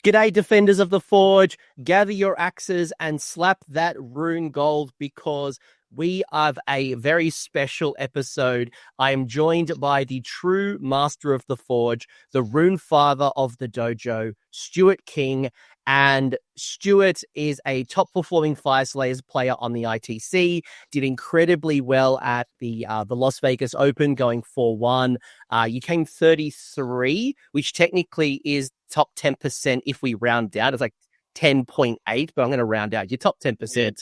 G'day, defenders of the Forge. Gather your axes and slap that rune gold because we have a very special episode. I am joined by the true master of the Forge, the Rune Father of the Dojo, Stuart King. And Stuart is a top-performing Fyreslayers player on the ITC, did incredibly well at the Las Vegas Open, going 4-1. You came 33, which technically is top 10% if we round down. It's like 10.8, but I'm going to round out. You're top 10%.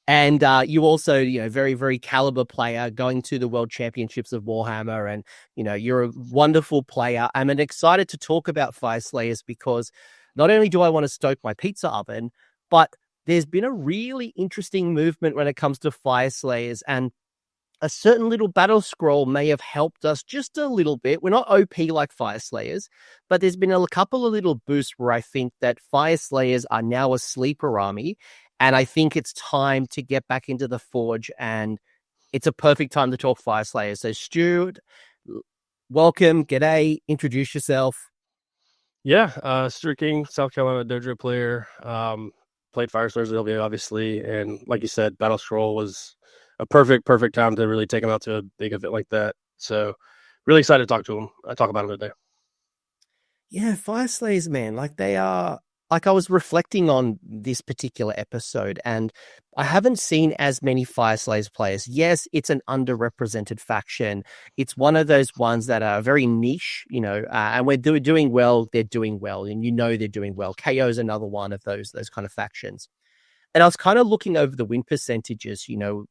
And you also, very, very caliber player going to the World Championships of Warhammer. And, you're a wonderful player. I'm excited to talk about Fyreslayers because not only do I want to stoke my pizza oven, but there's been a really interesting movement when it comes to Fyreslayers, and a certain little battle scroll may have helped us just a little bit. We're not OP like Fyreslayers, but there's been a couple of little boosts where I think that Fyreslayers are now a sleeper army, and I think it's time to get back into the Forge, and it's a perfect time to talk Fyreslayers. So Stuart, welcome, g'day, introduce yourself. Yeah, Stuart King, South Carolina Dojo player. Played Fyreslayers at LVA, obviously, and like you said, Battle Scroll was a perfect time to really take him out to a big event like that. So, really excited to talk to him. I talk about him today. Yeah, Fyreslayers, man, they are. I was reflecting on this particular episode, and I haven't seen as many Fyreslayers players. Yes, it's an underrepresented faction. It's one of those ones that are very niche, and we're doing well. They're doing well, and they're doing well. KO is another one of those kind of factions. And I was kind of looking over the win percentages,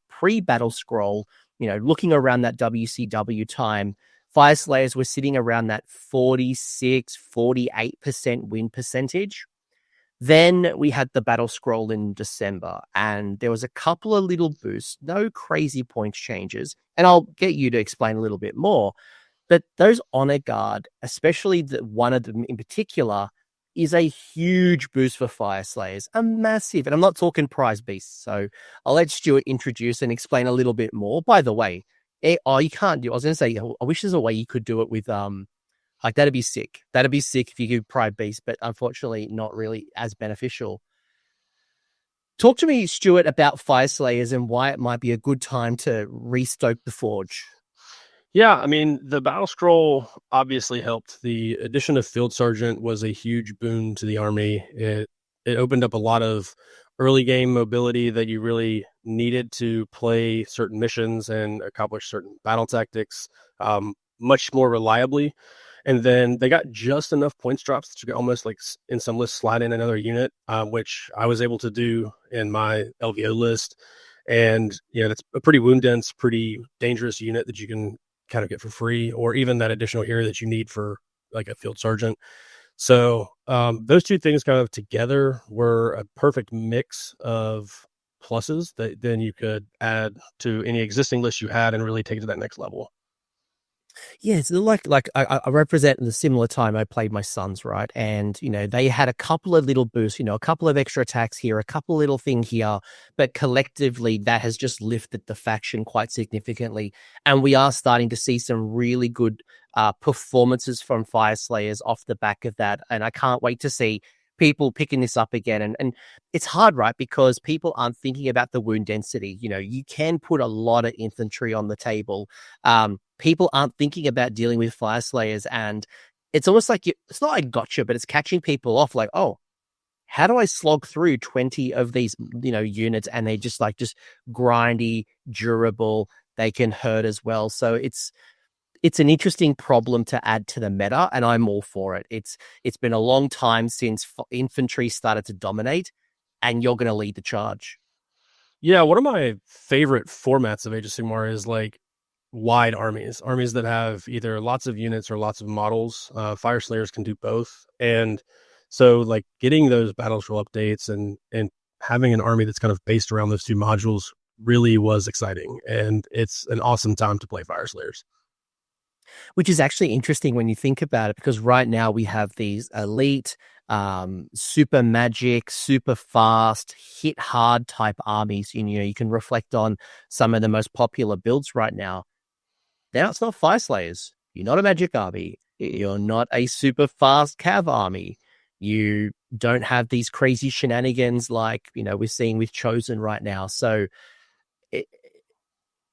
pre-Battle Scroll, looking around that WCW time. Fyreslayers were sitting around that 46, 48% win percentage. Then we had the Battle Scroll in December, and there was a couple of little boosts, no crazy points changes. And I'll get you to explain a little bit more. But those Honor Guard, especially one of them in particular, is a huge boost for Fyreslayers, a massive. And I'm not talking prize beasts. So I'll let Stuart introduce and explain a little bit more. By the way, you can't do. I was going to say, I wish there's a way you could do it with that'd be sick. That'd be sick if you could Pride Beast, but unfortunately not really as beneficial. Talk to me, Stuart, about Fyreslayers and why it might be a good time to restoke the Forge. Yeah, I mean, the Battle Scroll obviously helped. The addition of Field Sergeant was a huge boon to the army. It opened up a lot of early game mobility that you really needed to play certain missions and accomplish certain battle tactics much more reliably. And then they got just enough points drops that you could almost, in some lists, slide in another unit, which I was able to do in my LVO list. And, that's a pretty wound dense, pretty dangerous unit that you can kind of get for free, or even that additional hero that you need for a Field Sergeant. So those two things kind of together were a perfect mix of pluses that then you could add to any existing list you had and really take it to that next level. Yeah, it's I represent the similar time I played my sons, right? And, they had a couple of little boosts, a couple of extra attacks here, a couple of little thing here, but collectively that has just lifted the faction quite significantly. And we are starting to see some really good performances from Fyreslayers off the back of that. And I can't wait to see people picking this up again. And it's hard, right? Because people aren't thinking about the wound density. You can put a lot of infantry on the table. People aren't thinking about dealing with Fyreslayers, and it's almost like it's not like gotcha, but it's catching people off like, oh, how do I slog through 20 of these, units? And they're just grindy, durable. They can hurt as well. So it's an interesting problem to add to the meta, and I'm all for it. It's been a long time since infantry started to dominate, and you're going to lead the charge. Yeah, one of my favorite formats of Age of Sigmar is wide armies that have either lots of units or lots of models. Fyreslayers can do both, and so getting those Battle Scroll updates and having an army that's kind of based around those two modules really was exciting, and it's an awesome time to play Fyreslayers. Which is actually interesting when you think about it, because right now we have these elite, super magic, super fast, hit hard type armies. You can reflect on some of the most popular builds right now. Now it's not Fyreslayers. You're not a magic army. You're not a super fast cav army. You don't have these crazy shenanigans like, we're seeing with Chosen right now. So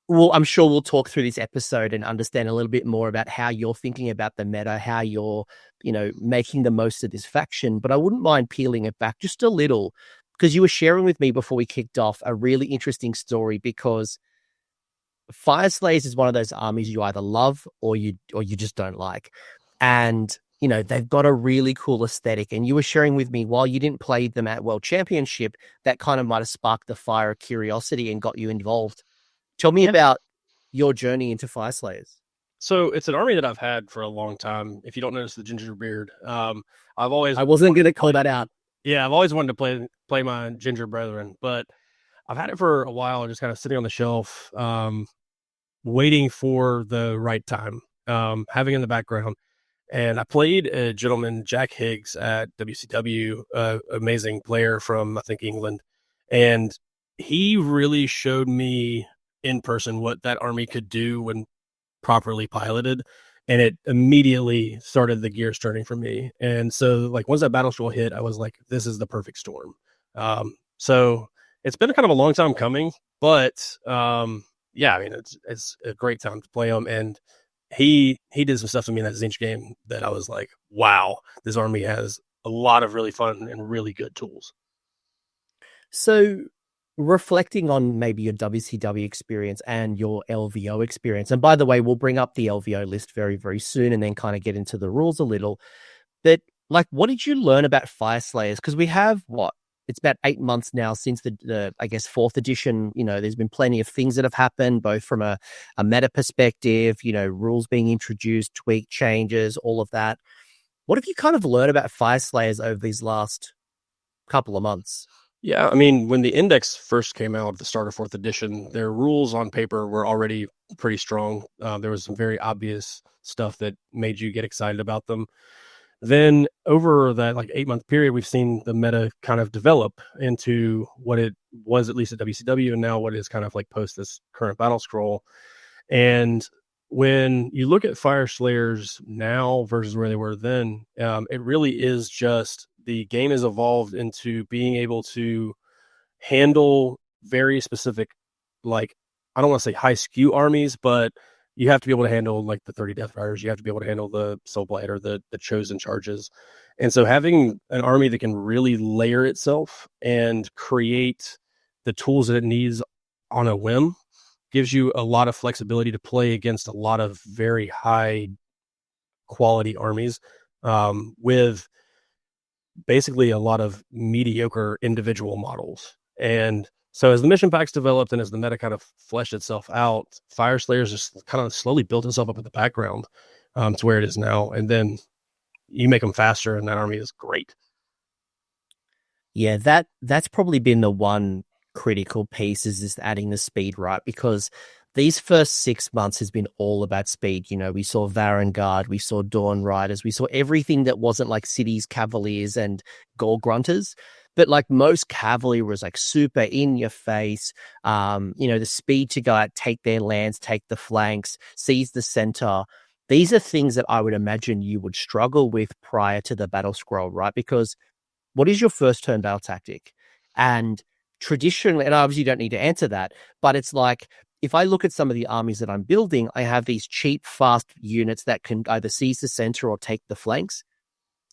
well, I'm sure we'll talk through this episode and understand a little bit more about how you're thinking about the meta, how you're, making the most of this faction. But I wouldn't mind peeling it back just a little, because you were sharing with me before we kicked off a really interesting story, because Fyreslayers is one of those armies you either love or you just don't like. And, they've got a really cool aesthetic. And you were sharing with me, while you didn't play them at World Championship, that kind of might have sparked the fire of curiosity and got you involved. Tell me about your journey into Fyreslayers. So it's an army that I've had for a long time. If you don't notice the ginger beard, I wasn't going to call that out. Yeah, I've always wanted to play my ginger brethren, but I've had it for a while, just kind of sitting on the shelf, waiting for the right time, having in the background. And I played a gentleman, Jack Higgs, at WCW, amazing player from, I think, England. And he really showed me in person what that army could do when properly piloted, and it immediately started the gears turning for me. And so, like, once that battle scroll hit, I was like, this is the perfect storm. So it's been kind of a long time coming, but yeah, I mean, it's a great time to play him. And he did some stuff to me in that Zinch game that I was like, wow, this army has a lot of really fun and really good tools. So reflecting on maybe your WCW experience and your LVO experience, and by the way, we'll bring up the LVO list very, very soon and then kind of get into the rules a little. But like, what did you learn about Fyreslayers? Because we have, it's about 8 months now since the I guess, 4th edition. There's been plenty of things that have happened, both from a meta perspective, rules being introduced, tweak changes, all of that. What have you kind of learned about Fyreslayers over these last couple of months? Yeah, I mean, when the index first came out at the start of 4th edition, their rules on paper were already pretty strong. There was some very obvious stuff that made you get excited about them. Then over that 8-month period, we've seen the meta kind of develop into what it was, at least at WCW, and now what is kind of like post this current battle scroll. And when you look at Fyreslayers now versus where they were then, it really is just the game has evolved into being able to handle very specific, I don't want to say high skew armies, but you have to be able to handle the 30 Death Riders. You have to be able to handle the Soulblight or the Chosen charges. And so having an army that can really layer itself and create the tools that it needs on a whim gives you a lot of flexibility to play against a lot of very high quality armies with basically a lot of mediocre individual models. And so as the mission packs developed and as the meta kind of fleshed itself out, Fyreslayers just kind of slowly built itself up in the background to where it is now. And then you make them faster and that army is great. Yeah, that's probably been the one critical piece, is just adding the speed, right? Because these first 6 months has been all about speed. We saw Varangard, we saw Dawn Riders, we saw everything that wasn't like Cities Cavaliers and Gore Grunters. But most cavalry was super in your face. The speed to go out, take their lands, take the flanks, seize the center. These are things that I would imagine you would struggle with prior to the battle scroll, right? Because what is your first turn battle tactic? And traditionally, and obviously you don't need to answer that, but it's if I look at some of the armies that I'm building, I have these cheap, fast units that can either seize the center or take the flanks.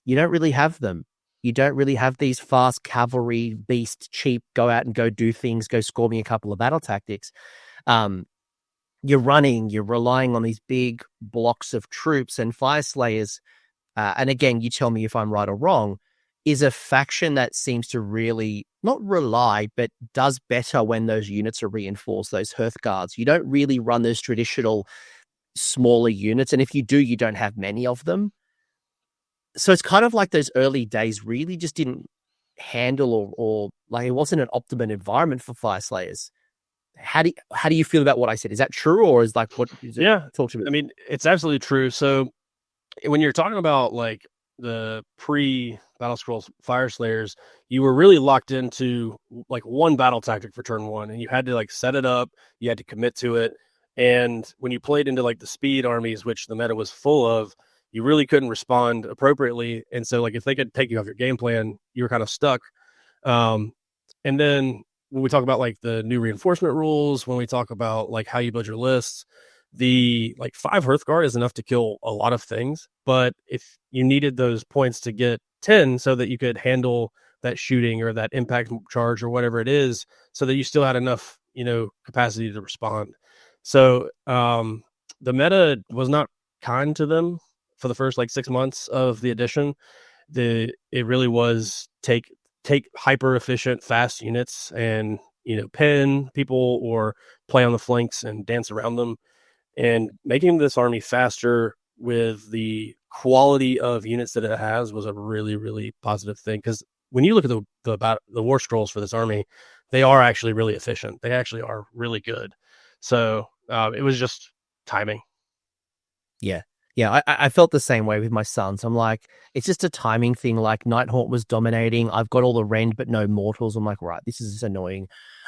You don't really have them. You don't really have these fast cavalry beast, cheap, go out and go do things, go score me a couple of battle tactics. You're relying on these big blocks of troops, and Fyreslayers, and again, you tell me if I'm right or wrong, is a faction that seems to really not rely, but does better when those units are reinforced, those Hearth Guards. You don't really run those traditional smaller units, and if you do, you don't have many of them. So it's kind of like those early days really just didn't handle or it wasn't an optimum environment for Fyreslayers. How do you feel about what I said? Is that true, or is what is it? Yeah, talk to me. I mean, it's absolutely true. So when you're talking about the pre Battle Scrolls Fyreslayers, you were really locked into one battle tactic for turn one, and you had to set it up, you had to commit to it. And when you played into the speed armies, which the meta was full of, you really couldn't respond appropriately. And so like if they could take you off your game plan, you were kind of stuck. And then when we talk about like the new reinforcement rules, when we talk about like how you build your lists, the like 5 Hearthguard is enough to kill a lot of things. But if you needed those points to get 10 so that you could handle that shooting or that impact charge or whatever it is, so that you still had enough, capacity to respond. So the meta was not kind to them for the first like 6 months of the edition. It really was take hyper efficient fast units and pin people or play on the flanks and dance around them, and making this army faster with the quality of units that it has was a really, really positive thing. Because when you look at the war scrolls for this army, they are actually really efficient. They actually are really good. So it was just timing. Yeah. Yeah, I felt the same way with my sons. I'm like, it's just a timing thing. Like Nighthawk was dominating. I've got all the rend, but no mortals. I'm like, right, this is just annoying.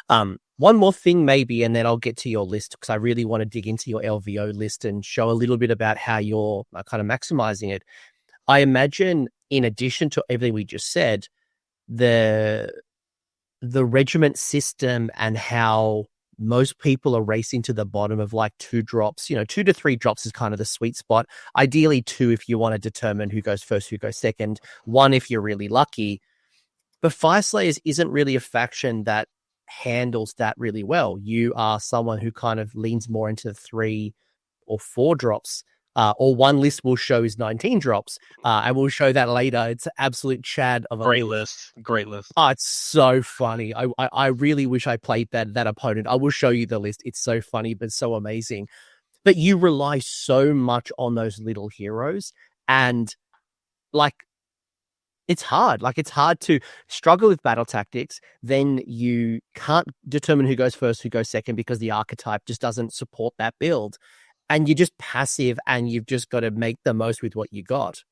One more thing maybe, and then I'll get to your list because I really want to dig into your LVO list and show a little bit about how you're kind of maximizing it. I imagine in addition to everything we just said, the regiment system and how most people are racing to the bottom of like 2 drops, 2 to 3 drops is kind of the sweet spot. Ideally 2 if you want to determine who goes first, who goes second, 1 if you're really lucky. But Fyreslayers isn't really a faction that handles that really well. You are someone who kind of leans more into 3 or 4 drops. Or one list will show is 19 drops. And we'll show that later. It's an absolute chad of a great list. Oh, it's so funny. I really wish I played that opponent. I will show you the list. It's so funny, but so amazing. But you rely so much on those little heroes. And like, it's hard. Like, it's hard to struggle with battle tactics. Then you can't determine who goes first, who goes second, because the archetype just doesn't support that build. And you're just passive and you've just got to make the most with what you got.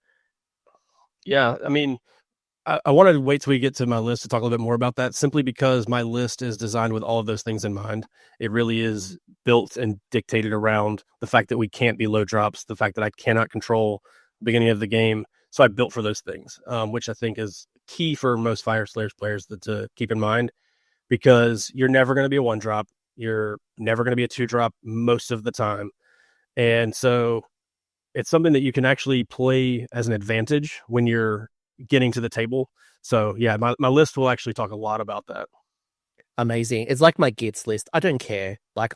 Yeah, I mean, I wanted to wait till we get to my list to talk a little bit more about that, simply because my list is designed with all of those things in mind. It really is built and dictated around the fact that we can't be low drops, the fact that I cannot control the beginning of the game. So I built for those things, which I think is key for most Fyreslayers players to keep in mind, because you're never going to be a 1-drop. You're never going to be a 2-drop most of the time. And so it's something that you can actually play as an advantage when you're getting to the table. So yeah, my list will actually talk a lot about that. Amazing. It's like my Gits list. I don't care. Like,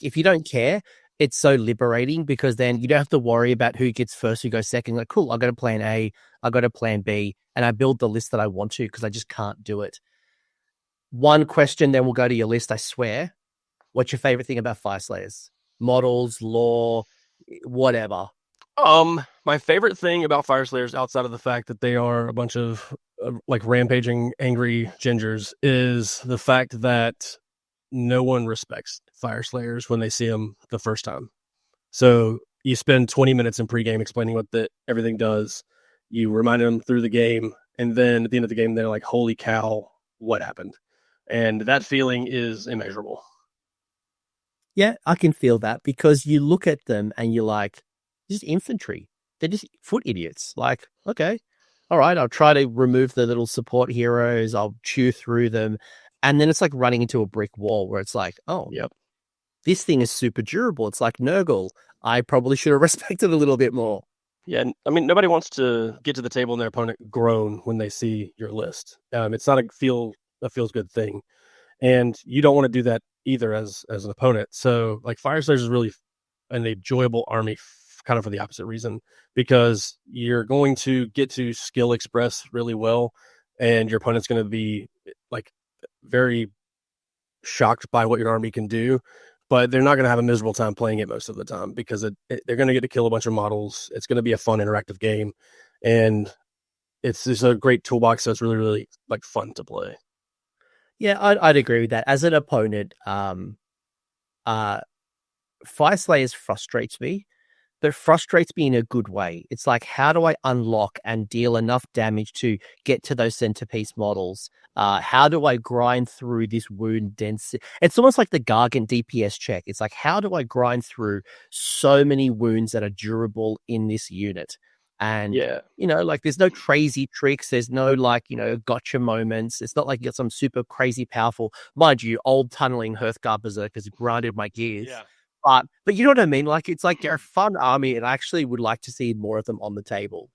if you don't care, it's so liberating, because then you don't have to worry about who gets first, who goes second. Like, cool, I got a plan A, I got a plan B, and I build the list that I want to, because I just can't do it. One question, then we'll go to your list, I swear. What's your favorite thing about Fyreslayers? Models, lore, whatever. My favorite thing about Fyreslayers, outside of the fact that they are a bunch of like rampaging angry gingers, is the fact that no one respects Fyreslayers when they see them the first time. So you spend 20 minutes in pregame explaining what everything does. You remind them through the game, and then at the end of the game, they're like, "Holy cow, what happened?" And that feeling is immeasurable. Yeah, I can feel that, because you look at them and you're like, just infantry. They're just foot idiots. Like, okay, all right, I'll try to remove the little support heroes. I'll chew through them. And then it's like running into a brick wall where it's like, oh, yep, this thing is super durable. It's like Nurgle. I probably should have respected a little bit more. Yeah, I mean, nobody wants to get to the table and their opponent groan when they see your list. It's not a feels good thing. And you don't want to do that either as an opponent. So like Fyreslayers is really an enjoyable army kind of for the opposite reason, because you're going to get to skill express really well, and your opponent's going to be like very shocked by what your army can do, but they're not going to have a miserable time playing it most of the time, because they're going to get to kill a bunch of models. It's going to be a fun interactive game, and it's a great toolbox. So it's really, really like fun to play. Yeah, I'd agree with that. As an opponent, Fyreslayers frustrates me, but frustrates me in a good way. It's like, how do I unlock and deal enough damage to get to those centerpiece models? How do I grind through this wound density? It's almost like the Gargant DPS check. It's like, how do I grind through so many wounds that are durable in this unit? And, Yeah. like there's no crazy tricks. There's no like, gotcha moments. It's not like you got some super crazy powerful, mind you, old tunneling Hearthguard Berserkers grinded my gears. Yeah. But you know what I mean? Like, it's like they're a fun army, and I actually would like to see more of them on the table.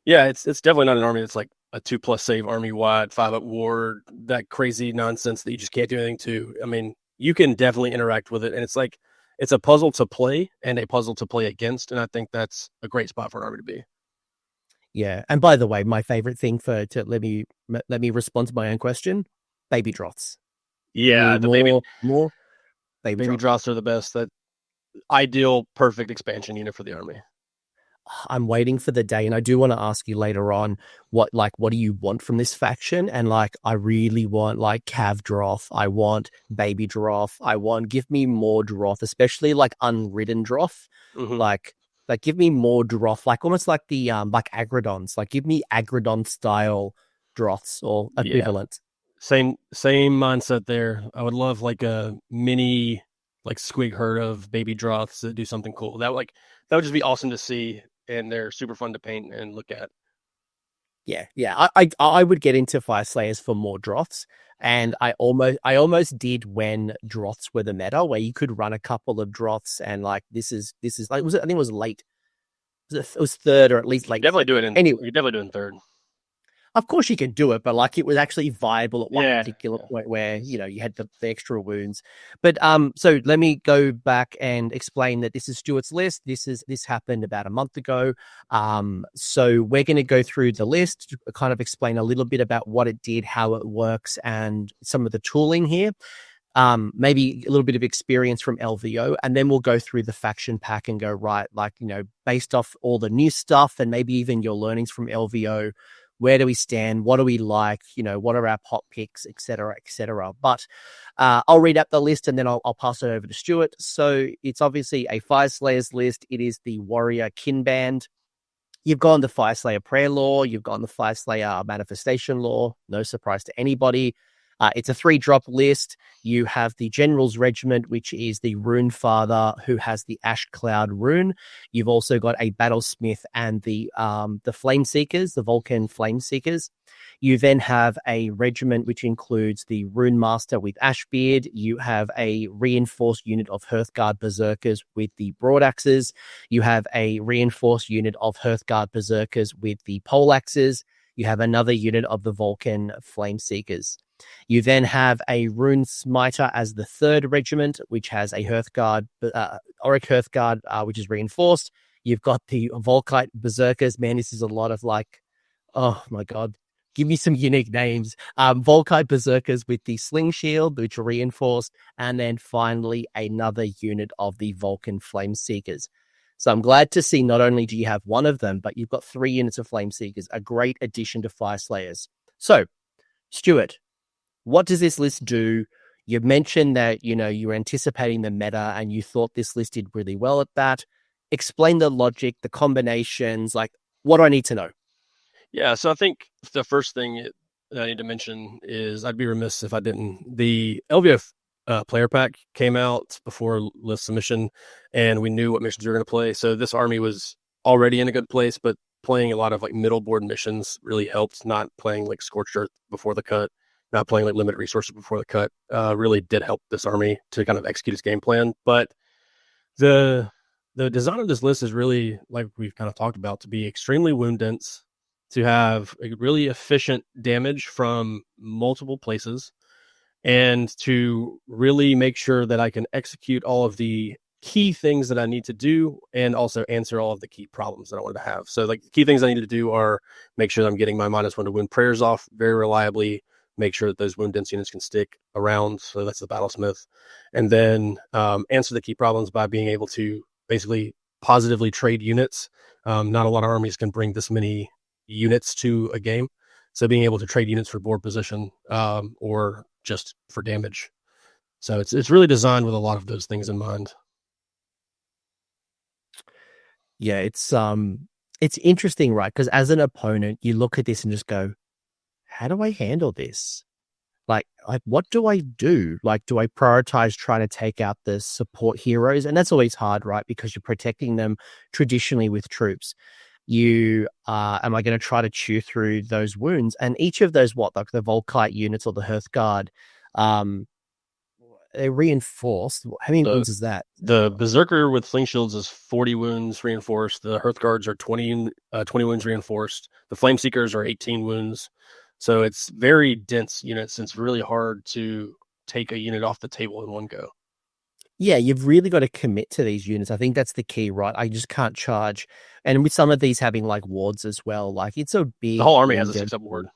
Yeah, it's definitely not an army that's like a 2+ save army wide, 5-up ward, that crazy nonsense that you just can't do anything to. I mean, you can definitely interact with it, and it's like it's a puzzle to play and a puzzle to play against, and I think that's a great spot for an army to be. Yeah, and by the way, my favorite thing to let me respond to my own question: baby droths. Yeah, the more baby droths are the best. That ideal, perfect expansion unit for the army. I'm waiting for the day, and I do want to ask you later on what do you want from this faction? And like, I really want like Cav Droth. I want Baby Droth. Give me more Droth, especially like unridden Droth. Mm-hmm. Like give me more Droth, like almost like the like Agrodons. Like give me Agrodon style Droths or equivalent. Yeah. Same mindset there. I would love like a mini like squig herd of baby Droths that do something cool. That would just be awesome to see. And they're super fun to paint and look at. Yeah. I would get into Fyreslayers for more Droths, and I almost did when Droths were the meta, where you could run a couple of Droths, and like this is like I think it was late. It was third, or at least like definitely do it in anyway. You're definitely doing third. Of course you can do it, but like it was actually viable at one particular point where, you had the extra wounds. But so let me go back and explain that this is Stuart's list. This happened about a month ago. So we're going to go through the list, to kind of explain a little bit about what it did, how it works, and some of the tooling here. Maybe a little bit of experience from LVO, and then we'll go through the faction pack and go, right, like, based off all the new stuff and maybe even your learnings from LVO, where do we stand? What do we like? What are our pop picks, et cetera, et cetera. But I'll read out the list and then I'll pass it over to Stuart. So it's obviously a Fyreslayers list. It is the Warrior Kin Band. You've gone the Fyreslayer Prayer Law. You've gone the Fyreslayer Manifestation Law. No surprise to anybody. It's a 3-drop list. You have the General's Regiment, which is the Rune Father, who has the Ash Cloud Rune. You've also got a Battlesmith and the Flame Seekers, the Vulcan Flame Seekers. You then have a regiment which includes the Rune Master with Ashbeard. You have a reinforced unit of Hearthguard Berserkers with the Broadaxes. You have a reinforced unit of Hearthguard Berserkers with the Poleaxes. You have another unit of the Vulcan Flame Seekers. You then have a Rune Smiter as the 3rd regiment, which has a Hearthguard, Auric Hearthguard, which is reinforced. You've got the Volkite Berserkers. Man, this is a lot of like, oh my God, give me some unique names. Volkite Berserkers with the Sling Shield, which are reinforced. And then finally, another unit of the Vulcan Flame Seekers. So I'm glad to see not only do you have one of them, but you've got 3 units of Flame Seekers, a great addition to Fyreslayers. So, Stuart, what does this list do? You mentioned that, you were anticipating the meta and you thought this list did really well at that. Explain the logic, the combinations, like what do I need to know? Yeah, so I think the first thing that I need to mention is I'd be remiss if I didn't. The LVF player pack came out before list submission and we knew what missions we were going to play. So this army was already in a good place, but playing a lot of like middle board missions really helped, not playing like Scorched Earth before the cut. Not playing like limited resources before the cut really did help this army to kind of execute its game plan. But the design of this list is really, like we've kind of talked about, to be extremely wound dense, to have a really efficient damage from multiple places, and to really make sure that I can execute all of the key things that I need to do and also answer all of the key problems that I wanted to have. So like the key things I need to do are make sure that I'm getting my -1 to wound prayers off very reliably, make sure that those wound dense units can stick around. So that's the Battlesmith. And then answer the key problems by being able to basically positively trade units. Not a lot of armies can bring this many units to a game. So being able to trade units for board position or just for damage. So it's really designed with a lot of those things in mind. Yeah, it's interesting, right? Because as an opponent, you look at this and just go, how do I handle this? Like, what do I do? Like, do I prioritize trying to take out the support heroes? And that's always hard, right? Because you're protecting them traditionally with troops. you am I going to try to chew through those wounds? And each of those, like the Volkite units or the Hearthguard, they're reinforced. How many wounds is that? The Berserker with Fling Shields is 40 wounds reinforced. The Hearthguards are 20 wounds reinforced. The Flameseekers are 18 wounds. So it's very dense units, and it's really hard to take a unit off the table in one go. Yeah, you've really got to commit to these units. I think that's the key, right? I just can't charge. And with some of these having like wards as well, like it's a big. The whole army has a 6-up ward.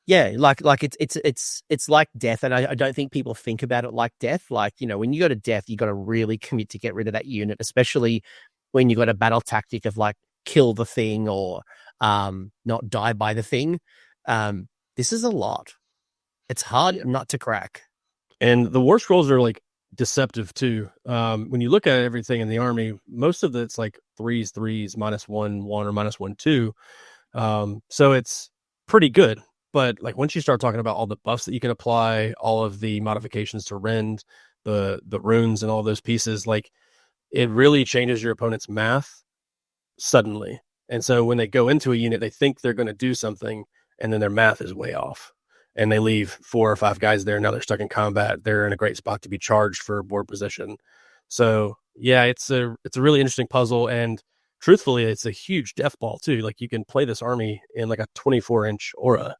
Yeah, like it's like death, and I don't think people think about it like death. Like, you know, when you go to death, you got to really commit to get rid of that unit, especially when you got a battle tactic of like kill the thing or not die by the thing. This is a lot. It's hard not to crack. And the war scrolls are like deceptive too. When you look at everything in the army, most of it's like 3s, -1, 1, or -1, 2. So it's pretty good. But like once you start talking about all the buffs that you can apply, all of the modifications to rend, the runes and all those pieces, like it really changes your opponent's math suddenly. And so when they go into a unit, they think they're going to do something, and then their math is way off. And they leave 4 or 5 guys there. Now they're stuck in combat. They're in a great spot to be charged for board position. So yeah, it's a really interesting puzzle. And truthfully, it's a huge death ball too. Like you can play this army in like a 24-inch aura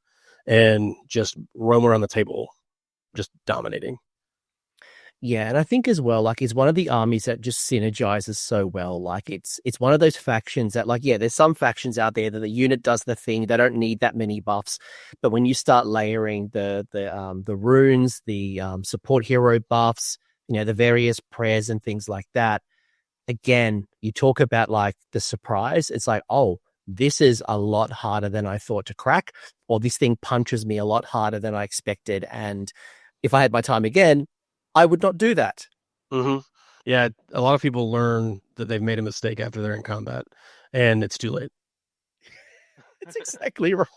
and just roam around the table, just dominating. Yeah, and I think as well, like it's one of the armies that just synergizes so well. Like it's one of those factions that, like, yeah, there's some factions out there that the unit does the thing, they don't need that many buffs. But when you start layering the runes, the support hero buffs, you know, the various prayers and things like that, again, you talk about like the surprise. It's like, oh, this is a lot harder than I thought to crack, or this thing punches me a lot harder than I expected. And if I had my time again, I would not do that. Mm-hmm. Yeah, a lot of people learn that they've made a mistake after they're in combat, and it's too late. It's exactly right.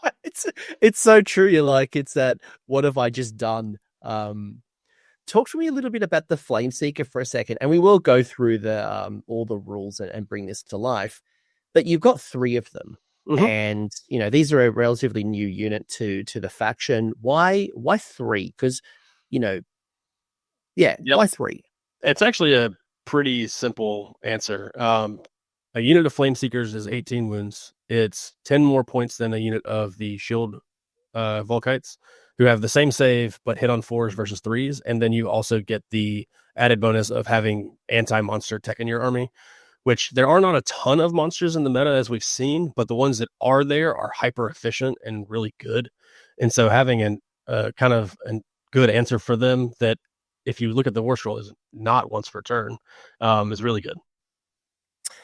It's so true. You're like, it's that, what have I just done? Talk to me a little bit about the Flameseeker for a second, and we will go through the all the rules and bring this to life. But you've got 3 of them, and you know these are a relatively new unit to the faction. Why 3? Because you know, why 3? It's actually a pretty simple answer. A unit of Flameseekers is 18 wounds. It's 10 more points than a unit of the Shield Volkites, who have the same save but hit on 4s versus 3s, and then you also get the added bonus of having anti-monster tech in your army, which there are not a ton of monsters in the meta as we've seen, but the ones that are there are hyper efficient and really good. And so having kind of a good answer for them that, if you look at the war scroll, is not once per turn, is really good.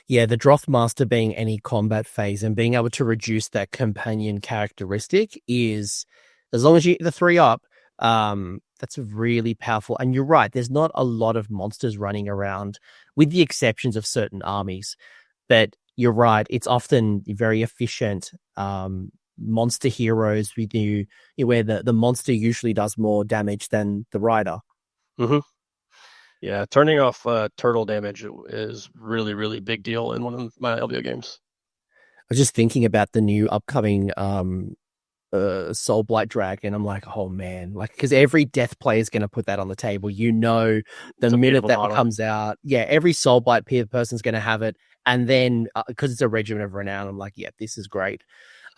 Yeah, the Drothmaster being any combat phase and being able to reduce that companion characteristic is, as long as you get the 3 up, that's really powerful. And you're right, there's not a lot of monsters running around, with the exceptions of certain armies. But you're right, it's often very efficient monster heroes with you, where the monster usually does more damage than the rider. Mm-hmm. Yeah, turning off turtle damage is really, really big deal in one of my LVO games. I was just thinking about the new upcoming Soul Blight Dragon. I'm like, oh man, like, because every death player is going to put that on the table. You know, the minute that comes out, every Soul Blight person's going to have it. And then because it's a Regiment of Renown, I'm like, yeah, this is great.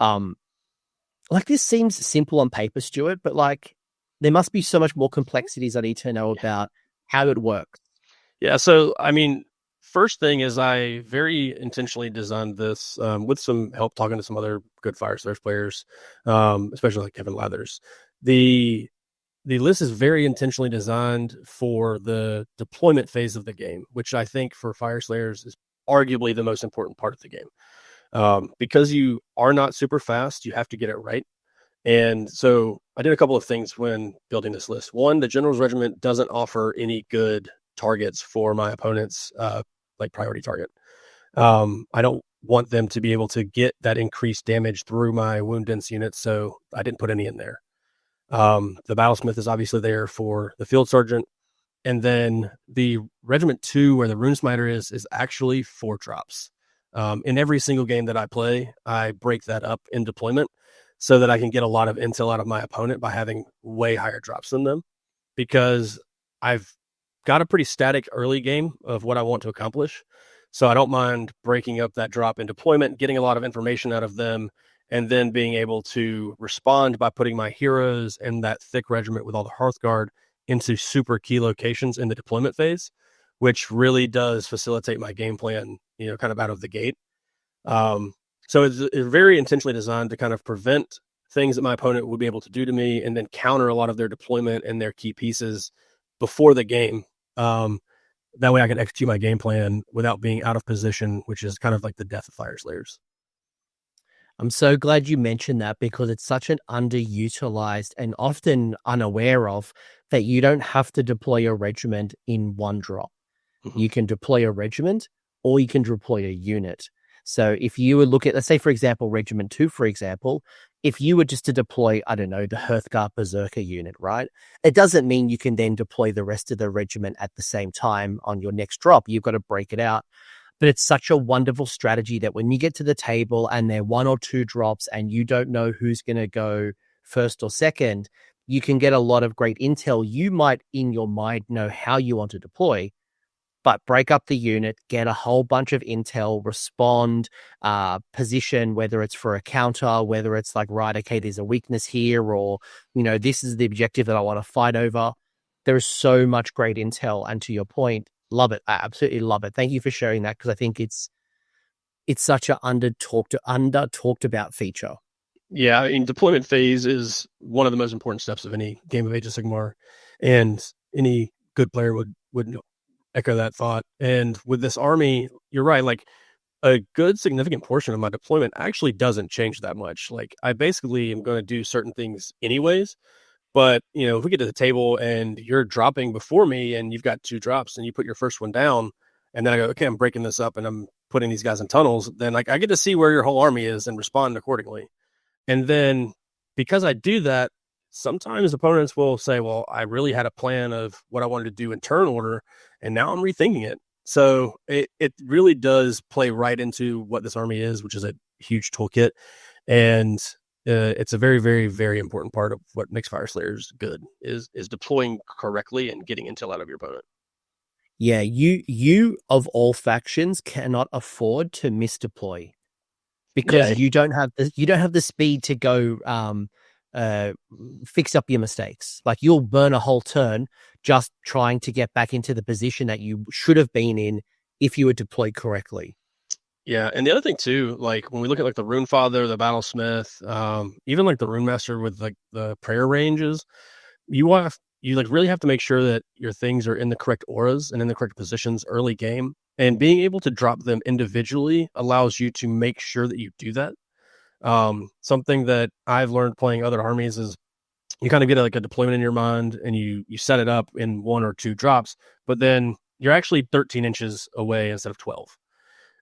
Like, this seems simple on paper, Stuart, but like there must be so much more complexities I need to know about how it works. Yeah, so I mean, first thing is I very intentionally designed this with some help talking to some other good Fyreslayers players, especially like Kevin Lathers. The list is very intentionally designed for the deployment phase of the game, which I think for Fyreslayers is arguably the most important part of the game. Because you are not super fast, you have to get it right. And so I did a couple of things when building this list. One, the General's Regiment doesn't offer any good targets for my opponent's like priority target. I don't want them to be able to get that increased damage through my wound dense units, so I didn't put any in there. The Battlesmith is obviously there for the Field Sergeant. And then the Regiment 2, where the Rune Smiter is actually 4 drops. In every single game that I play, I break that up in deployment so that I can get a lot of intel out of my opponent by having way higher drops than them, because I've got a pretty static early game of what I want to accomplish. So I don't mind breaking up that drop in deployment, getting a lot of information out of them, and then being able to respond by putting my heroes and that thick regiment with all the Hearthguard into super key locations in the deployment phase, which really does facilitate my game plan, kind of out of the gate. So it's very intentionally designed to kind of prevent things that my opponent would be able to do to me, and then counter a lot of their deployment and their key pieces before the game. That way I can execute my game plan without being out of position, which is kind of like the death of Fyreslayers. I'm so glad you mentioned that, because it's such an underutilized and often unaware of that you don't have to deploy a regiment in one drop. Mm-hmm. You can deploy a regiment or you can deploy a unit. So if you would look at, let's say, for example, Regiment 2, for example, if you were just to deploy, I don't know, the Hearthguard Berserker unit, right? It doesn't mean you can then deploy the rest of the regiment at the same time on your next drop. You've got to break it out. But it's such a wonderful strategy that when you get to the table and there are 1 or 2 drops and you don't know who's going to go first or second, you can get a lot of great intel. You might, in your mind, know how you want to deploy, but break up the unit, get a whole bunch of intel, respond, position, whether it's for a counter, whether it's like, right, okay, there's a weakness here, or, this is the objective that I want to fight over. There is so much great intel. And to your point, love it. I absolutely love it. Thank you for sharing that, because I think it's such an under talked about feature. Yeah, I mean, deployment phase is one of the most important steps of any game of Age of Sigmar, and any good player would echo that thought. And with this army, you're right, like a good significant portion of my deployment actually doesn't change that much. Like, I basically am going to do certain things anyways. But, if we get to the table and you're dropping before me and you've got 2 drops and you put your first one down, and then I go, okay, I'm breaking this up and I'm putting these guys in tunnels, then like I get to see where your whole army is and respond accordingly. And then because I do that, sometimes opponents will say, well, I really had a plan of what I wanted to do in turn order, and now I'm rethinking it. So it really does play right into what this army is, which is a huge toolkit. And it's a very, very, very important part of what makes Fyreslayers good is deploying correctly and getting intel out of your opponent. Yeah, you of all factions cannot afford to misdeploy, because you don't have the speed to go fix up your mistakes. Like, you'll burn a whole turn just trying to get back into the position that you should have been in if you were deployed correctly. Yeah, and the other thing too, like when we look at like the Rune Father, the Battlesmith, even like the Rune Master with like the prayer ranges, you like really have to make sure that your things are in the correct auras and in the correct positions early game. And being able to drop them individually allows you to make sure that you do that. Something that I've learned playing other armies is you kind of get like a deployment in your mind and you set it up in 1 or 2 drops, but then you're actually 13 inches away instead of 12.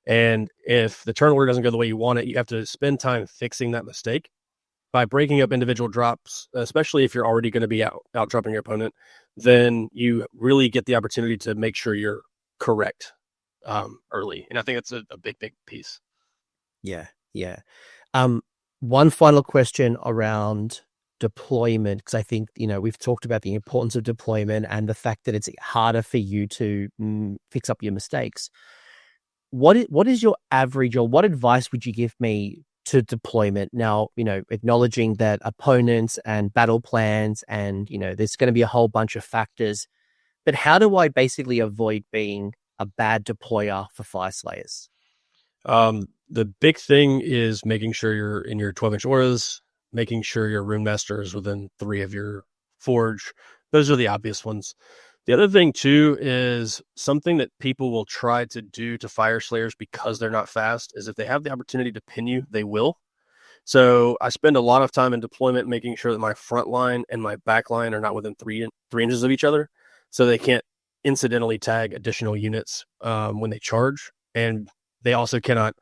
And if the turn order doesn't go the way you want it, you have to spend time fixing that mistake. By breaking up individual drops, especially if you're already going to be out dropping your opponent, then you really get the opportunity to make sure you're correct early. And I think that's a big, big piece. Yeah. One final question around deployment, because I think, we've talked about the importance of deployment and the fact that it's harder for you to fix up your mistakes. What is your average, or what advice would you give me to deployment? Now, acknowledging that opponents and battle plans and, there's going to be a whole bunch of factors, but how do I basically avoid being a bad deployer for Fyreslayers? The big thing is making sure you're in your 12-inch auras, making sure your Rune Master is within 3 of your forge. Those are the obvious ones. The other thing too is something that people will try to do to Fyreslayers because they're not fast is if they have the opportunity to pin you, they will. So I spend a lot of time in deployment making sure that my front line and my back line are not within 3 inches of each other, so they can't incidentally tag additional units when they charge, and they also cannot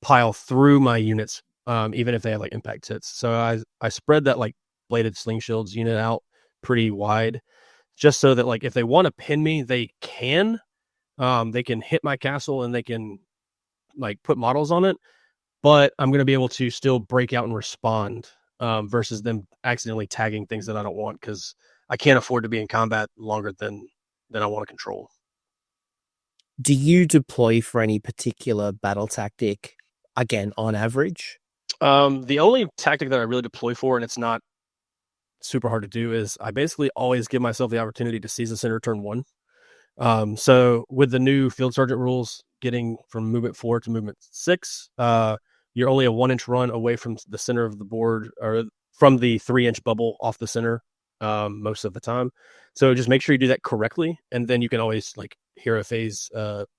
pile through my units even if they have like impact hits. So I spread that like bladed sling shields unit out pretty wide, just so that like if they want to pin me, they can hit my castle and they can like put models on it, but I'm going to be able to still break out and respond versus them accidentally tagging things that I don't want, because I can't afford to be in combat longer than I want to control. Do you deploy for any particular battle tactic, again, on average? The only tactic that I really deploy for, and it's not super hard to do, is I basically always give myself the opportunity to seize the center turn 1. So with the new Field Sergeant rules, getting from movement 4 to movement 6, you're only a 1-inch run away from the center of the board, or from the 3-inch bubble off the center most of the time. So just make sure you do that correctly, and then you can always like hero phase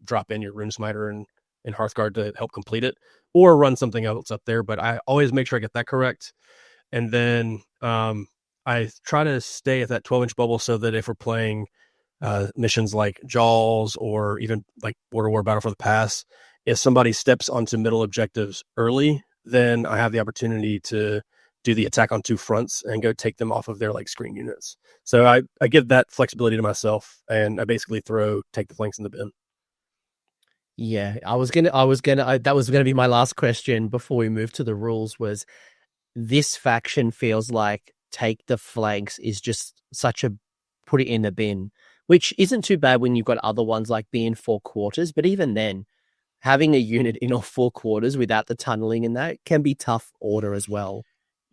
drop in your Rune Smiter and Hearthguard to help complete it, or run something else up there. But I always make sure I get that correct. And then I try to stay at that 12-inch bubble so that if we're playing missions like Jaws or even like Border War Battle for the Pass, if somebody steps onto middle objectives early, then I have the opportunity to do the attack on 2 fronts and go take them off of their like screen units. So I give that flexibility to myself, and I basically take the flanks in the bin. Yeah, that was gonna be my last question before we move to the rules. Was this faction feels like take the flanks is just such a put it in the bin, which isn't too bad when you've got other ones like being 4 quarters, but even then, having a unit in all 4 quarters without the tunneling in that can be tough order as well.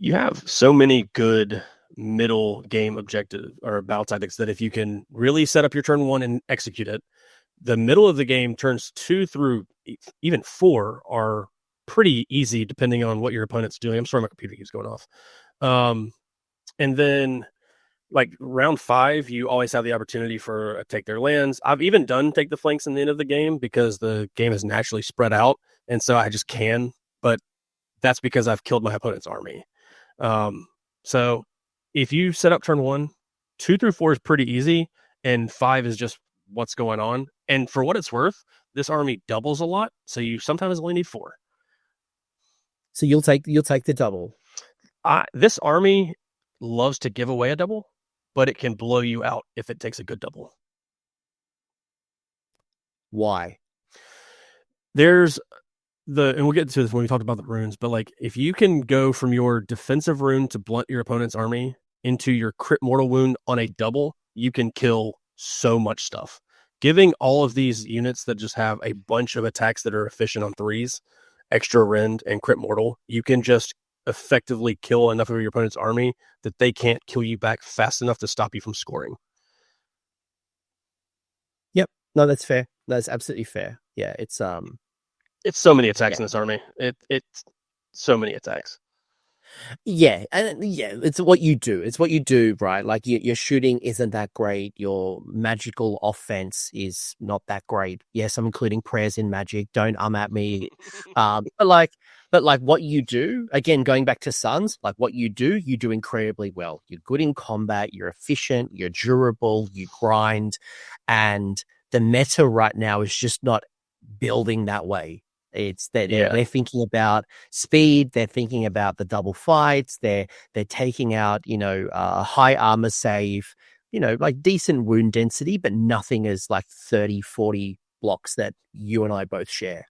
You have so many good middle game objective or battle tactics that if you can really set up your turn 1 and execute it, the middle of the game, turns 2 through even 4, are pretty easy depending on what your opponent's doing. I'm sorry, my computer keeps going off. And then like round 5, you always have the opportunity for a take their lands. I've even done take the flanks in the end of the game because the game is naturally spread out, and so I just can, but that's because I've killed my opponent's army. So if you set up turn 1, 2 through 4 is pretty easy, and 5 is just what's going on. And for what it's worth, this army doubles a lot, so you sometimes only need 4. So you'll take the double. This army loves to give away a double, but it can blow you out if it takes a good double. Why? And we'll get to this when we talked about the runes, but like if you can go from your defensive rune to blunt your opponent's army into your crit mortal wound on a double, you can kill so much stuff. Giving all of these units that just have a bunch of attacks that are efficient on 3s, extra rend and crit mortal, you can just effectively kill enough of your opponent's army that they can't kill you back fast enough to stop you from scoring. Yep. No, that's fair. That's absolutely fair. Yeah, it's so many attacks in this army. It's so many attacks. Yeah, and it's what you do. It's what you do, right? Like your shooting isn't that great. Your magical offense is not that great. Yes, I'm including prayers in magic. Don't at me. But like what you do, again, going back to Suns, like what you do incredibly well. You're good in combat. You're efficient. You're durable. You grind, and the meta right now is just not building that way. It's that they're thinking about speed. They're thinking about the double fights. They're taking out, a high armor save, like decent wound density, but nothing as like 30, 40 blocks that you and I both share.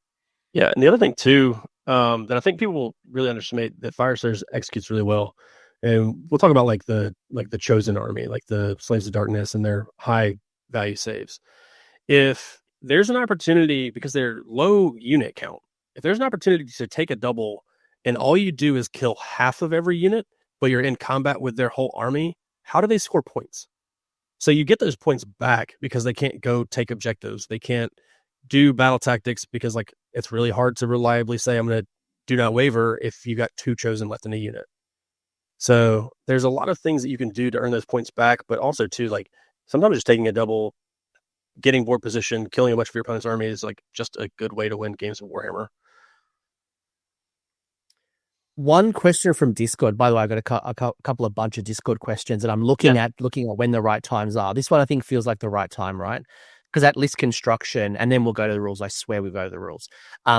Yeah. And the other thing too, that I think people really underestimate, that Fyreslayers executes really well. And we'll talk about like the chosen army, like the Slaves of Darkness and their high value saves. If there's an opportunity, because they're low unit count, if there's an opportunity to take a double and all you do is kill half of every unit, but you're in combat with their whole army, how do they score points? So you get those points back because they can't go take objectives. They can't do battle tactics because like it's really hard to reliably say I'm going to do not waver if you got 2 chosen left in a unit. So there's a lot of things that you can do to earn those points back, but also too, like sometimes just taking a double, getting board position, killing a bunch of your opponent's army is like just a good way to win games of Warhammer. One question from Discord, by the way, I got a couple of bunch of Discord questions, and I'm looking at when the right times are. This one I think feels like the right time, right? Because at list construction, and then we'll go to the rules. I swear we'll go to the rules.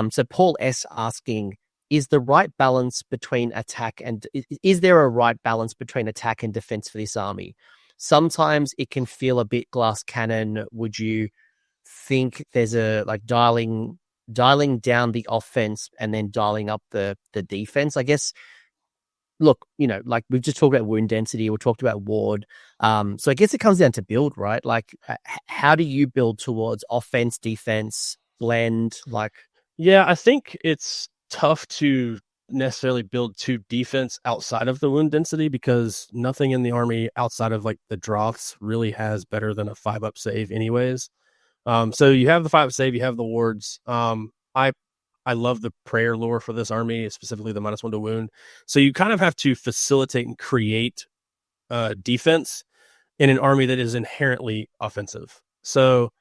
So Paul S asking, is there a right balance between attack and defense for this army? Sometimes it can feel a bit glass cannon. Would you think there's a like dialing dialing down the offense and then dialing up the defense. I guess, look, like we've just talked about wound density, we talked about ward. So I guess it comes down to build, right? Like, how do you build towards offense, defense, blend? Like, yeah, I think it's tough to necessarily build to defense outside of the wound density because nothing in the army outside of like the Droths really has better than a 5-up save anyways. So you have the 5-up save, you have the wards. I love the prayer lore for this army, specifically the -1 to wound. So you kind of have to facilitate and create defense in an army that is inherently offensive. So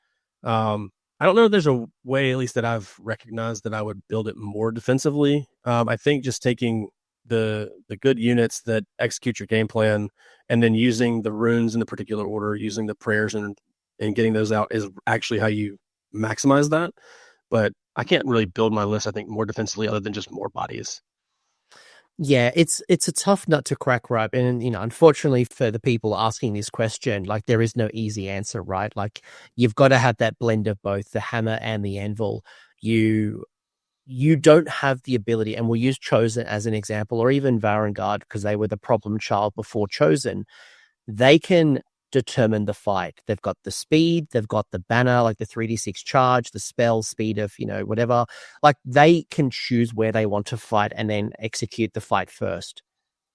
I don't know if there's a way, at least that I've recognized, that I would build it more defensively. I think just taking the good units that execute your game plan and then using the runes in the particular order, using the prayers and getting those out is actually how you maximize that. But I can't really build my list, I think, more defensively other than just more bodies. yeah, it's a tough nut to crack, right? And unfortunately for the people asking this question, like there is no easy answer, right? Like you've got to have that blend of both the hammer and the anvil. You don't have the ability, and we'll use Chosen as an example, or even Varangard, because they were the problem child before Chosen. They can determine the fight. They've got the speed, they've got the banner, like the 3d6 charge, the spell speed of, whatever. Like they can choose where they want to fight and then execute the fight first.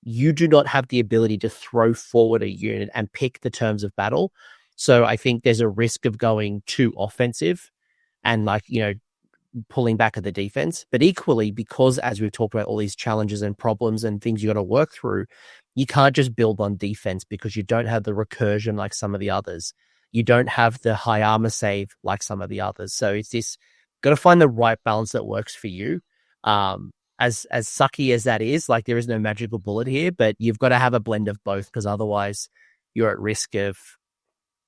You do not have the ability to throw forward a unit and pick the terms of battle. So I think there's a risk of going too offensive and pulling back at the defense. But equally, because as we've talked about all these challenges and problems and things you got to work through, you can't just build on defense because you don't have the recursion like some of the others. You don't have the high armor save like some of the others. So it's this, got to find the right balance that works for you. As sucky as that is, like there is no magical bullet here, but you've got to have a blend of both because otherwise you're at risk of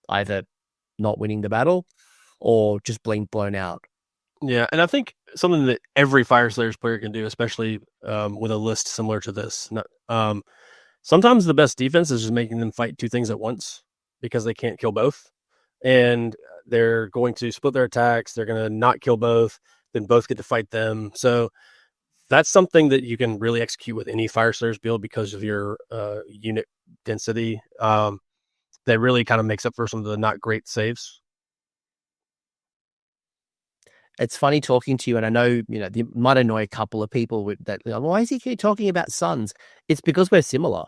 either not winning the battle or just being blown out. Yeah, and I think something that every Fyreslayers player can do, especially with a list similar to this, sometimes the best defense is just making them fight two things at once because they can't kill both. And they're going to split their attacks. They're going to not kill both, then both get to fight them. So that's something that you can really execute with any Fyreslayers build because of your unit density. That really kind of makes up for some of the not great saves. It's funny talking to you, and I know, you might annoy a couple of people with that. Why is he keep talking about sons? It's because we're similar.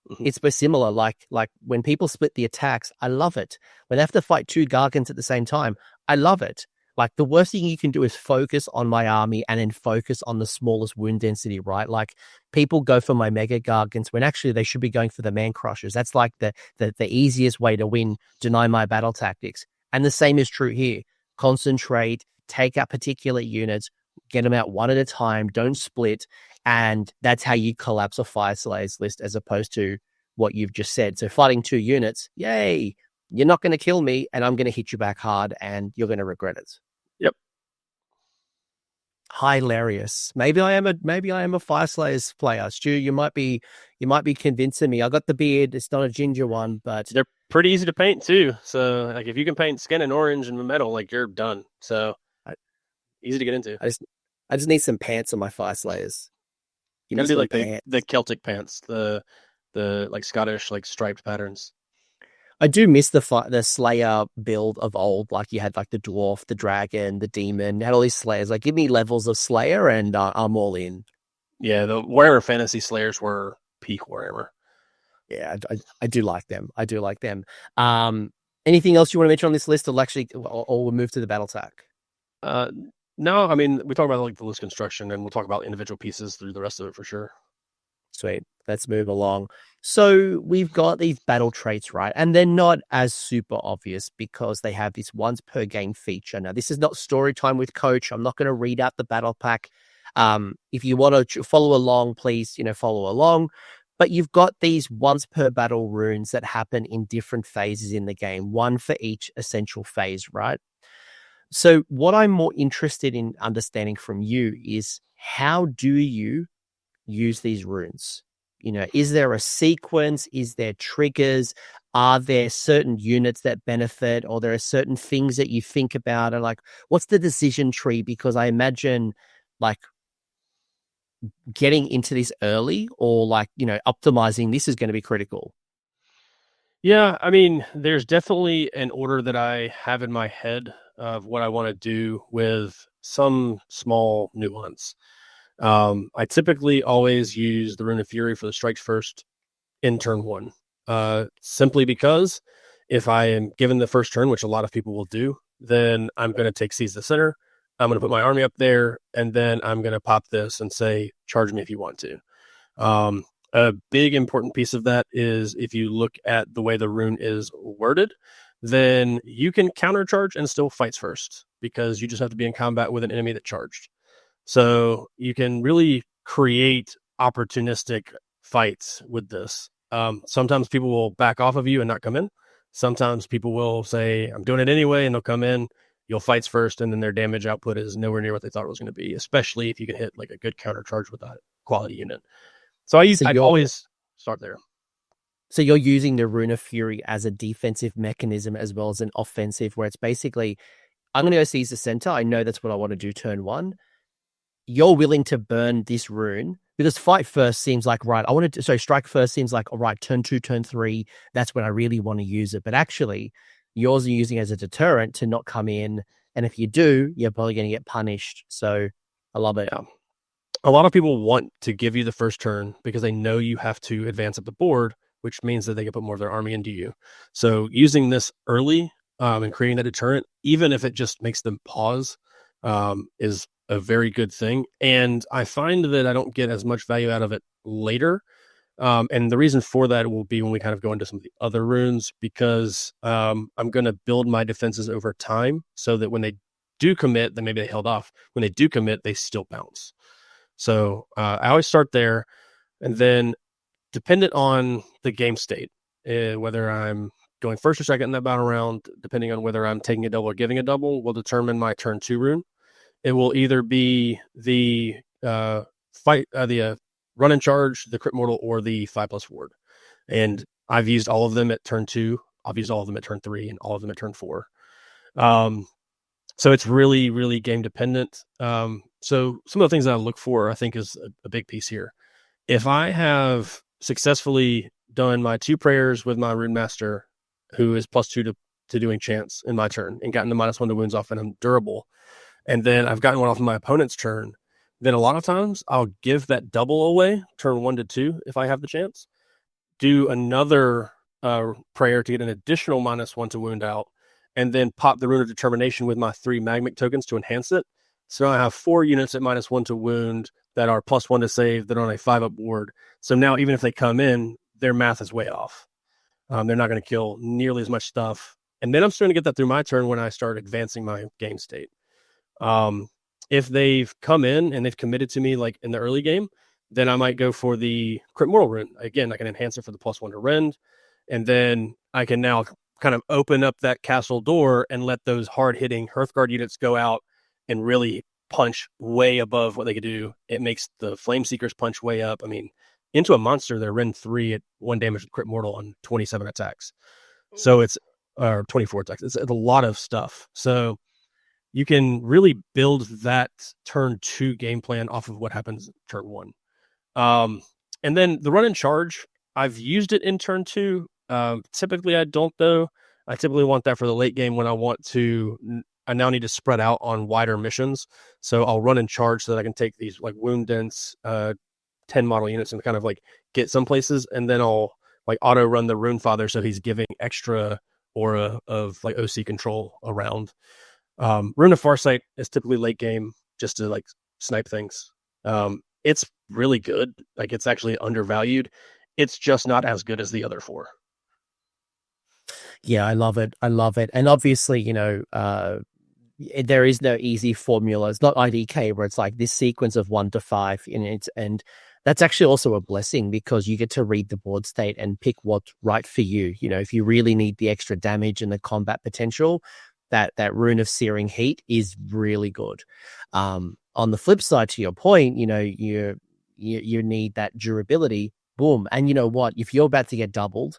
Mm-hmm. We're similar. Like when people split the attacks, I love it. When they have to fight two Gargants at the same time, I love it. Like the worst thing you can do is focus on my army and then focus on the smallest wound density, right? Like people go for my Mega Gargants when actually they should be going for the Man Crushers. That's like the easiest way to win, deny my battle tactics. And the same is true here. Concentrate, take out particular units, get them out one at a time, don't split, and that's how you collapse a Fyreslayers list as opposed to what you've just said. So fighting two units, yay, you're not going to kill me, and I'm going to hit you back hard, and you're going to regret it. Yep. Hilarious. Maybe I am a Fyreslayers player. Stu, you might be convincing me. I got the beard. It's not a ginger one, but they're pretty easy to paint too. So like if you can paint skin and orange and metal, like you're done. So easy to get into. I just need some pants on my Fyreslayers. You gotta do like the Celtic pants, the like Scottish like striped patterns. I do miss the Slayer build of old. Like you had like the dwarf, the dragon, the demon. You had all these Slayers. Like give me levels of Slayer, and I'm all in. Yeah, the Warhammer Fantasy Slayers were peak Warhammer. Yeah, I do like them. I do like them. Anything else you want to mention on this list, or we'll move to the battle tack? No, I mean we talk about like the list construction, and we'll talk about individual pieces through the rest of it for sure. Sweet. Let's move along. So we've got these battle traits, right? And they're not as super obvious because they have this once per game feature. Now, this is not story time with Coach. I'm not going to read out the battle pack. If you want to follow along, please, follow along. But you've got these once per battle runes that happen in different phases in the game, one for each essential phase, right? So what I'm more interested in understanding from you is how do you use these runes? Is there a sequence? Is there triggers? are there certain units that benefit, or there are certain things that you think about, and like, what's the decision tree? Because I imagine like getting into this early, or like, optimizing this is going to be critical. Yeah, I mean, there's definitely an order that I have in my head of what I want to do with some small nuance. I typically always use the Rune of Fury for the strikes first in turn one, simply because if I am given the first turn, which a lot of people will do, then I'm going to take Seize the Center. I'm going to put my army up there, and then I'm going to pop this and say, charge me if you want to. A big important piece of that is if you look at the way the rune is worded, then you can countercharge and still fights first, because you just have to be in combat with an enemy that charged. So you can really create opportunistic fights with this. Sometimes people will back off of you and not come in. Sometimes people will say, I'm doing it anyway, and they'll come in. You'll fights first, and then their damage output is nowhere near what they thought it was going to be, especially if you can hit like a good counter charge with that quality unit. So I always start there. So you're using the Rune of Fury as a defensive mechanism as well as an offensive, where it's basically, I'm going to go seize the center. I know that's what I want to do turn one. You're willing to burn this rune because fight first seems like, right, strike first seems like, all right, turn two, turn three, that's when I really want to use it. But actually, yours are using it as a deterrent to not come in. And if you do, you're probably going to get punished. So I love it. Yeah. A lot of people want to give you the first turn because they know you have to advance up the board, which means that they can put more of their army into you. So using this early and creating that deterrent, even if it just makes them pause, is a very good thing. And I find that I don't get as much value out of it later. And the reason for that will be when we kind of go into some of the other runes, because I'm going to build my defenses over time so that when they do commit, then maybe they held off. When they do commit, they still bounce. So I always start there, and then dependent on the game state, whether I'm going first or second in that battle round, depending on whether I'm taking a double or giving a double, will determine my turn two rune. It will either be the run and charge, the crit mortal, or the 5+ ward. And I've used all of them at turn 2. I've used all of them at turn 3, and all of them at turn 4. So it's really, really game dependent. So some of the things that I look for, I think, is a big piece here. If I have successfully done my 2 prayers with my Rune Master, who is +2 to doing chance in my turn, and gotten the -1 to wounds off, and I'm durable, and then I've gotten one off of my opponent's turn, then a lot of times I'll give that double away, turn 1 to 2, if I have the chance, do another prayer to get an additional -1 to wound out, and then pop the Rune of Determination with my 3 Magmic tokens to enhance it. So I have 4 units at -1 to wound that are +1 to save, that are on a 5-up board. So now even if they come in, their math is way off. They're not going to kill nearly as much stuff. And then I'm starting to get that through my turn when I start advancing my game state. If they've come in and they've committed to me like in the early game, then I might go for the Crit Mortal Rune. Again, I can enhance it for the +1 to rend, and then I can now kind of open up that castle door and let those hard-hitting Hearthguard units go out and really punch way above what they could do. It makes the Flame Seekers punch way up. I mean, into a monster, they're rend 3 at 1 damage with Crit Mortal on 27 attacks. So it's 24 attacks. It's a lot of stuff. So you can really build that turn 2 game plan off of what happens turn 1. And then the run and charge, I've used it in turn 2. Typically I don't, though. I typically want that for the late game when I now need to spread out on wider missions. So I'll run and charge so that I can take these like wound dense 10 model units and kind of like get some places, and then I'll like auto run the Rune Father so he's giving extra aura of like OC control around. Rune of Farsight is typically late game just to like snipe things. It's really good. Like, it's actually undervalued. It's just not as good as the other 4. Yeah, I love it. And obviously, there is no easy formula. It's not IDK where it's like this sequence of 1 to 5 and that's actually also a blessing because you get to read the board state and pick what's right for you. If you really need the extra damage and the combat potential, that Rune of Searing Heat is really good. On the flip side, to your point, you need that durability. boom. And you know what? If you're about to get doubled,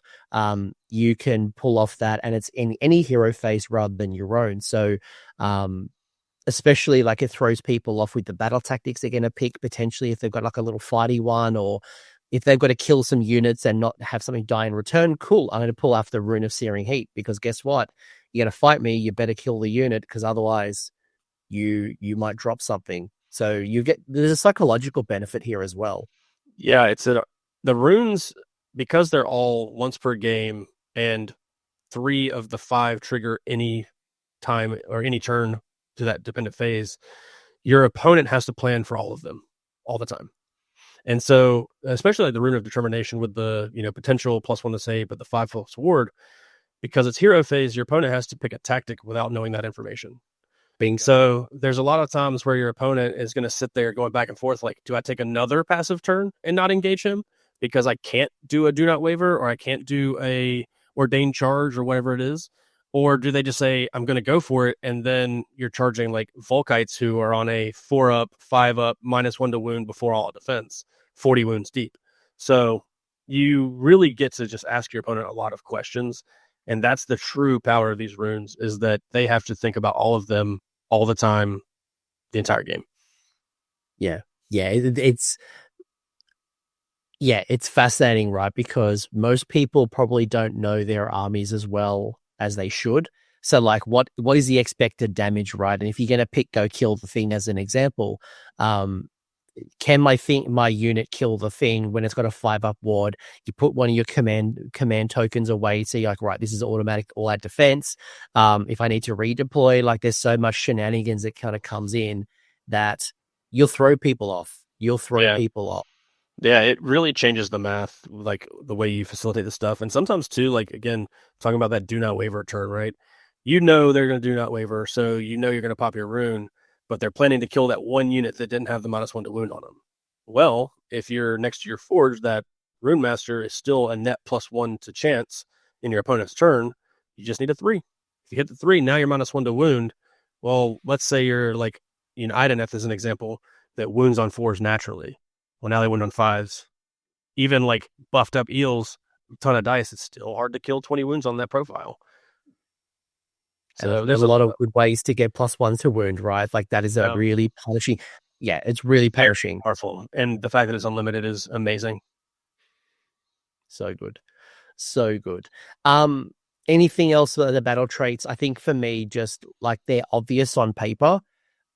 you can pull off that, and it's in any hero face rather than your own. So, especially like it throws people off with the battle tactics they're going to pick potentially if they've got like a little fighty one, or if they've got to kill some units and not have something die in return. Cool, I'm going to pull off the Rune of Searing Heat, because guess what? You're going to fight me, you better kill the unit, because otherwise you might drop something. So there's a psychological benefit here as well. Yeah, the runes, because they're all once per game, and 3 of the 5 trigger any time or any turn to that dependent phase, your opponent has to plan for all of them all the time. And so, especially like the Rune of Determination with the potential +1 to save, but the 5 ward, because it's hero phase, your opponent has to pick a tactic without knowing that information. So there's a lot of times where your opponent is going to sit there going back and forth, like, do I take another passive turn and not engage him because I can't do a Do Not Waver, or I can't do a Ordained Charge, or whatever it is? Or do they just say, I'm going to go for it, and then you're charging like Volkites who are on a 4-up, 5-up, -1 to wound before all defense, 40 wounds deep. So you really get to just ask your opponent a lot of questions. And that's the true power of these runes, is that they have to think about all of them all the time, the entire game. Yeah. It's fascinating, right? Because most people probably don't know their armies as well as they should. So like what is the expected damage, right? And if you're going to go kill the thing as an example, can my unit kill the thing when it's got a 5-up ward? You put one of your command tokens away, so you're like, right, this is automatic all out defense. If I need to redeploy, like there's so much shenanigans that kind of comes in that you'll throw people off. People off. Yeah, it really changes the math, like the way you facilitate the stuff. And sometimes too, like, again, talking about that Do Not Waver turn, right? They're going to Do Not Waver, so you're going to pop your rune, but they're planning to kill that one unit that didn't have the -1 to wound on them. Well, if you're next to your forge, that Rune Master is still a net +1 to chance in your opponent's turn. You just need a 3. If you hit the 3, now you're -1 to wound. Well, let's say you're like, Ideneth is an example that wounds on 4s naturally. Well, now they wound on 5s. Even like buffed up eels, a ton of dice, it's still hard to kill 20 wounds on that profile. So there's a lot of good ways to get +1 to wound, right? Like that is a really punishing. Yeah, it's really punishing. Powerful. And the fact that it's unlimited is amazing. So good. Anything else for the battle traits? I think for me, just like they're obvious on paper,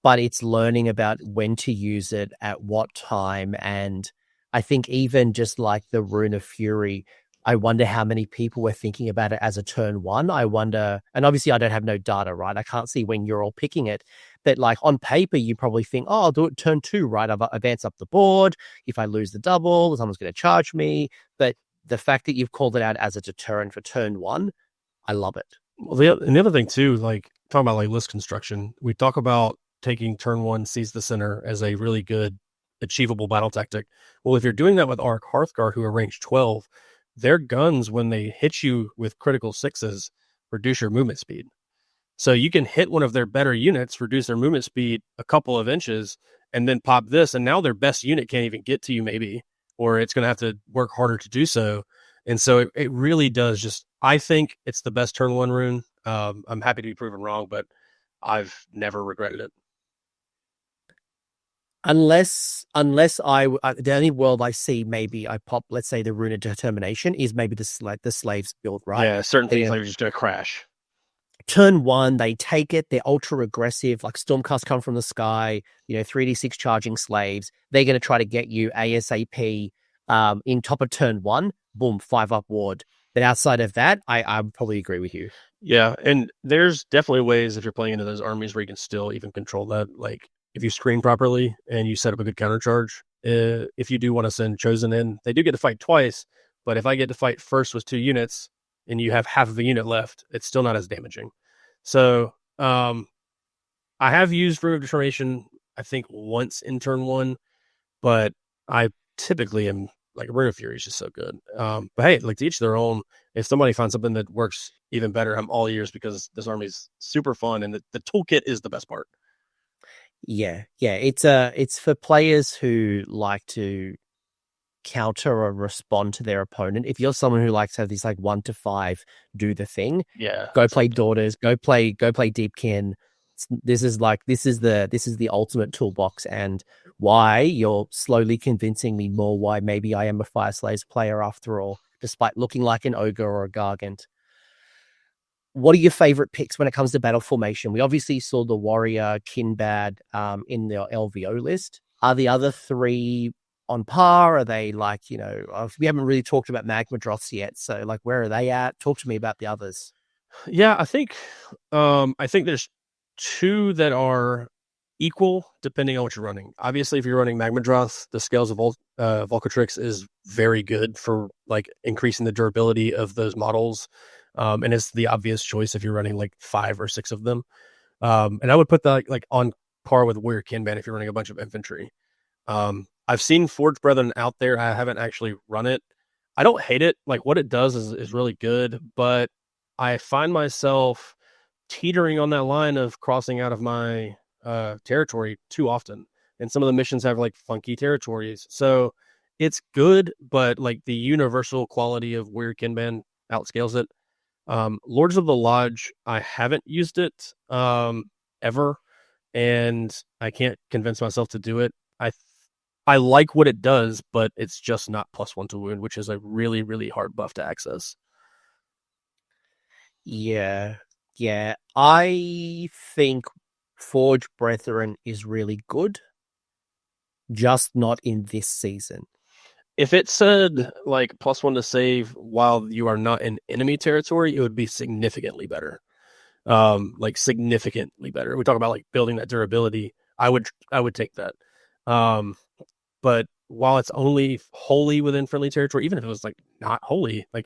but it's learning about when to use it at what time. And I think even just like the Rune of Fury, I wonder how many people were thinking about it as a turn 1. I wonder, and obviously I don't have no data, right? I can't see when you're all picking it, but like on paper, you probably think, oh, I'll do it turn 2, right? I've advanced up the board. If I lose the double, someone's going to charge me. But the fact that you've called it out as a deterrent for turn 1, I love it. Well, the other thing too, like talking about like list construction, we talk about taking turn 1, seize the center as a really good achievable battle tactic. Well, if you're doing that with Arc Hearthguard, who are range 12, their guns, when they hit you with critical 6s, reduce your movement speed. So you can hit one of their better units, reduce their movement speed a couple of inches, and then pop this, and now their best unit can't even get to you maybe, or it's going to have to work harder to do so. And so it really does just, I think it's the best turn 1 rune. I'm happy to be proven wrong, but I've never regretted it. Unless the only world I see, maybe I pop, let's say the Rune of Determination is maybe the slaves build, right? Yeah, certain things like just going to crash. Turn 1, they take it, they're ultra aggressive, like Stormcast come from the sky, 3d6 charging slaves. They're going to try to get you ASAP in top of turn 1, boom, 5-up ward. But outside of that, I probably agree with you. Yeah, and there's definitely ways if you're playing into those armies where you can still even control that. Like if you screen properly and you set up a good counter charge, if you do want to send Chosen in, they do get to fight twice. But if I get to fight first with 2 units and you have half of a unit left, it's still not as damaging. So I have used Rune of Determination, I think, once in turn 1, but I typically am like Rune of Fury is just so good. But hey, like to each their own. If somebody finds something that works even better, I'm all ears, because this army is super fun and the toolkit is the best part. Yeah. It's for players who like to counter or respond to their opponent. If you're someone who likes to have these like 1 to 5 do the thing, go play Daughters, go play Deepkin. This is the ultimate toolbox, and why you're slowly convincing me more why maybe I am a Fyreslayers player after all, despite looking like an ogre or a gargant. What are your favorite picks when it comes to battle formation? We obviously saw the warrior Kinbad in the LVO list. Are the other 3 on par? Are they like, we haven't really talked about Magmadroths yet, so like where are they at? Talk to me about the others. Yeah, I think there's 2 that are equal depending on what you're running. Obviously, if you're running Magmadroth, the Scales of Volcatrix is very good for like increasing the durability of those models. And it's the obvious choice if you're running like 5 or 6 of them. And I would put that like on par with Warrior Kinban if you're running a bunch of infantry. I've seen Forge Brethren out there. I haven't actually run it. I don't hate it. Like what it does is really good, but I find myself teetering on that line of crossing out of my territory too often. And some of the missions have like funky territories. So it's good, but like the universal quality of Warrior Kinban outscales it. Lords of the Lodge, I haven't used it ever, and I can't convince myself to do it. I like what it does, but it's just not +1 to wound, which is a really, really hard buff to access. Yeah. I think Forge Brethren is really good, just not in this season. If it said like +1 to save while you are not in enemy territory, it would be significantly better. Like significantly better. We talk about like building that durability. I would take that. But while it's only wholly within friendly territory, even if it was like not wholly, like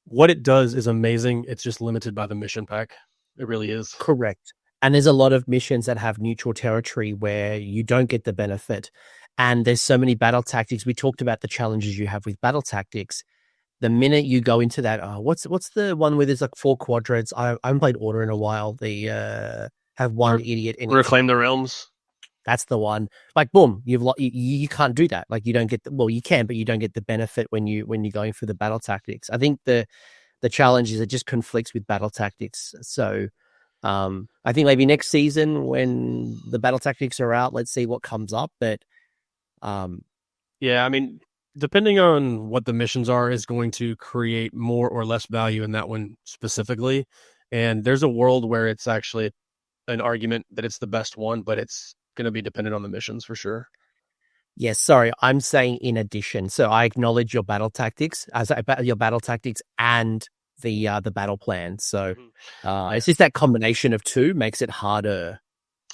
what it does is amazing. It's just limited by the mission pack. It really is. Correct. And there's a lot of missions that have neutral territory where you don't get the benefit. And there's so many battle tactics. We talked about the challenges you have with battle tactics. The minute you go into that, what's the one where there's like 4 quadrants? I haven't played Order in a while. They have one idiot in Reclaim the Realms. That's the one. Like, boom, you can't do that. Like, you don't get you can, but you don't get the benefit when you're going through the battle tactics. I think the challenge is it just conflicts with battle tactics. So I think maybe next season when the battle tactics are out, let's see what comes up. But yeah, I mean, depending on what the missions are, is going to create more or less value in that one specifically. And there's a world where it's actually an argument that it's the best one, but it's going to be dependent on the missions for sure. Yes, sorry, I'm saying in addition. So I acknowledge your battle tactics, your battle tactics and the battle plan. So it's just that combination of 2 makes it harder.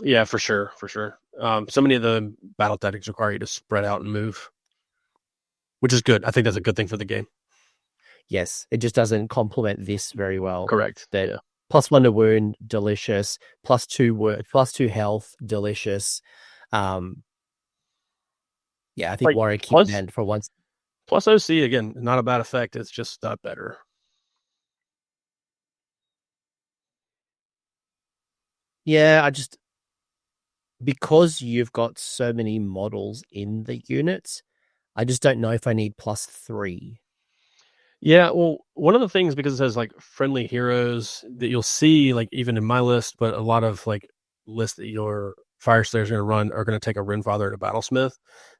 Yeah, for sure. So many of the battle tactics require you to spread out and move, which is good. I think that's a good thing for the game. Yes, it just doesn't complement this very well. Correct. That +1 to wound, delicious. +2 health, delicious. Yeah, I think Warrior Kinban for once. Plus OC, again, not a bad effect. It's just better. Yeah, because you've got so many models in the units, I just don't know if I need +3. Yeah, well, one of the things, because it says like friendly heroes, that you'll see like even in my list, but a lot of like lists that your Fyreslayers are going to run are going to take a Rune Father and a Battlesmith.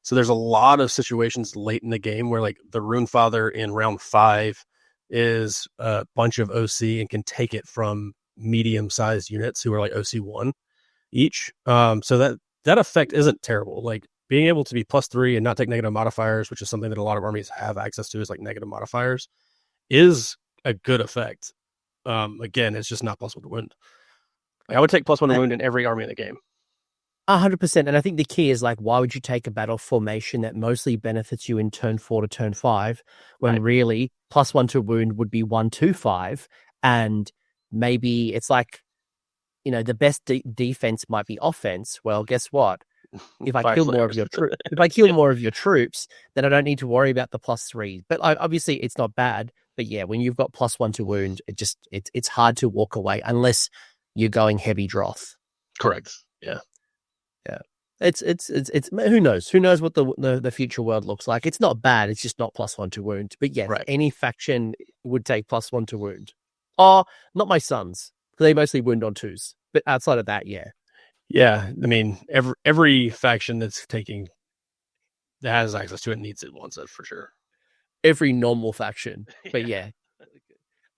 So there's a lot of situations late in the game where like the Rune Father in round 5 is a bunch of OC and can take it from medium-sized units who are like OC1 each. So that effect isn't terrible. Like being able to be +3 and not take negative modifiers, which is something that a lot of armies have access to, is like negative modifiers, is a good effect. Again, it's just not +1 to wound. Like, I would take +1 to wound in every army in the game. 100%. And I think the key is like, why would you take a battle formation that mostly benefits you in turn 4 to turn 5 when really +1 to wound would be 1 to 5, and maybe it's like, the best defense might be offense. Well, guess what? If I kill more of your more of your troops, then I don't need to worry about the +3. But obviously, it's not bad. But yeah, when you've got +1 to wound, it's hard to walk away unless you're going heavy droth. Correct. Yeah. It's who knows? Who knows what the future world looks like? It's not bad. It's just not +1 to wound. But yeah, Right. any faction would take +1 to wound. Oh, not my sons. They mostly wound on 2s. But outside of that, yeah. Yeah, I mean, every faction that has access to it needs it, wants it for sure. Every normal faction. But yeah.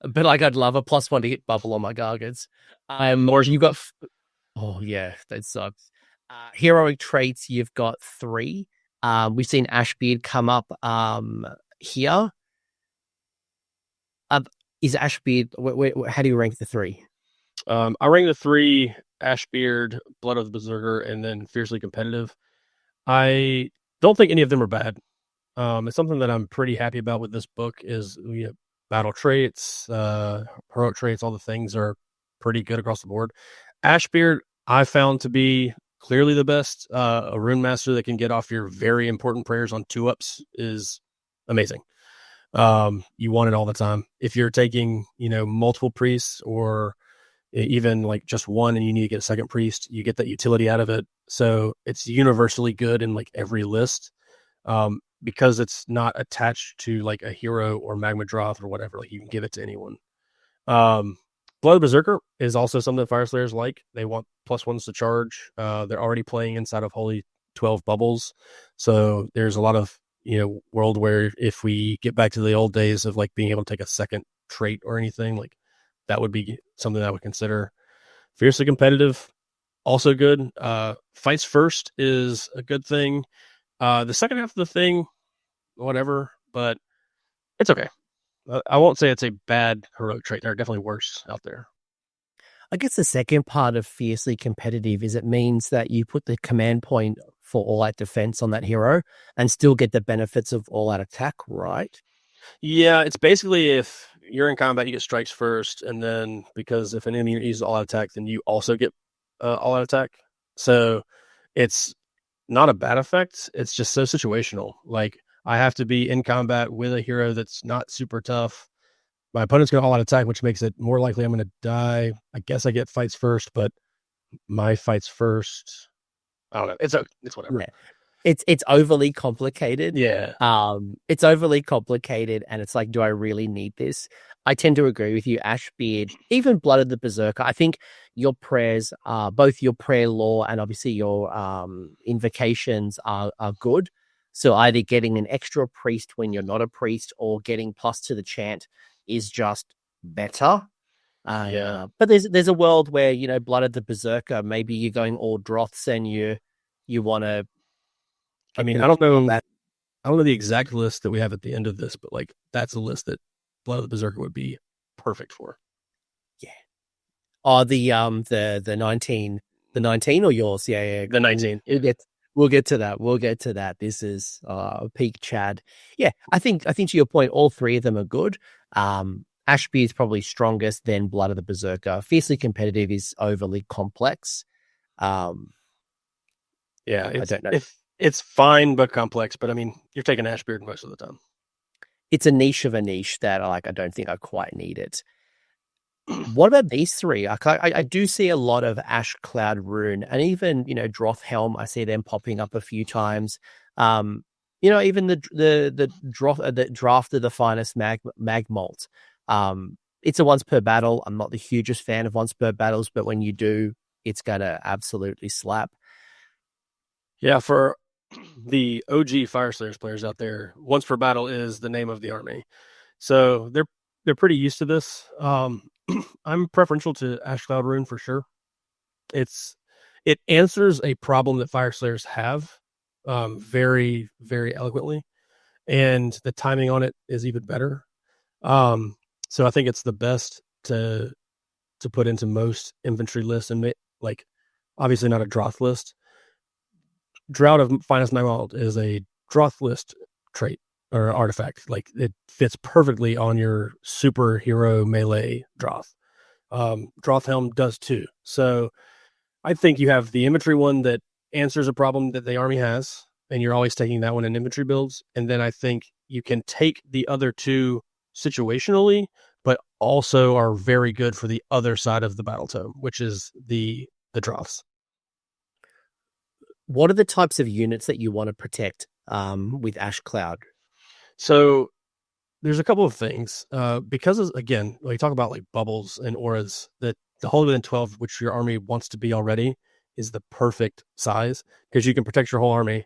But like, I'd love a +1 to hit bubble on my Gargants. You got. Oh yeah, that sucks. Heroic traits, you've got 3. We've seen Ashbeard come up here. Is Ashbeard? How do you rank the 3? I rank the 3: Ashbeard, Blood of the Berserker, and then Fiercely Competitive. I don't think any of them are bad. It's something that I'm pretty happy about with this book is battle traits, heroic traits, all the things are pretty good across the board. Ashbeard, I found to be clearly the best. A rune master that can get off your very important prayers on 2-ups is amazing. You want it all the time. If you're taking, multiple priests or even like just one and you need to get a second priest, you get that utility out of it. So it's universally good in like every list. Because it's not attached to like a hero or Magmadroth or whatever, like you can give it to anyone. Blood of Berserker is also something that Fyreslayers like. They want +1s to charge. They're already playing inside of Holy 12 bubbles. So there's a lot of, world where if we get back to the old days of like being able to take a second trait or anything, like that would be something I would consider. Fiercely Competitive, also good. Fights first is a good thing. The second half of the thing, whatever, but it's okay. I won't say it's a bad heroic trait. There are definitely worse out there. I guess the second part of Fiercely Competitive is it means that you put the command point for all-out defense on that hero and still get the benefits of all-out attack, right? Yeah, it's basically if you're in combat, you get strikes first, and then because if an enemy uses all-out attack, then you also get all-out attack. So it's not a bad effect. It's just so situational. Like, I have to be in combat with a hero that's not super tough. My opponent's going to all-out attack, which makes it more likely I'm going to die. I guess I get fights first, but my fights first, I don't know. It's whatever. Yeah. It's overly complicated. Yeah. It's overly complicated, and it's like, do I really need this? I tend to agree with you, Ashbeard. Even Blood of the Berserker. I think your prayers, both your prayer lore and obviously your invocations are good. So either getting an extra priest when you're not a priest or getting plus to the chant is just better. Yeah. But there's a world where, Blood of the Berserker, maybe you're going all Droths and you want to. I mean, I don't know the exact list that we have at the end of this, but like that's a list that Blood of the Berserker would be perfect for. Yeah. Oh, the 19 or yours? Yeah. The 19. We'll get to that. This is peak Chad. Yeah, I think to your point, all 3 of them are good. Ashby is probably strongest, then Blood of the Berserker. Fiercely Competitive is overly complex. Yeah, I don't know. It's fine but complex, but I mean, you're taking Ashbeard most of the time. It's a niche of a niche that I don't think I quite need it. What about these 3? I do see a lot of Ash Cloud Rune, and even Droth Helm. I see them popping up a few times. Even the draft of the finest mag malt. It's a once per battle. I'm not the hugest fan of once per battles, but when you do, it's gonna absolutely slap. Yeah, for the OG Fyreslayers players out there, once per battle is the name of the army, so they're pretty used to this. I'm preferential to Ash Cloud Rune for sure. It answers a problem that Fyreslayers have very, very eloquently, and the timing on it is even better. So I think it's the best to put into most infantry lists, and like obviously not a Droth list. Drought of Finest Magmalt is a Droth list trait or artifact. Like, it fits perfectly on your superhero melee Droth. Droth Helm does too. So I think you have the infantry one that answers a problem that the army has, and you're always taking that one in infantry builds. And then I think you can take the other 2 situationally, but also are very good for the other side of the battle tome, which is the Droths. What are the types of units that you want to protect with Ash Cloud? So there's a couple of things. Because, again, when you talk about like bubbles and auras, that the whole within 12, which your army wants to be already, is the perfect size because you can protect your whole army.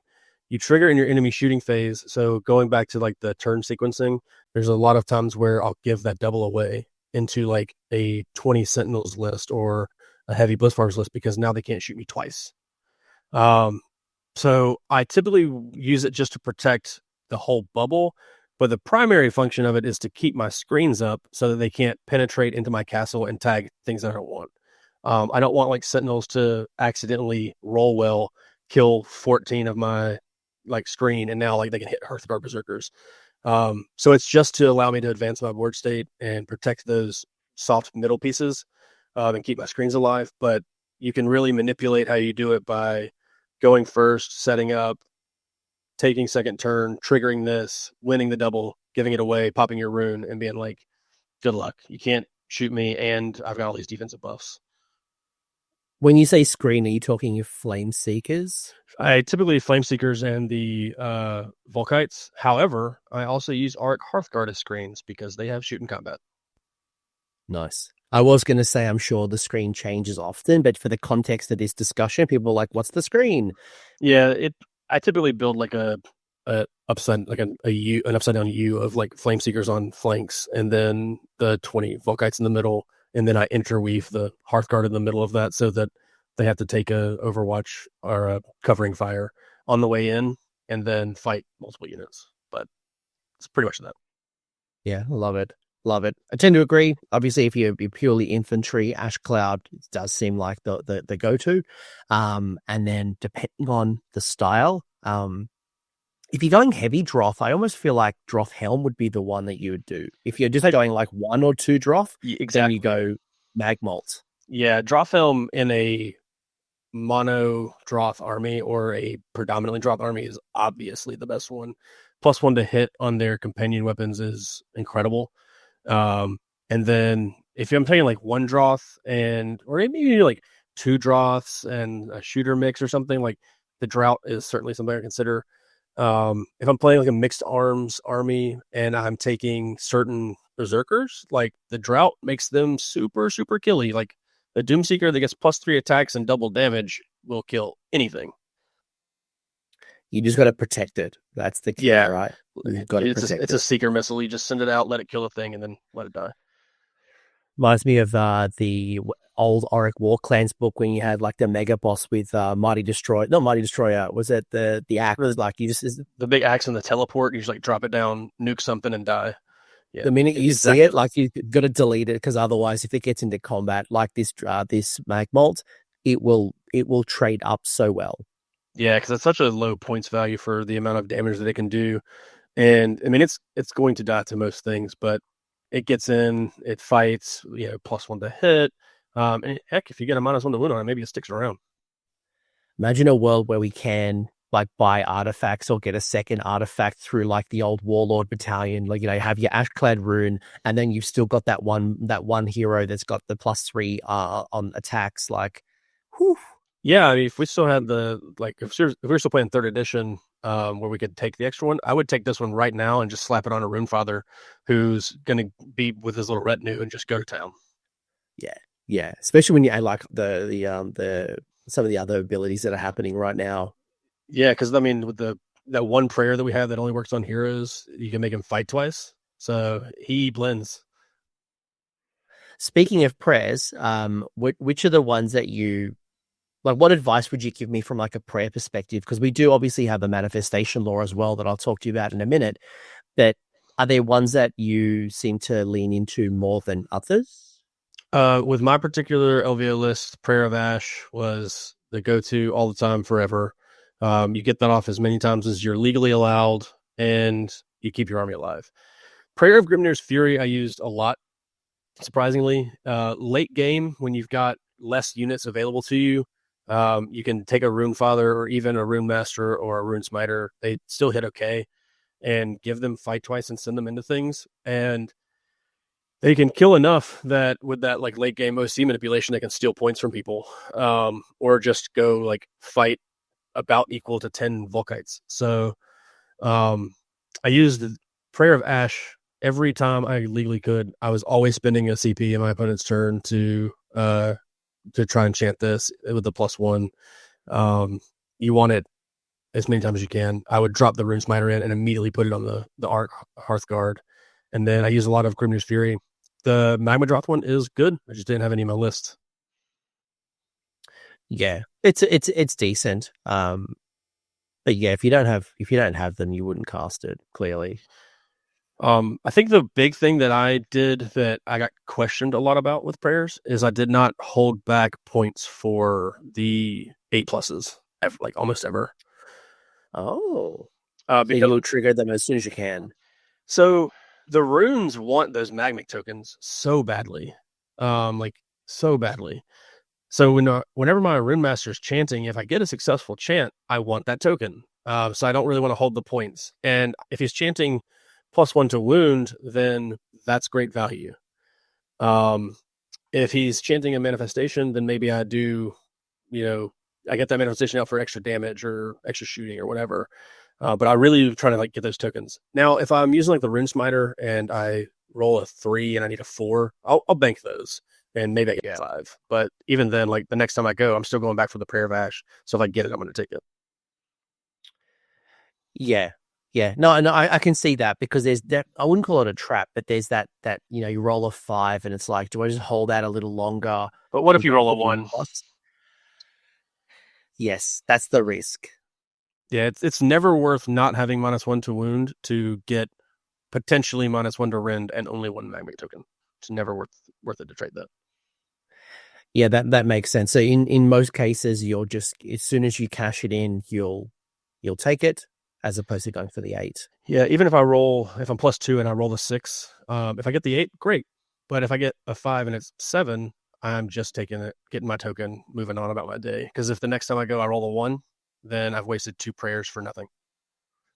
You trigger in your enemy shooting phase. So going back to like the turn sequencing, there's a lot of times where I'll give that double away into like a 20 Sentinels list or a heavy Blissfarms list because now they can't shoot me twice. So I typically use it just to protect the whole bubble, but the primary function of it is to keep my screens up so that they can't penetrate into my castle and tag things I don't want. I don't want like Sentinels to accidentally roll well, kill 14 of my like screen, and now like they can hit Hearthguard Berserkers. So it's just to allow me to advance my board state and protect those soft middle pieces and keep my screens alive. But you can really manipulate how you do it by going first, setting up, taking second turn, triggering this, winning the double, giving it away, popping your rune, and being like, good luck. You can't shoot me, and I've got all these defensive buffs. When you say screen, are you talking of Flame Seekers? I typically Flame Seekers and the Volkites. However, I also use Hearthguard as screens because they have shoot and combat. Nice. I was going to say, I'm sure the screen changes often, but for the context of this discussion, people are like, what's the screen? Yeah, I typically build like an upside down U of like Flame Seekers on flanks, and then the 20 Volkites in the middle, and then I interweave the Hearthguard in the middle of that so that they have to take a Overwatch or a covering fire on the way in, and then fight multiple units. But it's pretty much that. Yeah, love it. Love it. I tend to agree. Obviously, if you're purely infantry, Ash Cloud does seem like the go-to. And then depending on the style, if you're going heavy Droth, I almost feel like Droth Helm would be the one that you would do. If you're just going like 1 or 2 Droth, exactly. Then you go Magmalt. Yeah, Droth Helm in a mono Droth army or a predominantly Droth army is obviously the best one. +1 to hit on their companion weapons is incredible. And then if I'm taking like 1 Droth or maybe like 2 Droths and a shooter mix or something, like the Drought is certainly something I consider. If I'm playing like a mixed arms army and I'm taking certain Berserkers, like the Drought makes them super, super killy. Like the Doomseeker that gets +3 attacks and double damage will kill anything. You just got to protect it. That's the key, right? You've got to protect it. It's a seeker missile. You just send it out, let it kill the thing, and then let it die. Reminds me of the old Auric War Clans book when you had like the mega boss with Mighty Destroyer. Not Mighty Destroyer. Was it the axe? Like you just the big axe and the teleport. You just like drop it down, nuke something, and die. Yeah. The minute you see it, like you've got to delete it because otherwise, if it gets into combat like this Magmalt, it will trade up so well. Yeah, because it's such a low points value for the amount of damage that it can do. And I mean, it's going to die to most things, but it gets in, it fights, +1 to hit. And heck, if you get a -1 to wound on it, maybe it sticks around. Imagine a world where we can like buy artifacts or get a second artifact through like the old Warlord battalion. Like, have your Ashclad rune, and then you've still got that one hero that's got the +3 on attacks. Like, whew. Yeah, I mean, if we still had if we were still playing 3rd edition, where we could take the extra one, I would take this one right now and just slap it on a Rune Father who's going to be with his little retinue and just go to town. Yeah. Especially when you add like the some of the other abilities that are happening right now. Yeah, because I mean, with that one prayer that we have that only works on heroes, you can make him fight twice, so he blends. Speaking of prayers, which are the ones that you like? What advice would you give me from like a prayer perspective? Because we do obviously have a manifestation law as well that I'll talk to you about in a minute. But are there ones that you seem to lean into more than others? With my particular LVO list, Prayer of Ash was the go-to all the time, forever. You get that off as many times as you're legally allowed, and you keep your army alive. Prayer of Grimnir's Fury I used a lot, surprisingly. Late game, when you've got less units available to you, you can take a Rune Father or even a Rune Master or a Rune Smiter. They still hit okay, and give them fight twice and send them into things. And they can kill enough that with that like late game OC manipulation, they can steal points from people, or just go like fight about equal to 10 Volkites. So I used the Prayer of Ash every time I legally could. I was always spending a CP in my opponent's turn to try and chant this with the +1. You want it as many times as you can. I would drop the Rune Smiter in and immediately put it on the Hearthguard. And then I use a lot of Grimnir's Fury. The Magmadroth one is good. I just didn't have any on my list. Yeah, it's decent. But yeah, if you don't have them, you wouldn't cast it, clearly. I think the big thing that I did that I got questioned a lot about with prayers is I did not hold back points for the 8+, like almost ever. Oh, because you'll trigger them as soon as you can. So the runes want those Magmic tokens so badly, so badly. So whenever my Rune Master is chanting, if I get a successful chant, I want that token. So I don't really want to hold the points. And if he's chanting +1 to wound, then that's great value. If he's chanting a manifestation, then maybe I do, I get that manifestation out for extra damage or extra shooting or whatever. But I really try to get those tokens. Now, if I'm using the Rune Smiter and I roll a 3 and I need a 4, I'll bank those. And maybe I get 5. But even then, the next time I go, I'm still going back for the Prayer of Ash. So if I get it, I'm going to take it. Yeah. Yeah. No, I can see that, because there's that. I wouldn't call it a trap, but there's that, you roll a 5 and it's like, do I just hold out a little longer? But what if you roll a 1? Yes, that's the risk. Yeah, it's never worth not having -1 to wound to get potentially -1 to rend and only 1 Magmic token. It's never worth it to trade that. Yeah, that makes sense. So in most cases, you'll just, as soon as you cash it in, you'll take it, as opposed to going for the 8. Yeah, even if I'm +2 and I roll the 6, if I get the 8, great. But if I get a 5 and it's 7, I'm just taking it, getting my token, moving on about my day. Because if the next time I go, I roll a 1, then I've wasted 2 prayers for nothing.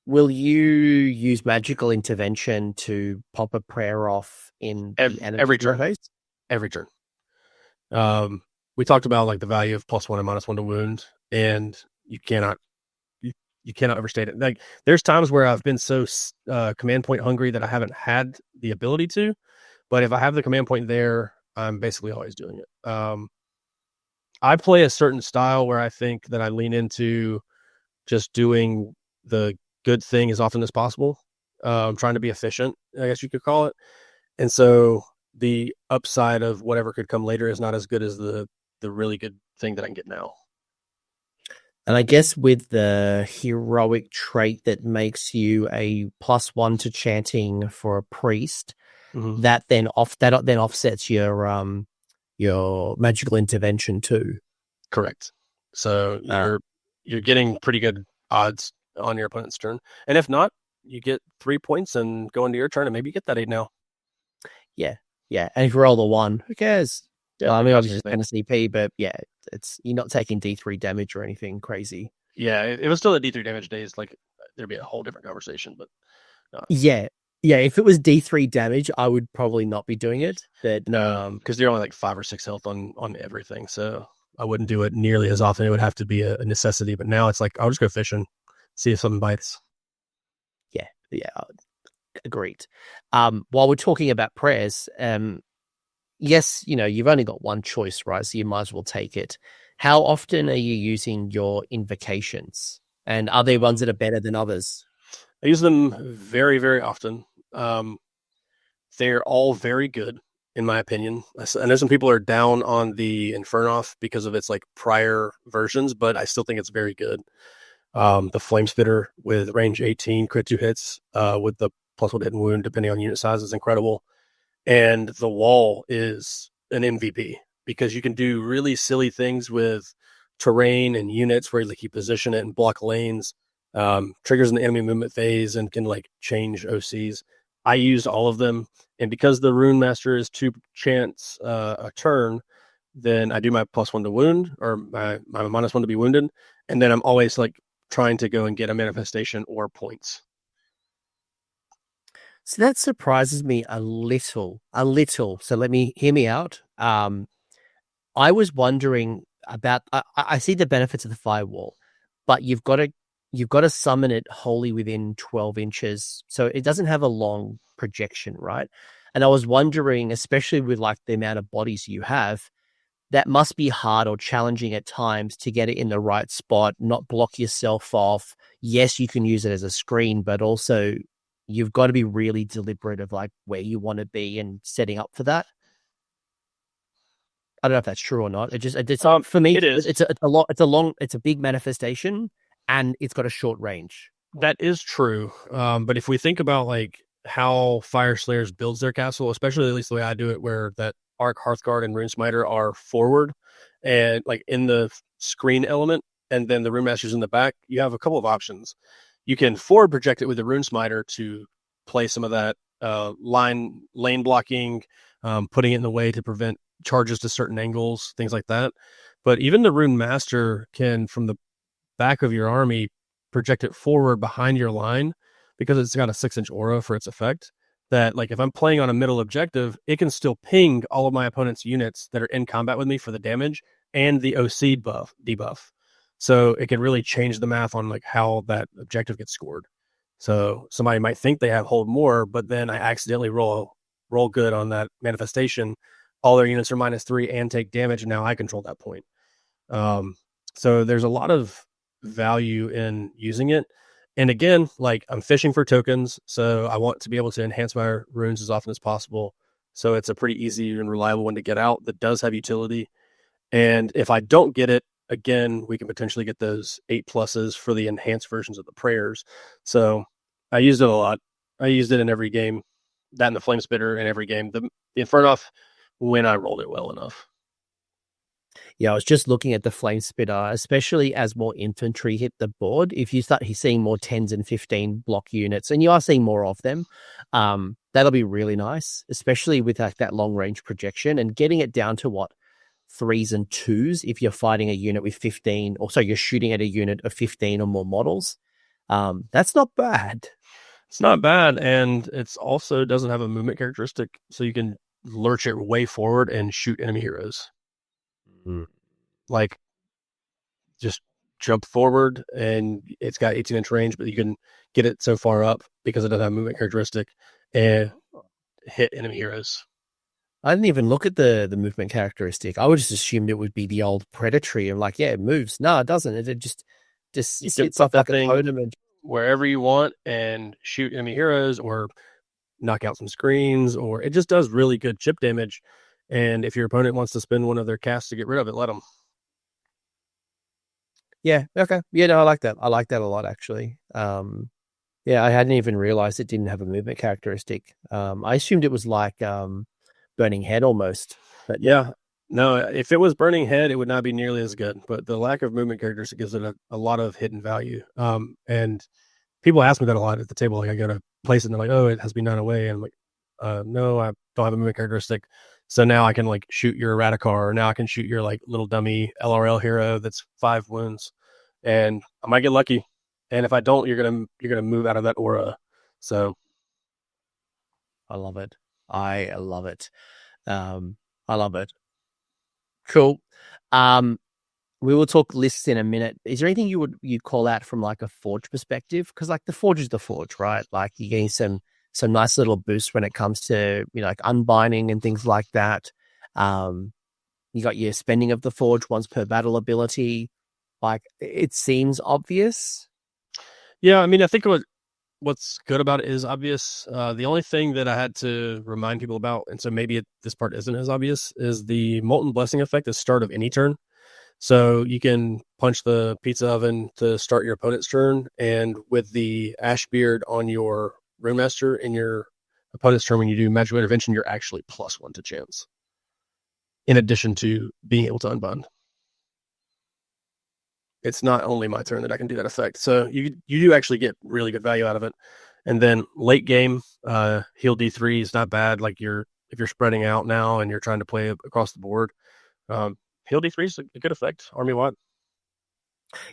Will you use magical intervention to pop a prayer off in every turn? Phase? Every turn. We talked about the value of +1 and -1 to wound, and you cannot overstate it. There's times where I've been so command point hungry that I haven't had the ability to, but if I have the command point there, I'm basically always doing it. I play a certain style where I think that I lean into just doing the good thing as often as possible. Trying to be efficient, I guess you could call it. And so the upside of whatever could come later is not as good as the really good thing that I can get now. And I guess with the heroic trait that makes you a +1 to chanting for a priest, that then offsets your magical intervention too. Correct. So you're getting pretty good odds on your opponent's turn, and if not, you get 3 points and go into your turn, and maybe you get that 8 now. Yeah. And if you roll the 1, who cares? Yeah, I mean, obviously it's CP, but yeah, you're not taking D3 damage or anything crazy. Yeah, if it was still a D3 damage days, there'd be a whole different conversation. But yeah, if it was D3 damage, I would probably not be doing it. But no, because you're only 5 or 6 health on everything, so I wouldn't do it nearly as often. It would have to be a necessity. But now it's I'll just go fishing, see if something bites. Yeah, agreed. While we're talking about prayers, yes, you've only got one choice, right? So you might as well take it. How often are you using your invocations? And are there ones that are better than others? I use them very, very often. They're all very good, in my opinion. I know some people are down on the Infernoth because of its prior versions, but I still think it's very good. The Flame Spitter with range 18, crit 2 hits, with the +1 hit and wound, depending on unit size, is incredible. And the wall is an MVP because you can do really silly things with terrain and units where you position it and block lanes, triggers in the enemy movement phase, and can change OCs. I used all of them, and because the Rune Master is 2 chants a turn, then I do my +1 to wound, or my -1 to be wounded, and then I'm always trying to go and get a manifestation or points. So that surprises me a little. So hear me out. I was wondering about, I see the benefits of the firewall. but you've got to summon it wholly within 12 inches, so it doesn't have a long projection, right? And I was wondering, especially with like the amount of bodies you have, that must be hard or challenging at times to get it in the right spot, not block yourself off. Yes, you can use it as a screen, but also you've got to be really deliberate of like where you want to be and setting up for that. I don't know if that's true or not. It's for me, it is. It's a lot. It's a big manifestation, and it's got a short range. That is true. But if we think about like how Fyreslayers builds their castle, especially at least the way I do it, where that Arc, Hearthguard, and Rune Smiter are forward and like in the screen element, and then the Rune Master's in the back, you have a couple of options. You can forward project it with the Rune Smiter to play some of that lane blocking, putting it in the way to prevent charges to certain angles, things like that. But even the Rune Master can, from the back of your army, project it forward behind your line because it's got a 6-inch aura for its effect. That like if I'm playing on a middle objective, it can still ping all of my opponent's units that are in combat with me for the damage and the OC debuff. So it can really change the math on like how that objective gets scored. So somebody might think they have hold more, but then I accidentally roll good on that manifestation. All their units are -3 and take damage, and now I control that point. So there's a lot of value in using it. And again, like I'm fishing for tokens, so I want to be able to enhance my runes as often as possible. So it's a pretty easy and reliable one to get out that does have utility. And if I don't get it, again, we can potentially get those 8+ for the enhanced versions of the prayers. So I used it a lot. I used it in every game. That and the Flame Spitter in every game. The Infernoth when I rolled it well enough. Yeah, I was just looking at the Flame Spitter, especially as more infantry hit the board. If you start seeing more 10s and 15 block units, and you are seeing more of them, that'll be really nice, especially with like that long range projection and getting it down to what 3s and 2s if you're fighting a unit with 15, or so you're shooting at a unit of 15 or more models. That's not bad. It's not bad, and it's also doesn't have a movement characteristic, so you can lurch it way forward and shoot enemy heroes. Like just jump forward, and it's got 18-inch range, but you can get it so far up because it doesn't have a movement characteristic and hit enemy heroes. I didn't even look at the movement characteristic. I would just assumed it would be the old predatory of like, yeah, it moves. No, it doesn't. It just sits up like a totem and wherever you want and shoot enemy heroes or knock out some screens, or it just does really good chip damage. And if your opponent wants to spend one of their casts to get rid of it, let them. Yeah. Okay. Yeah. No, I like that. I like that a lot, actually. Yeah, I hadn't even realized it didn't have a movement characteristic. I assumed it was like Burning Head almost. But yeah, no. If it was Burning Head, it would not be nearly as good. But the lack of movement characteristic gives it a lot of hidden value. And people ask me that a lot at the table. Like I go to place it, and they're like, "Oh, it has to be 9 away," and I'm like, "No, I don't have a movement characteristic." So now I can like shoot your Radikar, or now I can shoot your like little dummy LRL hero that's 5 wounds, and I might get lucky. And if I don't, you're gonna move out of that aura. So I love it. I love it. I love it. Cool. We will talk lists in a minute. Is there anything you'd call out from like a Forge perspective? Because like the Forge is the Forge, right? Like you're getting some nice little boosts when it comes to, you know, like unbinding and things like that. You got your spending of the Forge once per battle ability. Like it seems obvious. Yeah, I mean, I think what's good about it is obvious. The only thing that I had to remind people about, and so maybe this part isn't as obvious, is the Molten Blessing effect at the start of any turn. So you can punch the pizza oven to start your opponent's turn, and with the Ashbeard on your Rune Master in your opponent's turn, when you do Magical Intervention, you're actually +1 to chance, in addition to being able to unbind. It's not only my turn that I can do that effect. So you do actually get really good value out of it. And then late game, heal D3 is not bad. Like if you're spreading out now and you're trying to play across the board, heal D3 is a good effect, army-wide.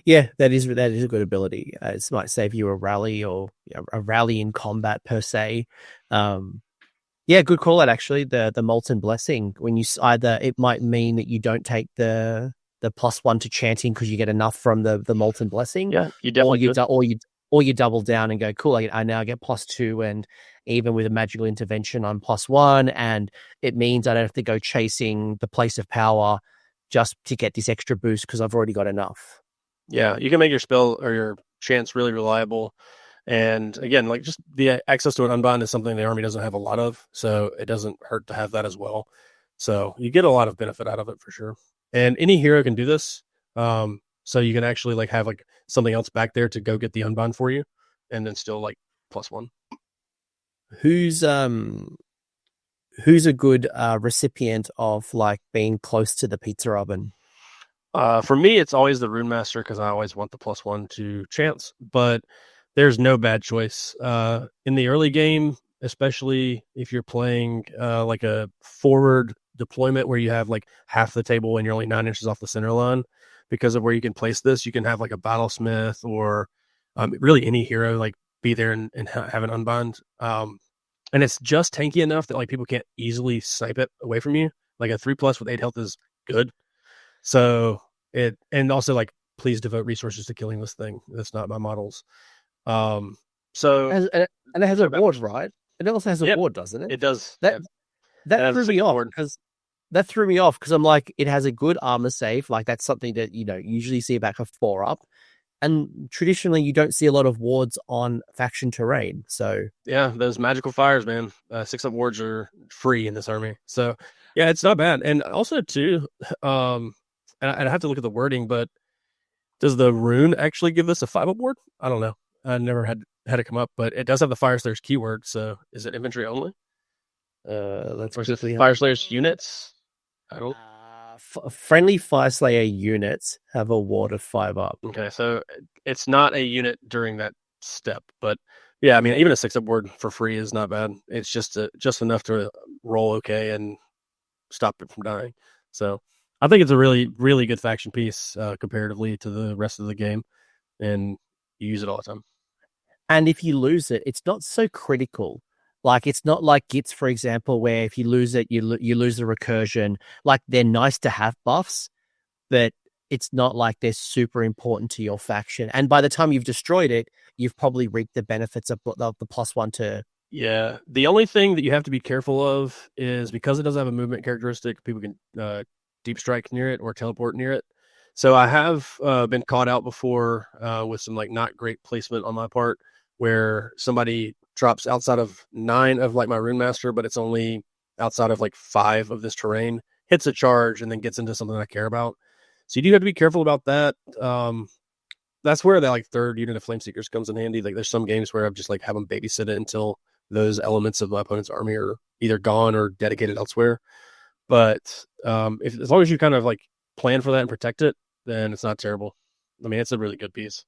Yeah, that is a good ability. It might save you a rally or a rally in combat per se. Yeah, good call out actually. The Molten Blessing, when you either, it might mean that you don't take the the +1 to chanting because you get enough from the Molten Blessing. Yeah, you definitely or you double down and go, cool, I now get +2, and even with a magical intervention, I'm +1, and it means I don't have to go chasing the place of power just to get this extra boost because I've already got enough. Yeah, you can make your spell or your chants really reliable. And again, like just the access to an unbind is something the army doesn't have a lot of, so it doesn't hurt to have that as well. So you get a lot of benefit out of it for sure. And any hero can do this. So you can actually like have like something else back there to go get the unbind for you, and then still like +1. Who's a good recipient of like being close to the pizza oven? For me, it's always the Rune Master because I always want the +1 to chance, but there's no bad choice. In the early game, especially if you're playing like a forward deployment where you have like half the table and you're only 9 inches off the center line, because of where you can place this, you can have like a Battlesmith or really any hero like be there and have an unbind. And it's just tanky enough that like people can't easily snipe it away from you. Like a 3+ with 8 health is good. So and also like please devote resources to killing this thing. That's not my models. So and it has a ward, right? It also has a ward, doesn't it? It does. That threw me off because I'm like, it has a good armor save. Like that's something that you don't usually see back a 4-up, and traditionally you don't see a lot of wards on faction terrain. So yeah, those magical fires, man. 6-up wards are free in this army. So yeah, it's not bad. And also too, and I have to look at the wording, but does the rune actually give this a 5-up ward? I don't know. I never had it come up, but it does have the Fyreslayers keyword. So is it infantry only? Let's quickly Fyreslayers units. I don't. Friendly Fyreslayer units have a ward of 5-up. Okay, so it's not a unit during that step, but yeah, I mean, even a 6-up ward for free is not bad. It's just enough to roll okay and stop it from dying. So I think it's a really, really good faction piece comparatively to the rest of the game, and you use it all the time. And if you lose it, it's not so critical. Like, it's not like Gits, for example, where if you lose it, you lose the recursion. Like, they're nice to have buffs, but it's not like they're super important to your faction. And by the time you've destroyed it, you've probably reaped the benefits of the +1 to... Yeah, the only thing that you have to be careful of is because it doesn't have a movement characteristic, people can deep strike near it or teleport near it. So I have been caught out before with some like not great placement on my part, where somebody drops outside of 9 of like my Rune Master, but it's only outside of like 5 of this terrain, hits a charge, and then gets into something I care about. So you do have to be careful about that. That's where that like third unit of Flameseekers comes in handy. Like there's some games where I've just like have them babysit it until those elements of my opponent's army are either gone or dedicated elsewhere. But as long as you kind of like plan for that and protect it, then it's not terrible. I mean, it's a really good piece.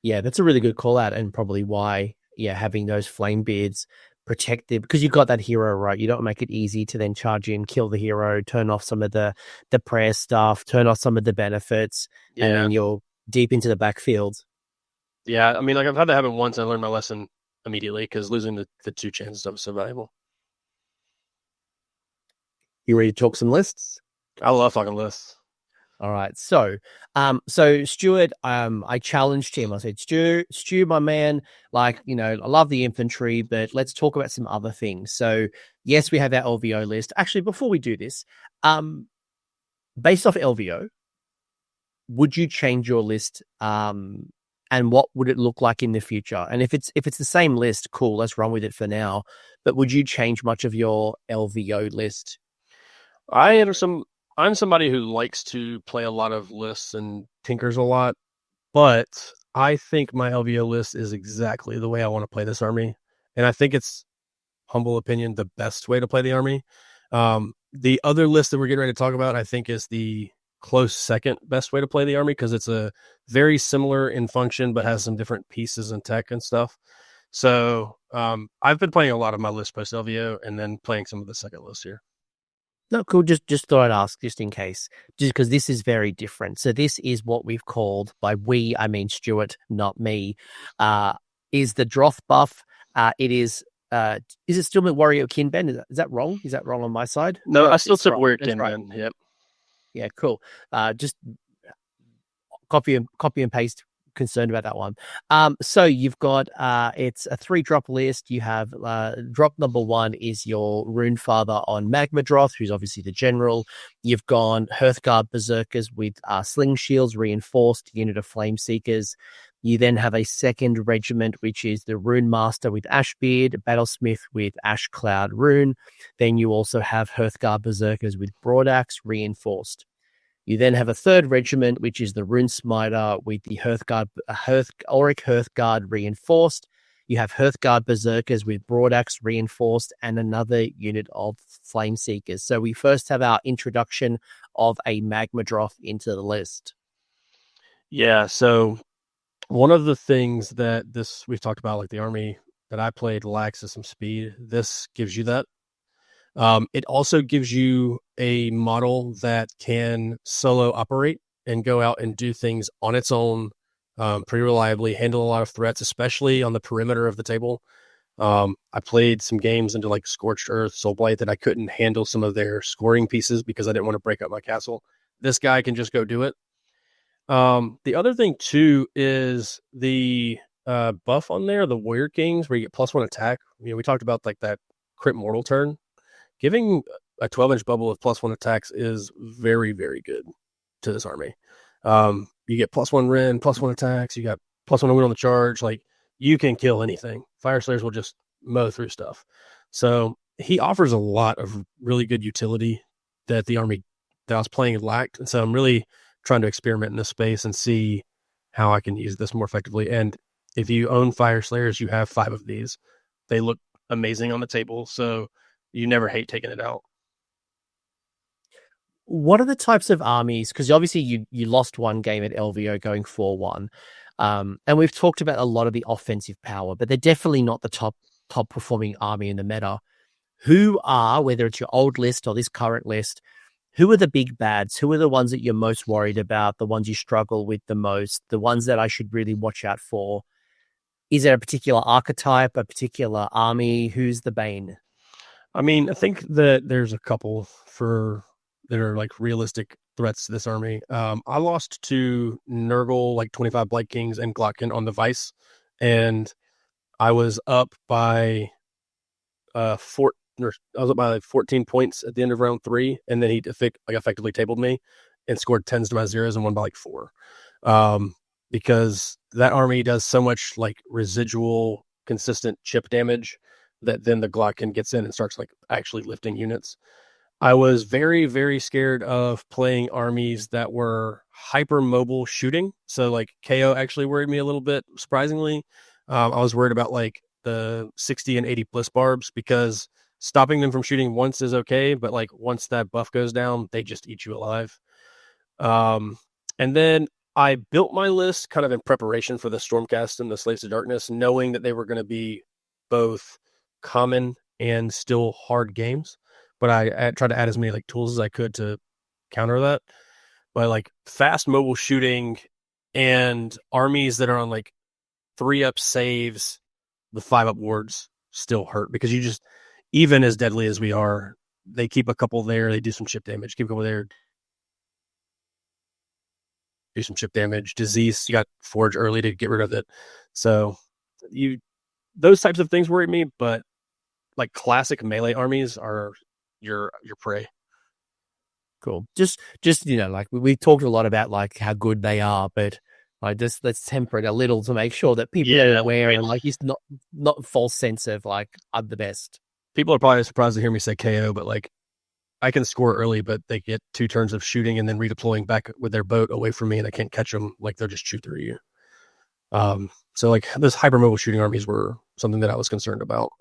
Yeah, that's a really good call out, and probably why, having those flame beards protected, because you've got that hero, right? You don't make it easy to then charge in, kill the hero, turn off some of the prayer stuff, turn off some of the benefits, and then you're deep into the backfield. Yeah, I mean, like I've had that happen once, and I learned my lesson immediately because losing the 2 chances stuff is so valuable. You ready to talk some lists? I love talking lists. All right. So Stuart, I challenged him. I said, Stu, my man, like, I love the infantry, but let's talk about some other things. So yes, we have our LVO list. Actually, before we do this, based off LVO, would you change your list? And what would it look like in the future? And if it's the same list, cool, let's run with it for now. But would you change much of your LVO list? I'm somebody who likes to play a lot of lists and tinkers a lot, but I think my LVO list is exactly the way I want to play this army. And I think it's, humble opinion, the best way to play the army. The other list that we're getting ready to talk about, I think, is the close second best way to play the army, because it's a very similar in function, but has some different pieces and tech and stuff. So I've been playing a lot of my list post LVO and then playing some of the second list here. No, cool. Just thought I'd ask, just in case, just because this is very different. So this is what we've called, by we, I mean Stuart, not me, is the Droth buff. It is it still Warrior Kinben? Is that wrong? Is that wrong on my side? No, I still said Warrior Kinben. Right. Yep. Yeah, cool. Just copy and paste. Concerned about that one. So you've got it's a 3-drop list. You have drop number 1 is your Rune Father on Magmadroth, who's obviously the general. You've gone Hearthguard Berserkers with Sling Shields reinforced unit of Flame Seekers. You then have a second regiment, which is the Rune Master with Ashbeard, Battlesmith with Ash Cloud Rune. Then you also have Hearthguard Berserkers with Broadaxe reinforced. You then have a third regiment, which is the Rune Smiter with the Auric Hearthguard reinforced. You have Hearthguard Berserkers with Broadaxe reinforced and another unit of Flame Seekers. So we first have our introduction of a Magmadroth into the list. Yeah, so one of the things that we've talked about, like the army that I played lacks is some speed. This gives you that. It also gives you a model that can solo operate and go out and do things on its own pretty reliably, handle a lot of threats, especially on the perimeter of the table. I played some games into like Scorched Earth, Soulblight, that I couldn't handle some of their scoring pieces because I didn't want to break up my castle. This guy can just go do it. The other thing too is the buff on there, the Warrior Kings, where you get +1 attack. We talked about like that crit mortal turn. Giving a 12-inch bubble of +1 attacks is very, very good to this army. You get +1 Ren, +1 attacks. You got +1 win on the charge. Like, you can kill anything. Fyreslayers will just mow through stuff. So he offers a lot of really good utility that the army that I was playing lacked. And so I'm really trying to experiment in this space and see how I can use this more effectively. And if you own Fyreslayers, you have 5 of these. They look amazing on the table. So you never hate taking it out. What are the types of armies? Because obviously you lost one game at LVO going 4-1. And we've talked about a lot of the offensive power, but they're definitely not the top performing army in the meta. Who are, whether it's your old list or this current list, who are the big bads? Who are the ones that you're most worried about, the ones you struggle with the most, the ones that I should really watch out for? Is there a particular archetype, a particular army? Who's the bane? I mean, I think that there's a couple that are like realistic threats to this army. I lost to Nurgle, like 25 Blight Kings and Glotkin on the Vice, and I was up by 14 points at the end of round 3, and then he effectively tabled me and scored 10s to my 0s and won by like 4. Because that army does so much like residual consistent chip damage that then the Glotkin gets in and starts like actually lifting units. I was very, very scared of playing armies that were hyper mobile shooting. So like KO actually worried me a little bit, surprisingly. I was worried about like the 60 and 80 Bliss Barbs because stopping them from shooting once is okay, but like once that buff goes down, they just eat you alive. And then I built my list kind of in preparation for the Stormcast and the Slaves of Darkness, knowing that they were going to be both common and still hard games, but I tried to add as many like tools as I could to counter that. But like fast mobile shooting and armies that are on like 3-up saves, the 5-up wards still hurt because you just, even as deadly as we are, they keep a couple there, they do some chip damage, keep a couple there, do some chip damage. Disease, you got Forge early to get rid of it. So those types of things worry me, but like classic melee armies are your prey. Cool. Just like we talked a lot about like how good they are, but like just let's temper it a little to make sure that people are aware and like it's not false sense of like I'm the best. People are probably surprised to hear me say KO, but like I can score early, but they get 2 turns of shooting and then redeploying back with their boat away from me, and I can't catch them. Like they'll just shoot through you. So like those hypermobile shooting armies were something that I was concerned about.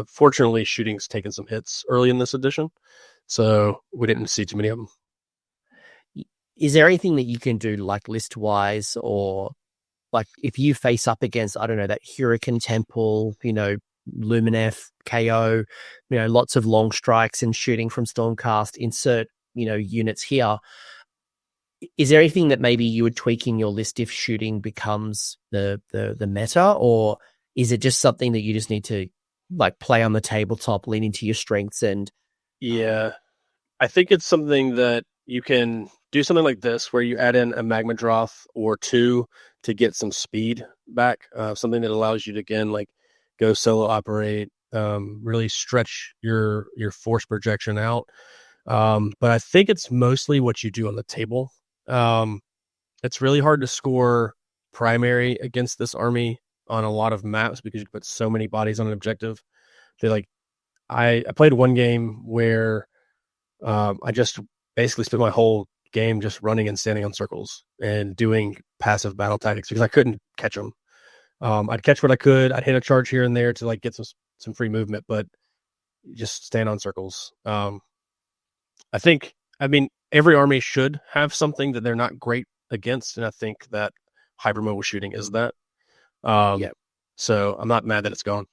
Fortunately, shooting's taken some hits early in this edition, so we didn't see too many of them. Is there anything that you can do like list wise, or like if you face up against, I don't know, that Hurricane Temple, Lumineth, KO, lots of long strikes and shooting from Stormcast, insert, units here. Is there anything that maybe you would tweak in your list if shooting becomes the meta, or is it just something that you just need to like play on the tabletop, lean into your strengths? And yeah, I think it's something that you can do something like this where you add in a Magmadroth or two to get some speed back, something that allows you to, again, like go solo operate, really stretch your force projection out. But I think it's mostly what you do on the table. It's really hard to score primary against this army on a lot of maps because you put so many bodies on an objective. I played one game where I just basically spent my whole game just running and standing on circles and doing passive battle tactics because I couldn't catch them. I'd catch what I could. I'd hit a charge here and there to like get some free movement, but just stand on circles. I mean, every army should have something that they're not great against, and I think that hypermobile shooting is that. Yeah. So I'm not mad that it's gone.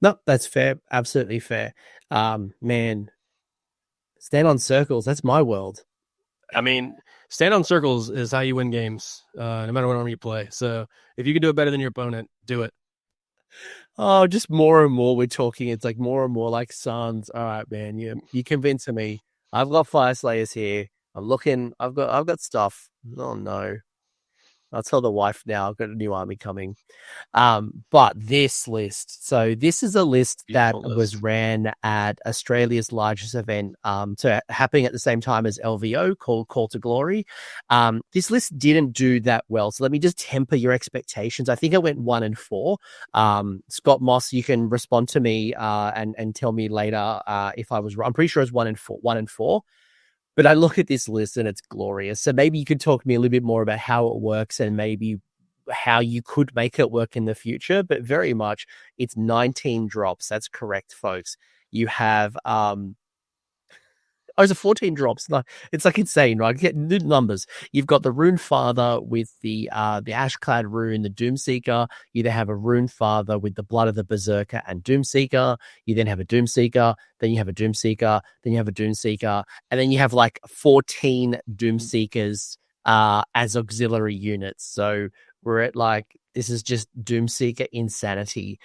No, that's fair. Absolutely fair. Man, stand on circles. That's my world. I mean, stand on circles is how you win games, no matter what army you play. So if you can do it better than your opponent, do it. Oh, just more and more we're talking. It's like more and more like Suns. All right, man. You convincing me. I've got Fyreslayers here. I'm looking. I've got stuff. Oh no. I'll tell the wife now. I've got a new army coming. But this list. So this is a list that was ran at Australia's largest event, so happening at the same time as LVO, called Call to Glory. This list didn't do that well. So let me just temper your expectations. I think it went 1 and 4. Scott Moss, you can respond to me and tell me later if I was wrong. I'm pretty sure it was 1 and 4. But I look at this list and it's glorious. So maybe you could talk to me a little bit more about how it works and maybe how you could make it work in the future. But very much, it's 19 drops. That's correct, folks. You have it's a 14 drops. No, it's like insane, right? Get new numbers. You've got the Rune Father with the Ashclad Rune, the Doomseeker. You then have a Rune Father with the Blood of the Berserker and Doomseeker. You then have a Doomseeker. Then you have a Doomseeker. Then you have a Doomseeker. And then you have like 14 Doomseekers as auxiliary units. So we're at like, this is just Doomseeker insanity.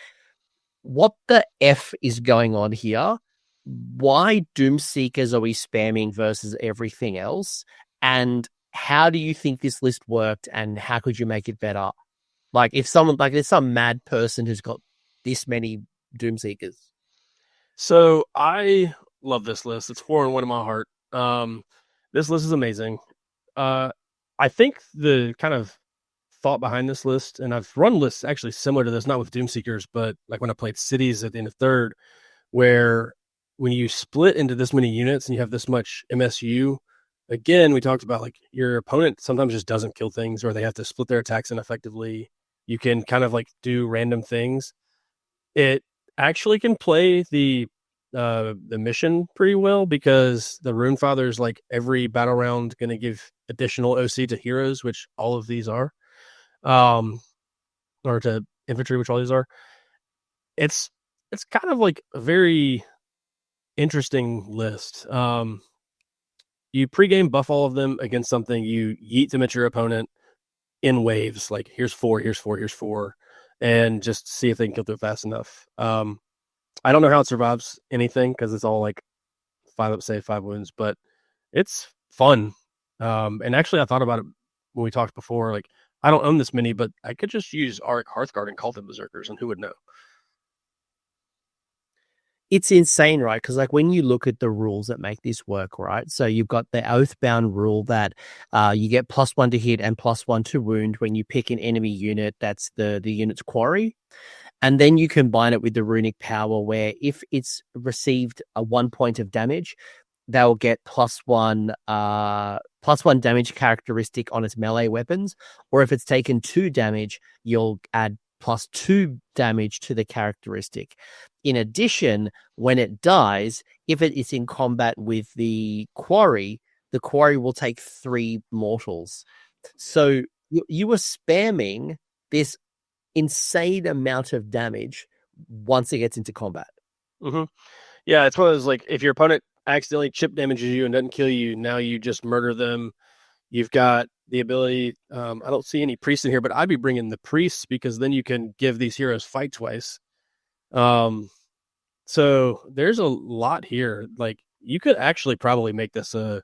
What the F is going on here? Why Doomseekers are we spamming versus everything else? And how do you think this list worked and how could you make it better? Like if someone, like there's some mad person who's got this many Doomseekers. So I love this list. It's 4 and 1 in my heart. This list is amazing. I think the kind of thought behind this list, and I've run lists actually similar to this, not with Doomseekers, but like when I played Cities at the end of third, where when you split into this many units and you have this much MSU, again, we talked about like your opponent sometimes just doesn't kill things or they have to split their attacks ineffectively. You can kind of like do random things. It actually can play the mission pretty well because the Rune Father is like every battle round going to give additional OC to heroes, which all of these are, or to infantry, which all these are. It's kind of like a very interesting list. You pregame buff all of them against something, you yeet them at your opponent in waves, like here's 4, here's 4, here's 4, and just see if they can kill through it fast enough. I don't know how it survives anything because it's all like 5 up save, 5 wounds, but it's fun. And actually I thought about it when we talked before, like I don't own this many, but I could just use Auric Hearthguard and call them Berserkers, and who would know? It's insane, right? Because like when you look at the rules that make this work, right? So you've got the Oathbound rule that you get +1 to hit and +1 to wound when you pick an enemy unit that's the unit's quarry. And then you combine it with the runic power where if it's received a 1 point of damage, they'll get +1 damage characteristic on its melee weapons. Or if it's taken 2 damage, you'll add +2 damage to the characteristic. In addition, when it dies, if it is in combat with the quarry will take 3 mortals. So you were spamming this insane amount of damage once it gets into combat. Mm-hmm. Yeah, it's one of those, like, if your opponent accidentally chip damages you and doesn't kill you, now you just murder them. You've got the ability, I don't see any priests in here, but I'd be bringing the priests because then you can give these heroes fight twice. So there's a lot here. Like, you could actually probably make this a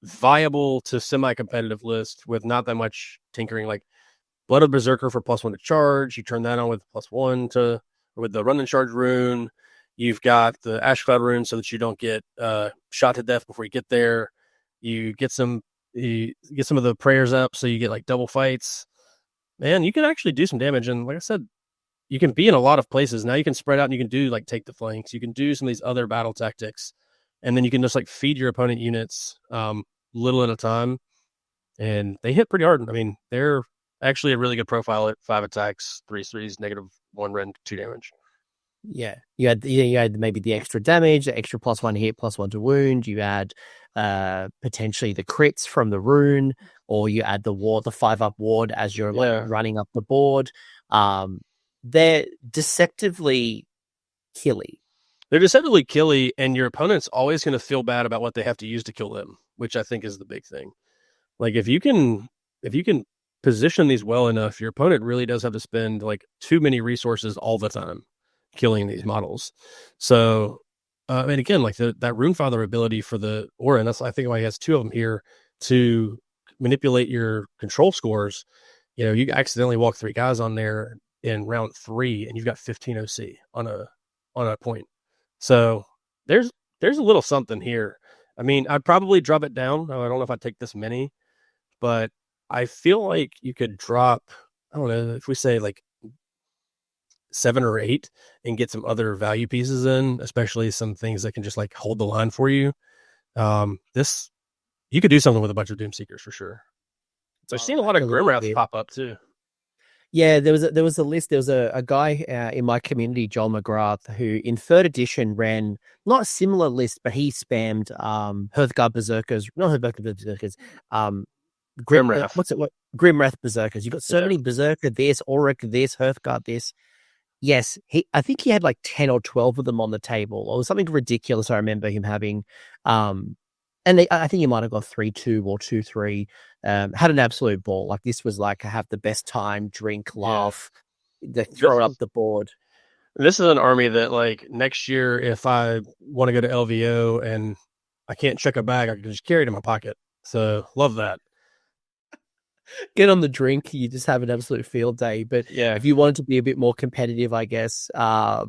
viable to semi-competitive list with not that much tinkering. Like Blood of Berserker for +1 to charge, you turn that on with +1 to, or with the run and charge rune. You've got the Ash Cloud rune so that you don't get shot to death before you get there. You get some of the prayers up so you get like double fights. Man, you can actually do some damage, and like I said, you can be in a lot of places. Now you can spread out and you can do like take the flanks. You can do some of these other battle tactics, and then you can just like feed your opponent units little at a time, and they hit pretty hard. I mean, they're actually a really good profile at 5 attacks, 3 threes, -1 rend, 2 damage. Yeah, you had maybe the extra damage, the extra +1 hit, +1 to wound. You add potentially the crits from the rune, or you add the 5-up ward as you're like running up the board. They're deceptively killy. They're deceptively killy, and your opponent's always going to feel bad about what they have to use to kill them, which I think is the big thing. Like if you can position these well enough, your opponent really does have to spend like too many resources all the time killing these models. So, and again, like that Rune Father ability for the Aura, and that's I think why he has 2 of them here to manipulate your control scores. You know, you accidentally walk 3 guys on there in round 3, and you've got 15 OC on a point. So there's a little something here. I mean, I'd probably drop it down. I don't know if I'd take this many, but I feel like you could drop, I don't know, if we say like 7 or 8 and get some other value pieces in, especially some things that can just like hold the line for you. This, you could do something with a bunch of Doomseekers for sure. So I've seen a lot of Grimwraths pop up too. Yeah, there was a list. There was a guy in my community, Joel McGrath, who in 3rd edition ran not a similar list, but he spammed Hearthguard Berserkers, not Hearthguard Berserkers, Grimwrath. Grimwrath Berserkers. You've got so many Berserker this, Auric this, Hearthguard this. Yes, I think he had like 10 or 12 of them on the table, or something ridiculous. I remember him having, and I think he might have got 3-2 or 2-3. Had an absolute ball. Like this was like have the best time, drink, laugh, throw it up the board. This is an army that like next year, if I want to go to LVO and I can't check a bag, I can just carry it in my pocket. So love that. Get on the drink, you just have an absolute field day. But yeah, if you wanted to be a bit more competitive, I guess, to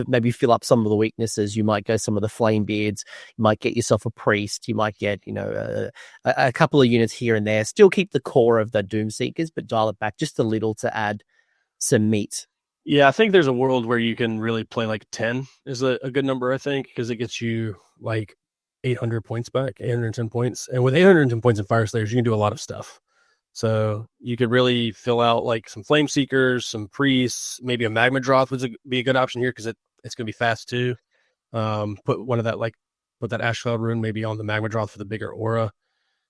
maybe fill up some of the weaknesses, you might go some of the flame beards. You might get yourself a priest. You might get, a couple of units here and there. Still keep the core of the Doomseekers, but dial it back just a little to add some meat. Yeah, I think there's a world where you can really play like 10 is a good number, I think, because it gets you like 800 points back, 810 points. And with 810 points in Fyreslayers, you can do a lot of stuff. So you could really fill out like some Flame Seekers, some Priests, maybe a Magmadroth would be a good option here because it's going to be fast too. Put that Ash Cloud rune maybe on the Magmadroth for the bigger aura.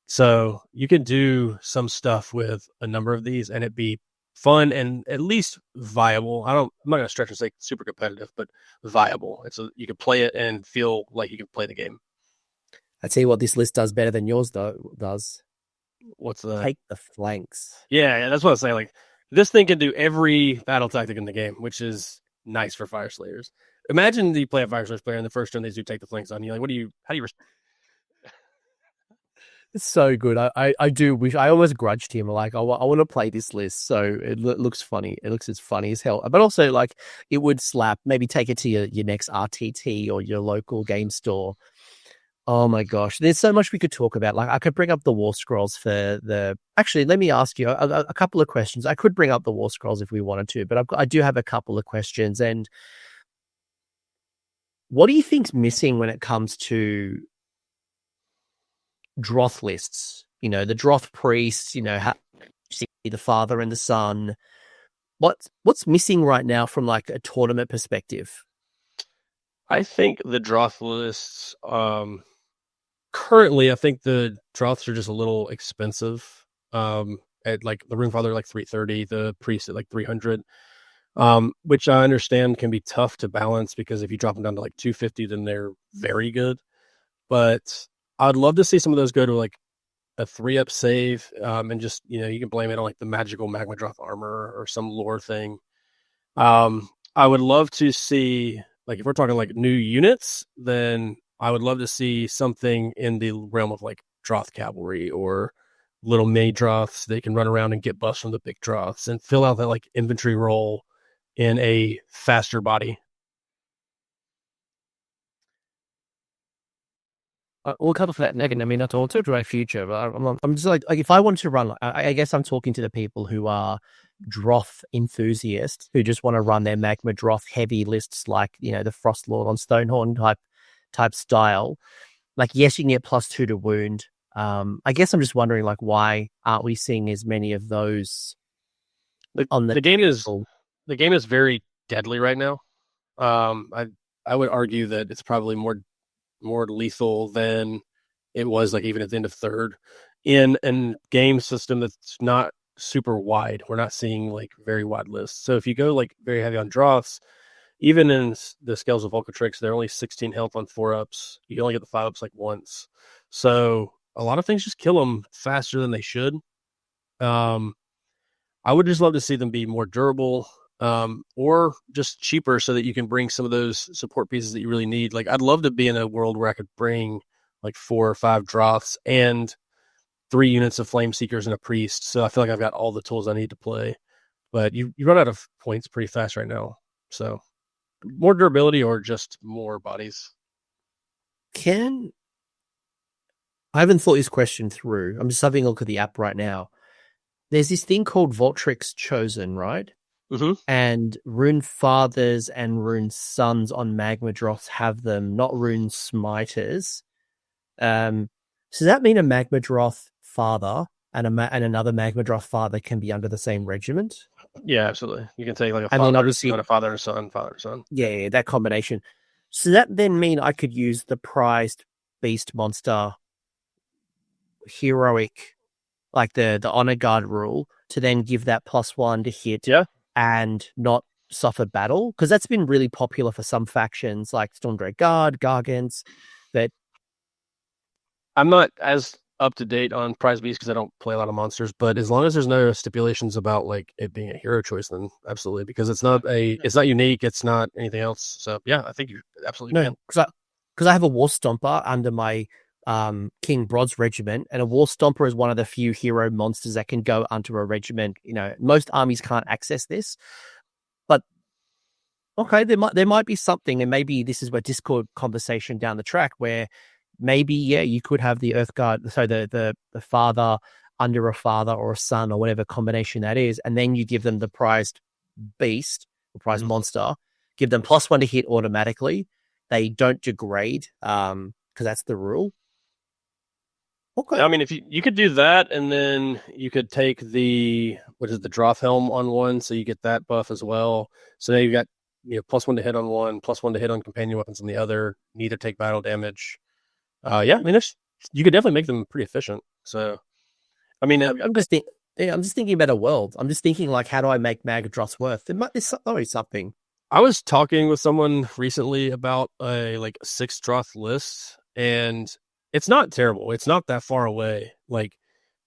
So you can do some stuff with a number of these and it'd be fun and at least viable. I'm not going to stretch and say super competitive, but viable. You can play it and feel like you can play the game. I tell you what, this list does better than yours does. What's that? Take the flanks. Yeah, that's what I'm saying. Like this thing can do every battle tactic in the game, which is nice for Fyreslayers. Imagine you play a Fyreslayers player in the first turn they do take the flanks on you. Like, how do you? It's so good. I do wish I almost grudged him. Like I want to play this list, so it looks funny. It looks as funny as hell. But also, like it would slap. Maybe take it to your next RTT or your local game store. Oh my gosh, there's so much we could talk about. Like I could bring up the War Scrolls for the. Actually, let me ask you a couple of questions. I could bring up the War Scrolls if we wanted to, but I do have a couple of questions. And what do you think's missing when it comes to Droth lists? The Droth priests. See the father and the son. What's missing right now from like a tournament perspective? I think the Droth lists. Currently, I think the Droths are just a little expensive. At like the Rune Father, like 330, the Priest at like 300, which I understand can be tough to balance because if you drop them down to like 250, then they're very good. But I'd love to see some of those go to like a 3-up save, and just you can blame it on like the magical Magmadroth armor or some lore thing. I would love to see like if we're talking like new units, then I would love to see something in the realm of like Droth cavalry or little mini Droths. They can run around and get buffs from the big Droths and fill out that like infantry role in a faster body. We'll cover for that again. I mean, that's all to dry future. But I'm just like if I wanted to run, I guess I'm talking to the people who are Droth enthusiasts who just want to run their Magmadroth heavy lists, like the Frostlord on Stonehorn type style. Like, yes, you can get +2 to wound. I guess I'm just wondering, like, why aren't we seeing as many of those on the game is very deadly right now. I would argue that it's probably more lethal than it was like even at the end of third in a game system that's not super wide. We're not seeing like very wide lists. So if you go like very heavy on Droths, even in the Scales of Volcatrix, they're only 16 health on 4-ups. You only get the 5-ups like once. So a lot of things just kill them faster than they should. I would just love to see them be more durable, or just cheaper so that you can bring some of those support pieces that you really need. Like, I'd love to be in a world where I could bring like 4 or 5 Droths and 3 units of Flame Seekers and a Priest. So I feel like I've got all the tools I need to play. But you run out of points pretty fast right now. So more durability or just more bodies. I haven't thought this question through. I'm just having a look at the app right now. There's this thing called Voltrix Chosen, right? Mm-hmm. And Rune Fathers and Rune Sons on Magmadroths have them, not Rune Smiters. So does that mean a Magmadroth Father and another Magmadroth Father can be under the same regiment? Yeah, absolutely. You can take like a I father, mean, obviously, a father and son, father and son. Yeah, that combination. So that then mean I could use the prized beast monster heroic, like the honor guard rule, to then give that +1 to hit, and not suffer battle, because that's been really popular for some factions like Stormdrake Guard, Gargants. That I'm not as up to date on prize beast because I don't play a lot of monsters, but as long as there's no stipulations about like it being a hero choice, then absolutely, because it's not unique, it's not anything else. So yeah, I think you absolutely can. Because I have a War Stomper under my King Brod's regiment, and a War Stomper is one of the few hero monsters that can go under a regiment. Most armies can't access this, but okay, there might be something, and maybe this is where Discord conversation down the track where maybe you could have the Earth Guard, so the father under a father or a son or whatever combination that is, and then you give them the prized beast or prized monster, give them +1 to hit automatically. They don't degrade because that's the rule. Okay. I mean, if you could do that, and then you could take the Droth helm on one, so you get that buff as well. So now you've got +1 to hit on one, +1 to hit on companion weapons on the other. Need to take battle damage. I mean, you could definitely make them pretty efficient. So, I mean, I'm just thinking about a world. I'm just thinking like, how do I make Magmadroths worth? There's always something. I was talking with someone recently about a 6 Droth list, and it's not terrible. It's not that far away. Like,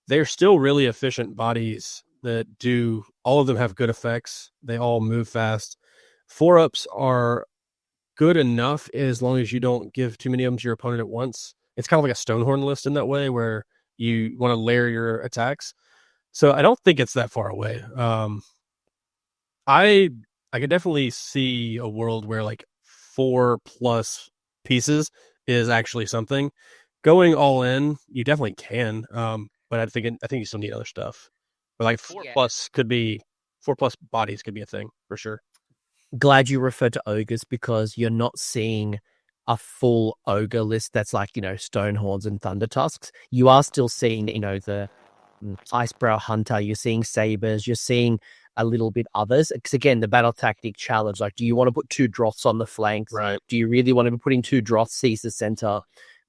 they're still really efficient bodies that all of them have good effects. They all move fast. 4-ups are good enough as long as you don't give too many of them to your opponent at once. It's kind of like a Stonehorn list in that way, where you want to layer your attacks. So I don't think it's that far away. I could definitely see a world where like 4+ pieces is actually something. Going all in, you definitely can. But I think you still need other stuff. But like 4+ bodies could be a thing for sure. Glad you referred to ogres, because you're not seeing a full ogre list that's like, Stonehorns and Thunder Tusks. You are still seeing, the Icebrow Hunter, you're seeing Sabers, you're seeing a little bit others. Because again, the battle tactic challenge, like, do you want to put 2 Droths on the flanks? Right. Do you really want to be putting 2 Droths seize the center?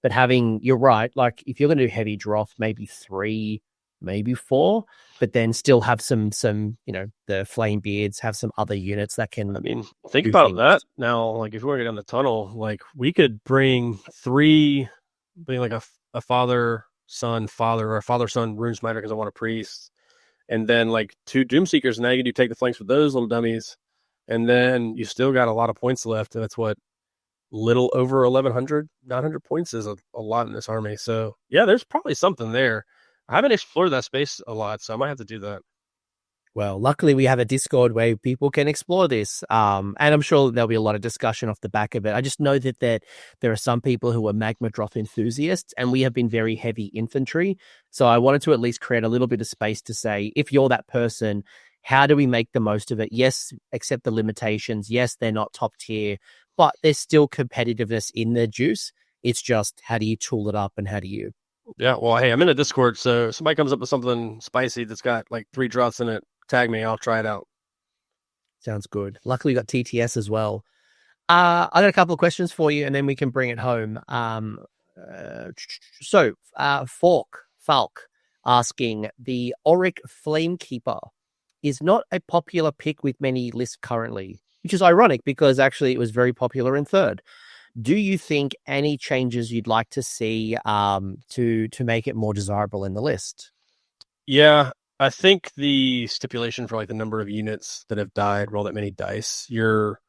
But you're right, like, if you're going to do heavy Droth, maybe 3, maybe 4, but then still have some the Flame Beards, have some other units that can. I mean, think about that now. Like, if we were down the tunnel, like, we could bring 3, being like a father, son, father, or a father, son, Rune Smiter because I want a priest, and then like 2 Doomseekers, and now you can take the flanks with those little dummies, and then you still got a lot of points left, and that's what little over 1,100. 900 points is a lot in this army. So yeah, there's probably something there. I haven't explored that space a lot, so I might have to do that. Well, luckily we have a Discord where people can explore this. And I'm sure there'll be a lot of discussion off the back of it. I just know that there are some people who are Magmadroth enthusiasts, and we have been very heavy infantry. So I wanted to at least create a little bit of space to say, if you're that person, how do we make the most of it? Yes, accept the limitations. Yes, they're not top tier, but there's still competitiveness in their juice. It's just, how do you tool it up, and how do you? Yeah, well, hey, I'm in a Discord, so if somebody comes up with something spicy that's got like 3 drops in it, tag me. I'll try it out. Sounds good. Luckily, we got TTS as well. I got a couple of questions for you, and then we can bring it home. Falk asking, the Auric Flamekeeper is not a popular pick with many lists currently, which is ironic because actually it was very popular in third. Do you think any changes you'd like to see to make it more desirable in the list? Yeah, I think the stipulation for like the number of units that have died, roll that many dice, you're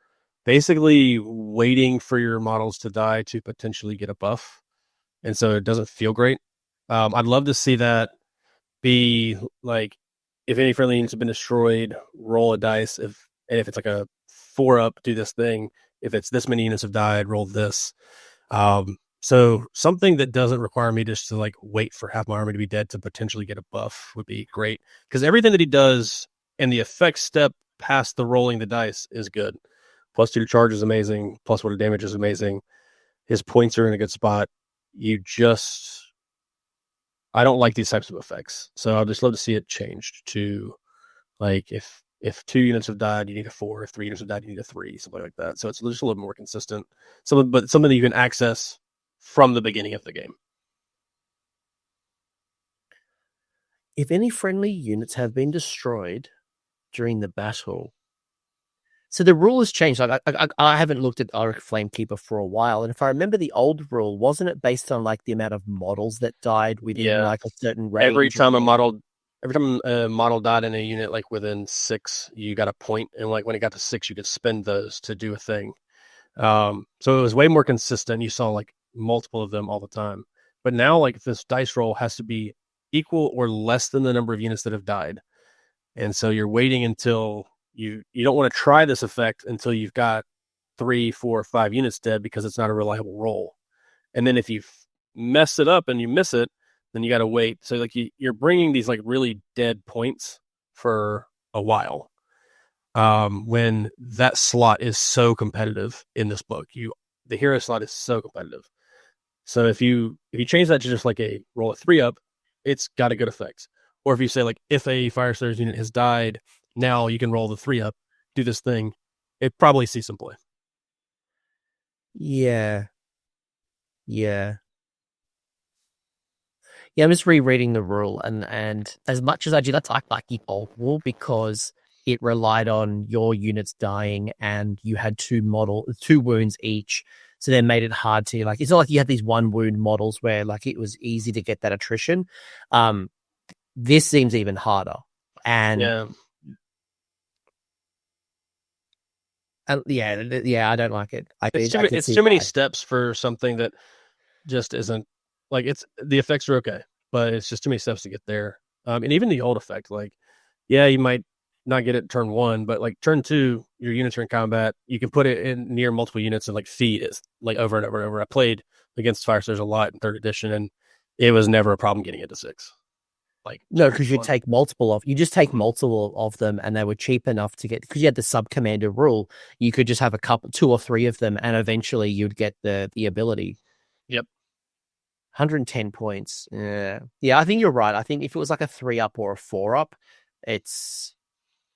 basically waiting for your models to die to potentially get a buff. And so it doesn't feel great. I'd love to see that be like, if any friendly units have been destroyed, roll a dice. And if it's like a 4-up, do this thing. If it's this many units have died, roll this. So something that doesn't require me just to like wait for half my army to be dead to potentially get a buff would be great. Because everything that he does and the effect step past the rolling the dice is good. +2 to charge is amazing. +1 to damage is amazing. His points are in a good spot. I don't like these types of effects. So I'd just love to see it changed to like if 2 units have died, you need a 4. If 3 units have died, you need a 3, something like that. So it's just a little more consistent. But something that you can access from the beginning of the game. If any friendly units have been destroyed during the battle, so the rule has changed. I haven't looked at Auric Flamekeeper for a while, and if I remember the old rule, wasn't it based on like the amount of models that died within like a certain range? Every time a model died in a unit like within 6, you got a point, and like when it got to 6, you could spend those to do a thing. So it was way more consistent. You saw like multiple of them all the time. But now like this dice roll has to be equal or less than the number of units that have died. And so you're waiting until you don't want to try this effect until you've got 3, 4, 5 units dead, because it's not a reliable roll. And then if you mess it up and you miss it, then you got to wait. So like you're bringing these like really dead points for a while. When that slot is so competitive in this book, the hero slot is so competitive. So if you change that to just like a roll a 3-up, it's got a good effect. Or if you say like, if a Fyreslayers unit has died, now you can roll the 3-up, do this thing, it probably sees some play. Yeah. I'm just rereading the rule, and as much as I do, that's like the old rule, because it relied on your units dying, and you had 2 wounds each. So they made it hard to like. It's not like you had these 1 wound models where like it was easy to get that attrition. This seems even harder, and I don't like it. It's too many steps for something that just isn't like it's. The effects are okay, but it's just too many steps to get there. And even the old effect, like, yeah, you might not get it turn 1, but like turn 2, your units are in combat. You can put it in near multiple units and like feed it like over and over and over. I played against Fyreslayers a lot in 3rd edition, and it was never a problem getting it to 6. Like no, because you take multiple of them, and they were cheap enough to get, because you had the sub commander rule. You could just have 2 or 3 of them, and eventually you'd get the ability. Yep. 110 points. Yeah, I think you're right. I think if it was like a 3-up or a 4-up, it's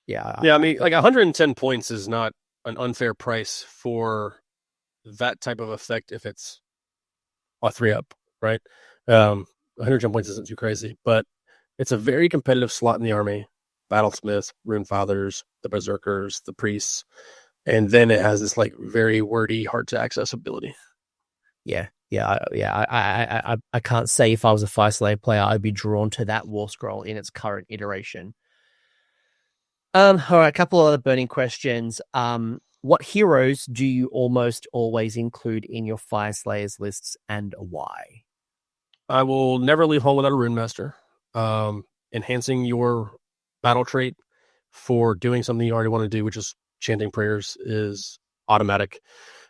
I mean, like 110 points is not an unfair price for that type of effect if it's a 3-up, right? 110 points isn't too crazy, but it's a very competitive slot in the army. Battlesmiths, Rune Fathers, the Berserkers, the Priests, and then it has this like very wordy, hard to access ability. I can't say if I was a Fyreslayer player, I'd be drawn to that War Scroll in its current iteration. All right, a couple of other burning questions. what heroes do you almost always include in your Fyreslayers lists, and why? I will never leave home without a Rune Master. Enhancing your battle trait for doing something you already want to do, which is chanting prayers, is automatic.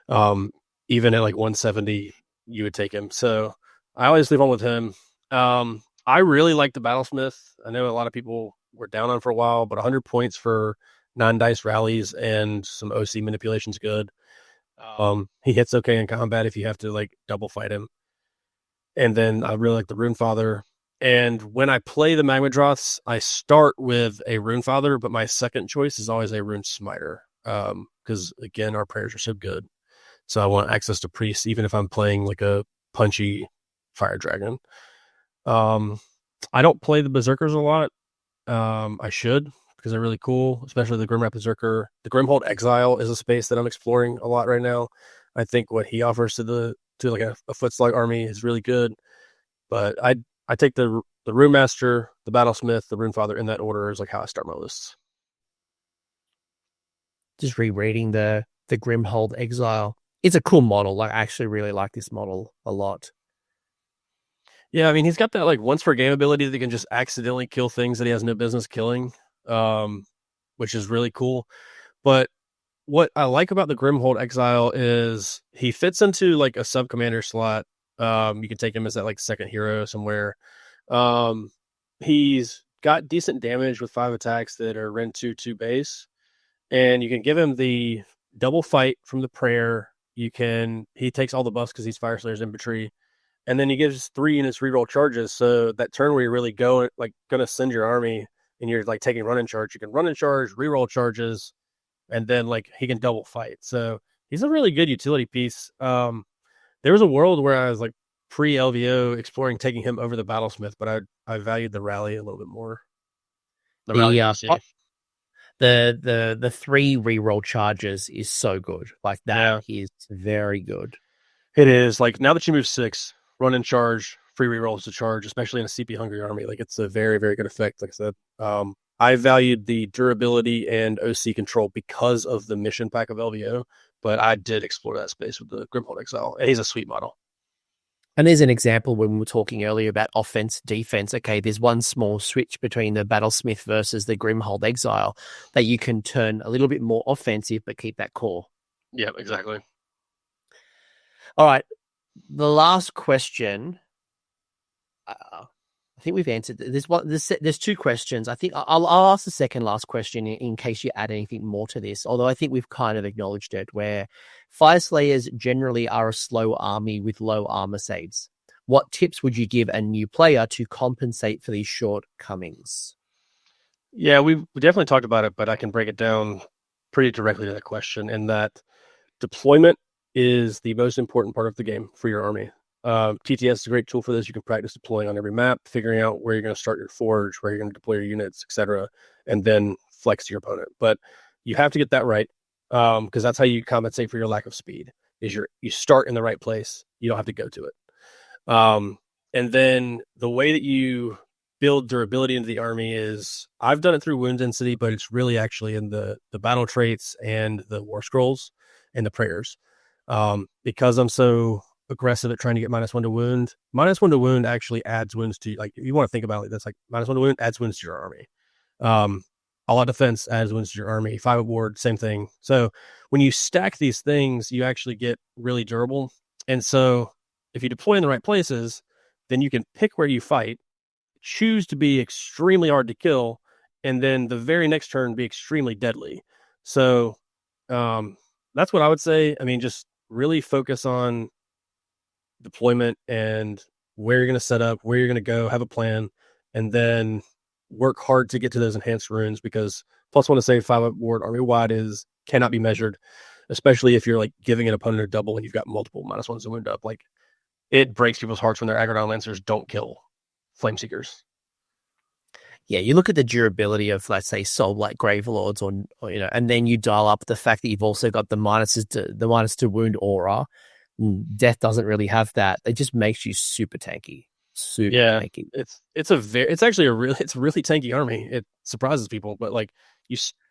Even at like 170, you would take him. So I always leave home with him. I really like the Battlesmith. I know a lot of people were down on for a while, but 100 points for 9 dice rallies and some OC manipulation is good. He hits okay in combat if you have to like double fight him. And then I really like the Rune Father. And when I play the Magmadroths, I start with a Rune Father, but my second choice is always a Rune Smiter. Because again, our prayers are so good. So I want access to priests, even if I'm playing like a punchy fire dragon. I don't play the Berserkers a lot. I should, because they're really cool, especially the Grimwrath Berserker. The Grimhold Exile is a space that I'm exploring a lot right now. I think what he offers to like a Footslug army is really good. But I take the Rune Master, the Battlesmith, the Rune Father in that order is like how I start my lists. Just rereading the Grimhold Exile. It's a cool model. Like, I actually really like this model a lot. Yeah, I mean, he's got that like once per game ability that he can just accidentally kill things that he has no business killing, which is really cool. But what I like about the Grimhold Exile is he fits into like a sub-commander slot. You can take him as that like second hero somewhere. He's got decent damage with 5 attacks that are Ren 2/2 base. And you can give him the double fight from the prayer. He takes all the buffs because he's Fyreslayers infantry. And then he gives 3 units reroll charges. So that turn where you're really going to send your army and you're like taking run and charge, you can run and charge, reroll charges, and then like he can double fight. So he's a really good utility piece. There was a world where I was like pre-LVO exploring taking him over the Battlesmith, but I valued the rally a little bit more. The 3 reroll charges is so good. Like that is very good. It is. Like now that you move 6, run and charge, free rerolls to charge, especially in a CP hungry army. Like it's a very, very good effect. Like I said, I valued the durability and OC control because of the mission pack of LVO, but I did explore that space with the Grimhold Exile, and he's a sweet model. And there's an example when we were talking earlier about offense, defense. Okay, there's one small switch between the Battlesmith versus the Grimhold Exile that you can turn a little bit more offensive, but keep that core. Yeah, exactly. All right. The last question, I think we've answered. There's 2 questions. I think I'll ask the second last question in case you add anything more to this, although I think we've kind of acknowledged it, where Fyreslayers generally are a slow army with low armor saves. What tips would you give a new player to compensate for these shortcomings? Yeah, we definitely talked about it, but I can break it down pretty directly to that question, in that deployment is the most important part of the game for your army. TTS is a great tool for this. You can practice deploying on every map, figuring out where you're going to start your forge, where you're going to deploy your units, etc., and then flex to your opponent. But you have to get that right, because that's how you compensate for your lack of speed. Is you start in the right place. You don't have to go to it. And then the way that you build durability into the army is, I've done it through wound density, but it's really actually in the battle traits and the war scrolls and the prayers. Because I'm so aggressive at trying to get -1 to wound. -1 to wound actually adds wounds to, like, if you want to think about it like this, like -1 to wound adds wounds to your army. All out defense adds wounds to your army. 5 up ward, same thing. So when you stack these things, you actually get really durable. And so if you deploy in the right places, then you can pick where you fight, choose to be extremely hard to kill, and then the very next turn be extremely deadly. So that's what I would say. I mean, just really focus on deployment and where you're going to set up, where you're going to go, have a plan, and then work hard to get to those enhanced runes, because +1 to save 5 up ward army wide cannot be measured, especially if you're like giving an opponent a double and you've got multiple -1s to wound up. Like, it breaks people's hearts when their Agrodon Lancers don't kill Flameseekers. Yeah, you look at the durability of, let's say, Soul-like Gravelords, or and then you dial up the fact that you've also got the minus to wound aura. Death doesn't really have that. It just makes you super tanky. Super Yeah, tanky. it's actually it's a really tanky army. It surprises people, but like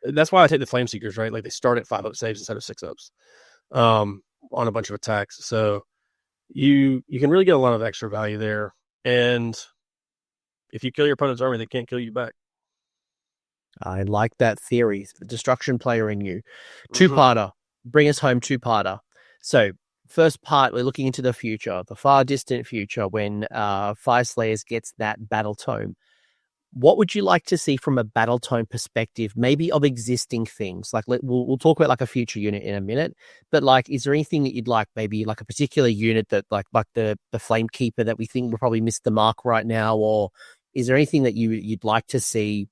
that's why I take the Flame Seekers, right? Like they start at 5-up saves instead of 6-ups, on a bunch of attacks. So you can really get a lot of extra value there. And if you kill your opponent's army, they can't kill you back. I like that theory. The destruction player in you. Two-parter. Bring us home, two-parter. So, first part, we're looking into the future, the far distant future, when Fyreslayers gets that battle tome. What would you like to see from a battle tome perspective, maybe of existing things? Like, we'll talk about like a future unit in a minute, but like, is there anything that you'd like, maybe like a particular unit that like the Flame Keeper that we think will probably miss the mark right now, or is there anything that you'd like to see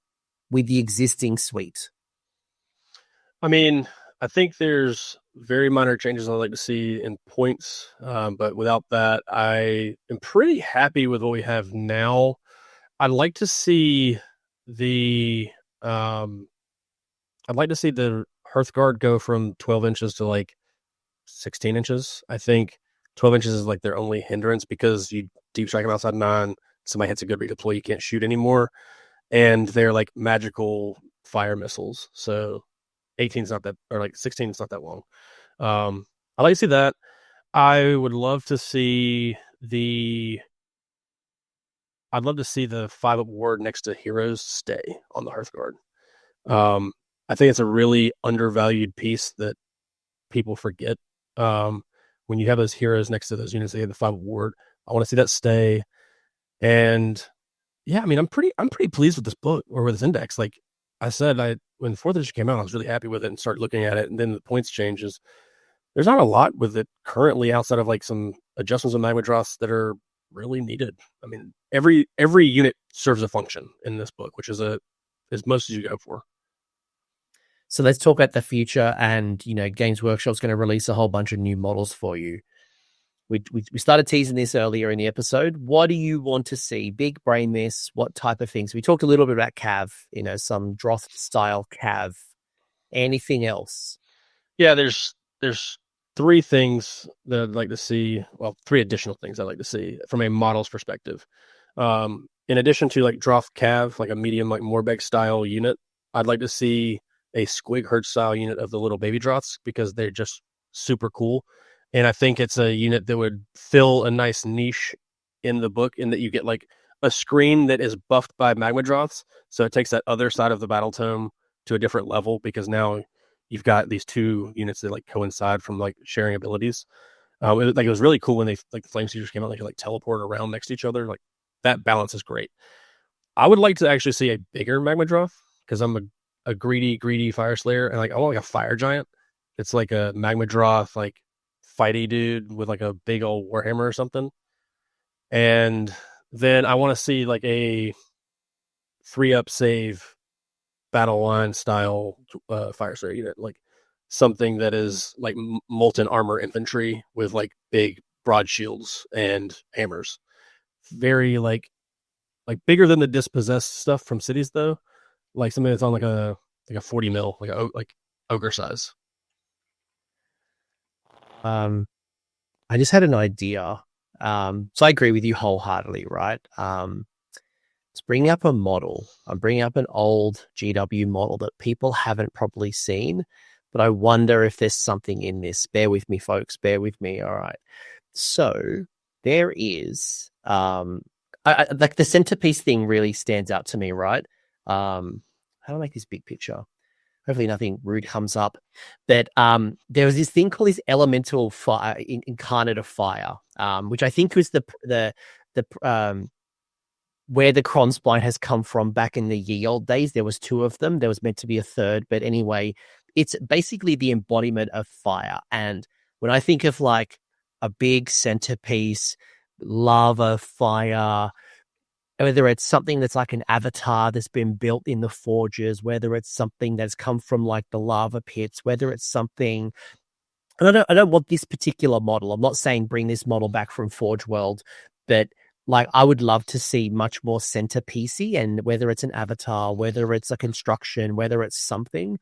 with the existing suite? I mean, I think there's very minor changes I'd like to see in points, but without that, I am pretty happy with what we have now. I'd like to see the Hearthguard go from 12 inches to like 16 inches. I think 12 inches is like their only hindrance because you deep strike them outside 9. Somebody hits a good redeploy, you can't shoot anymore. And they're like magical fire missiles. So 18 is not that, or like 16 is not that long. I'd like to see that. I would love to see I'd love to see the 5-up ward next to heroes stay on the Hearthguard. I think it's a really undervalued piece that people forget. When you have those heroes next to those units, they have the 5-up ward. I want to see that stay. And yeah, I mean, I'm pretty pleased with this book or with this index. Like I said, when 4th edition came out, I was really happy with it and started looking at it. And then the points changes. There's not a lot with it currently outside of like some adjustments of Magmadroths that are really needed. I mean, every unit serves a function in this book, which is as most as you go for. So let's talk about the future, and Games Workshop's going to release a whole bunch of new models for you. We started teasing this earlier in the episode. What do you want to see? Big brain this. What type of things? We talked a little bit about Cav, some Droth style Cav. Anything else? Yeah, there's 3 things that I'd like to see. Well, 3 additional things I'd like to see from a model's perspective. In addition to like Droth Cav, like a medium like Morbeg style unit, I'd like to see a Squig Herd style unit of the little baby Droths because they're just super cool. And I think it's a unit that would fill a nice niche in the book in that you get like a screen that is buffed by Magmadroths. So it takes that other side of the battle tome to a different level because now you've got these 2 units that like coincide from like sharing abilities. It was really cool when they like the Flame Seekers came out, they could like teleport around next to each other. Like that balance is great. I would like to actually see a bigger Magmadroth because I'm a greedy Fyreslayer, and like I want like a fire giant. It's like a Magmadroth, like fighty dude with like a big old warhammer or something. And then I want to see like a 3-up save battle line style Fyreslayer unit, like something that is like molten armor infantry with like big broad shields and hammers. Very like bigger than the dispossessed stuff from cities though. Like something that's on like a 40 mil, like ogre size. I just had an idea. So I agree with you wholeheartedly, right? It's bringing up a model. I'm bringing up an old GW model that people haven't probably seen, but I wonder if there's something in this. Bear with me, folks. Bear with me. All right. So there is, like the centerpiece thing really stands out to me, right? How do I make this big picture? Hopefully nothing rude comes up. But there was this thing called this elemental fire, incarnate of fire, which I think was the where the Kronspline has come from back in the ye old days. There was 2 of them. There was meant to be a 3rd, but anyway, it's basically the embodiment of fire. And when I think of like a big centerpiece, lava, fire, whether it's something that's like an avatar that's been built in the forges, whether it's something that's come from like the lava pits, whether it's something, and I don't want this particular model. I'm not saying bring this model back from Forge World, but like I would love to see much more centerpiecey, and whether it's an avatar, whether it's a construction, whether it's something.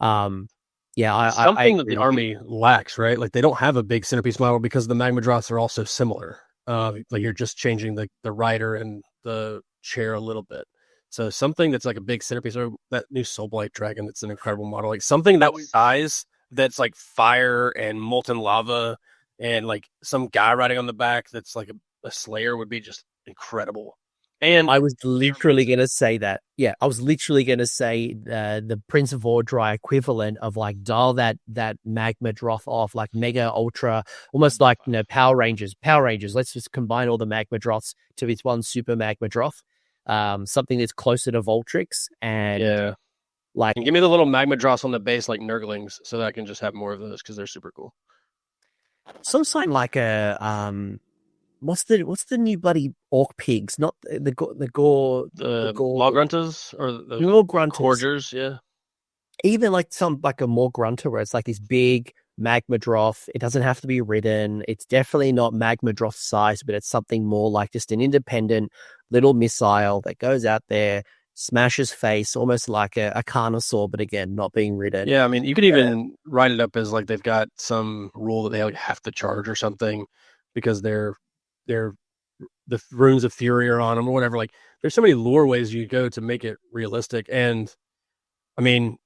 Something that the army lacks, right? Like they don't have a big centerpiece model because the Magmadroths are all so similar. Like you're just changing the rider and the chair a little bit. So something that's like a big centerpiece, or that new Soulblight Dragon that's an incredible model, like something that size that's like fire and molten lava and like some guy riding on the back that's like a Slayer would be just incredible. And I was literally going to say that. Yeah, I was literally going to say the Prince of Ordry equivalent of like dial that Magmadroth off, like Mega Ultra, almost like Power Rangers. Power Rangers. Let's just combine all the Magmadroths to this one Super Magmadroth. Something that's closer to Voltrix and like and give me the little Magmadroths on the base like Nurglings, so that I can just have more of those because they're super cool. some sign like a What's the new bloody orc pigs? Not the Logruntas or the Logrunters. Corgers, yeah. Even like a more grunter where it's like this big Magmadroth. It doesn't have to be ridden. It's definitely not Magmadroth size, but it's something more like just an independent little missile that goes out there, smashes face, almost like a Carnosaur, but again, not being ridden. Yeah, I mean, you could even write it up as like they've got some rule that they like have to charge or something because they're the runes of fury are on them or whatever. Like there's so many lore ways you go to make it realistic. And I mean,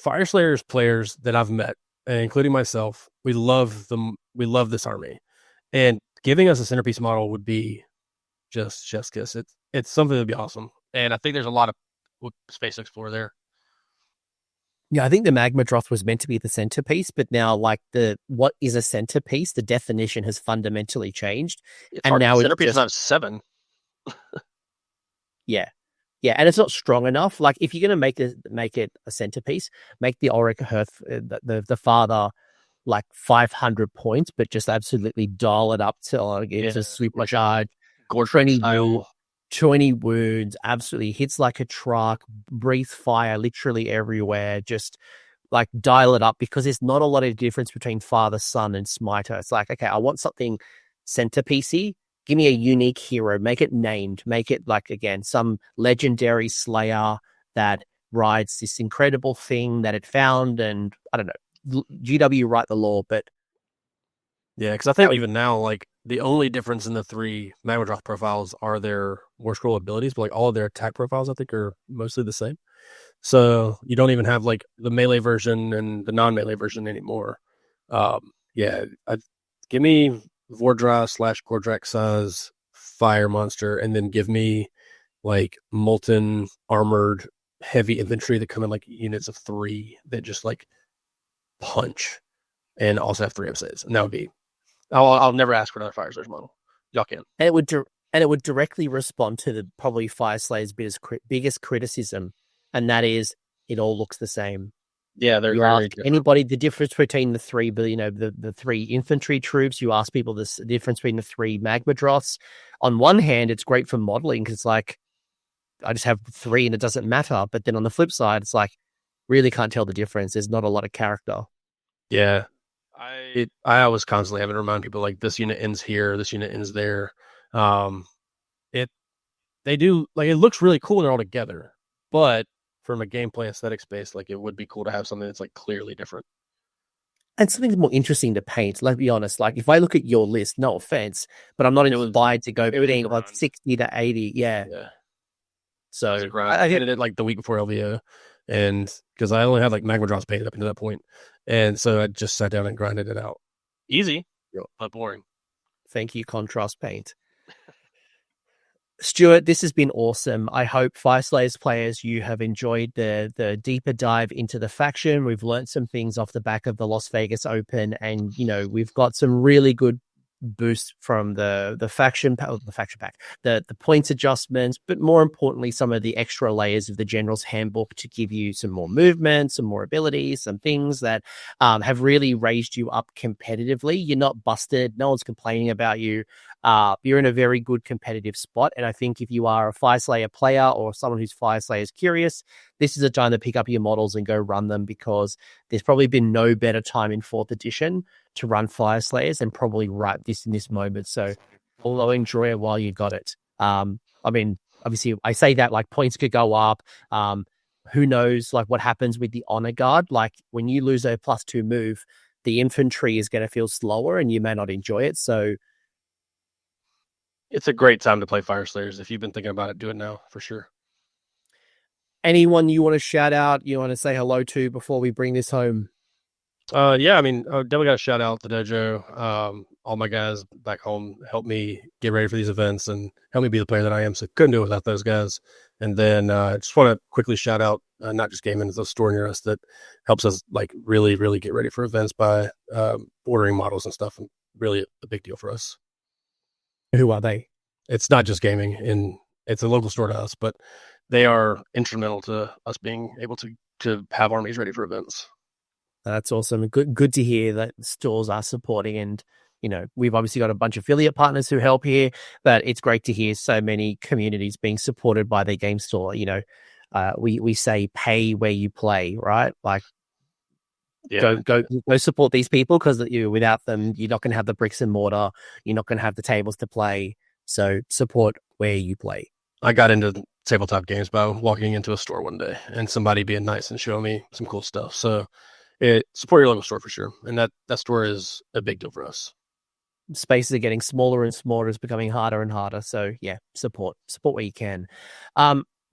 Fyreslayers players that I've met, including myself, we love them. We love this army, and giving us a centerpiece model would be just chef's kiss. It's something that'd be awesome. And I think there's a lot of space to explore there. Yeah, I think the Magmadroth was meant to be the centerpiece, but now like what is a centerpiece? The definition has fundamentally changed. And now centerpiece is not 7. Yeah. Yeah, and it's not strong enough. Like if you're gonna make it a centerpiece, make the Auric Hearth the father like 500 points, but just absolutely dial it up to it's a super charge, 20 wounds, absolutely hits like a truck, breathes fire literally everywhere, just like dial it up because there's not a lot of difference between father, son, and smiter. It's like, okay, I want something centerpiecey. Give me a unique hero, make it named, make it like, again, some legendary slayer that rides this incredible thing that it found. And I don't know, GW write the lore, but yeah, because I think even now, like the only difference in the 3 Magmadroth profiles are their War Scroll abilities, but like all of their attack profiles, I think, are mostly the same. So you don't even have like the melee version and the non-melee version anymore. Give me Vordra / Gordrak size fire monster, and then give me like molten armored heavy infantry that come in like units of 3 that just like punch and also have 3 upsets. And that would be. I'll never ask for another Fyreslayers model. Y'all can. And it would directly respond to the probably Fyreslayers' biggest criticism, and that is it all looks the same. Yeah, they're very different. Anybody the difference between the 3, but the 3 infantry troops. You ask people the difference between the 3 Magmadroths. On one hand, it's great for modeling because it's like I just have 3 and it doesn't matter. But then on the flip side, it's like really can't tell the difference. There's not a lot of character. Yeah. I always constantly have to remind people like this unit ends here, this unit ends there. They do like it looks really cool when they're all together, but from a gameplay aesthetic space, like it would be cool to have something that's like clearly different. And something more interesting to paint. Let's be honest. Like if I look at your list, no offense, but I'm not inspired to go being like 60 to 80. Yeah. So I hit it like the week before LVO, and because I only had like Magmadroths painted up until that point. And so I just sat down and grinded it out. Easy, but boring. Thank you, Contrast Paint. Stuart, this has been awesome. I hope Fyreslayers players, you have enjoyed the deeper dive into the faction. We've learned some things off the back of the Las Vegas Open, and we've got some really good boost from the faction pack, the points adjustments, but more importantly, some of the extra layers of the General's Handbook to give you some more movement, some more abilities, some things that have really raised you up competitively. You're not busted. No one's complaining about you. You're in a very good competitive spot. And I think if you are a Fyreslayer player or someone who's Fyreslayers curious, this is a time to pick up your models and go run them, because there's probably been no better time in 4th edition to run Fyreslayers and probably right this in this moment. So although enjoy it while you got it. I mean, obviously I say that like points could go up. Who knows like what happens with the honor guard? Like when you lose a +2 move, the infantry is going to feel slower and you may not enjoy it. So It's a great time to play Fyreslayers. If you've been thinking about it, do it now for sure. Anyone you want to shout out, you want to say hello to before we bring this home? Yeah, I mean, I definitely got to shout out the Dojo. All my guys back home helped me get ready for these events and help me be the player that I am. So couldn't do it without those guys. And then just want to quickly shout out not just Gaming, the store near us that helps us like really, really get ready for events by ordering models and stuff. And really a big deal for us. Who are they? It's not just Gaming, and it's a local store to us, but they are instrumental to us being able to have armies ready for events. That's awesome. Good to hear that stores are supporting, and we've obviously got a bunch of affiliate partners who help here, but it's great to hear so many communities being supported by their game store. We say pay where you play, right? Like, yeah. go support these people, because without them, you're not going to have the bricks and mortar. You're not going to have the tables to play. So support where you play. I got into tabletop games by walking into a store one day and somebody being nice and showing me some cool stuff. So support your local store for sure. And that store is a big deal for us. Spaces are getting smaller and smaller. It's becoming harder and harder. So yeah, support where you can.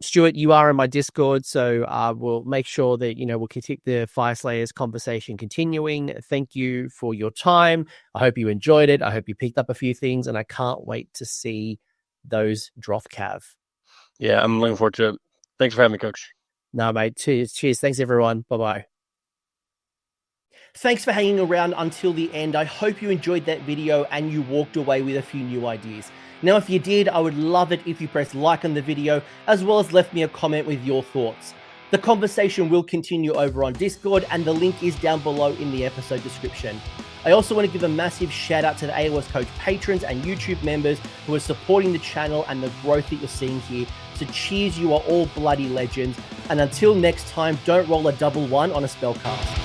Stuart, you are in my Discord, so we'll make sure that, we'll keep the Fyreslayers conversation continuing. Thank you for your time. I hope you enjoyed it. I hope you picked up a few things, and I can't wait to see those Droth Cav. Yeah, I'm looking forward to it. Thanks for having me, Coach. No, mate. Cheers. Thanks, everyone. Bye-bye. Thanks for hanging around until the end. I hope you enjoyed that video and you walked away with a few new ideas. Now, if you did, I would love it if you pressed like on the video, as well as left me a comment with your thoughts. The conversation will continue over on Discord, and the link is down below in the episode description. I also want to give a massive shout out to the AoS Coach patrons and YouTube members who are supporting the channel and the growth that you're seeing here. So cheers, you are all bloody legends. And until next time, don't roll a double one on a spell cast.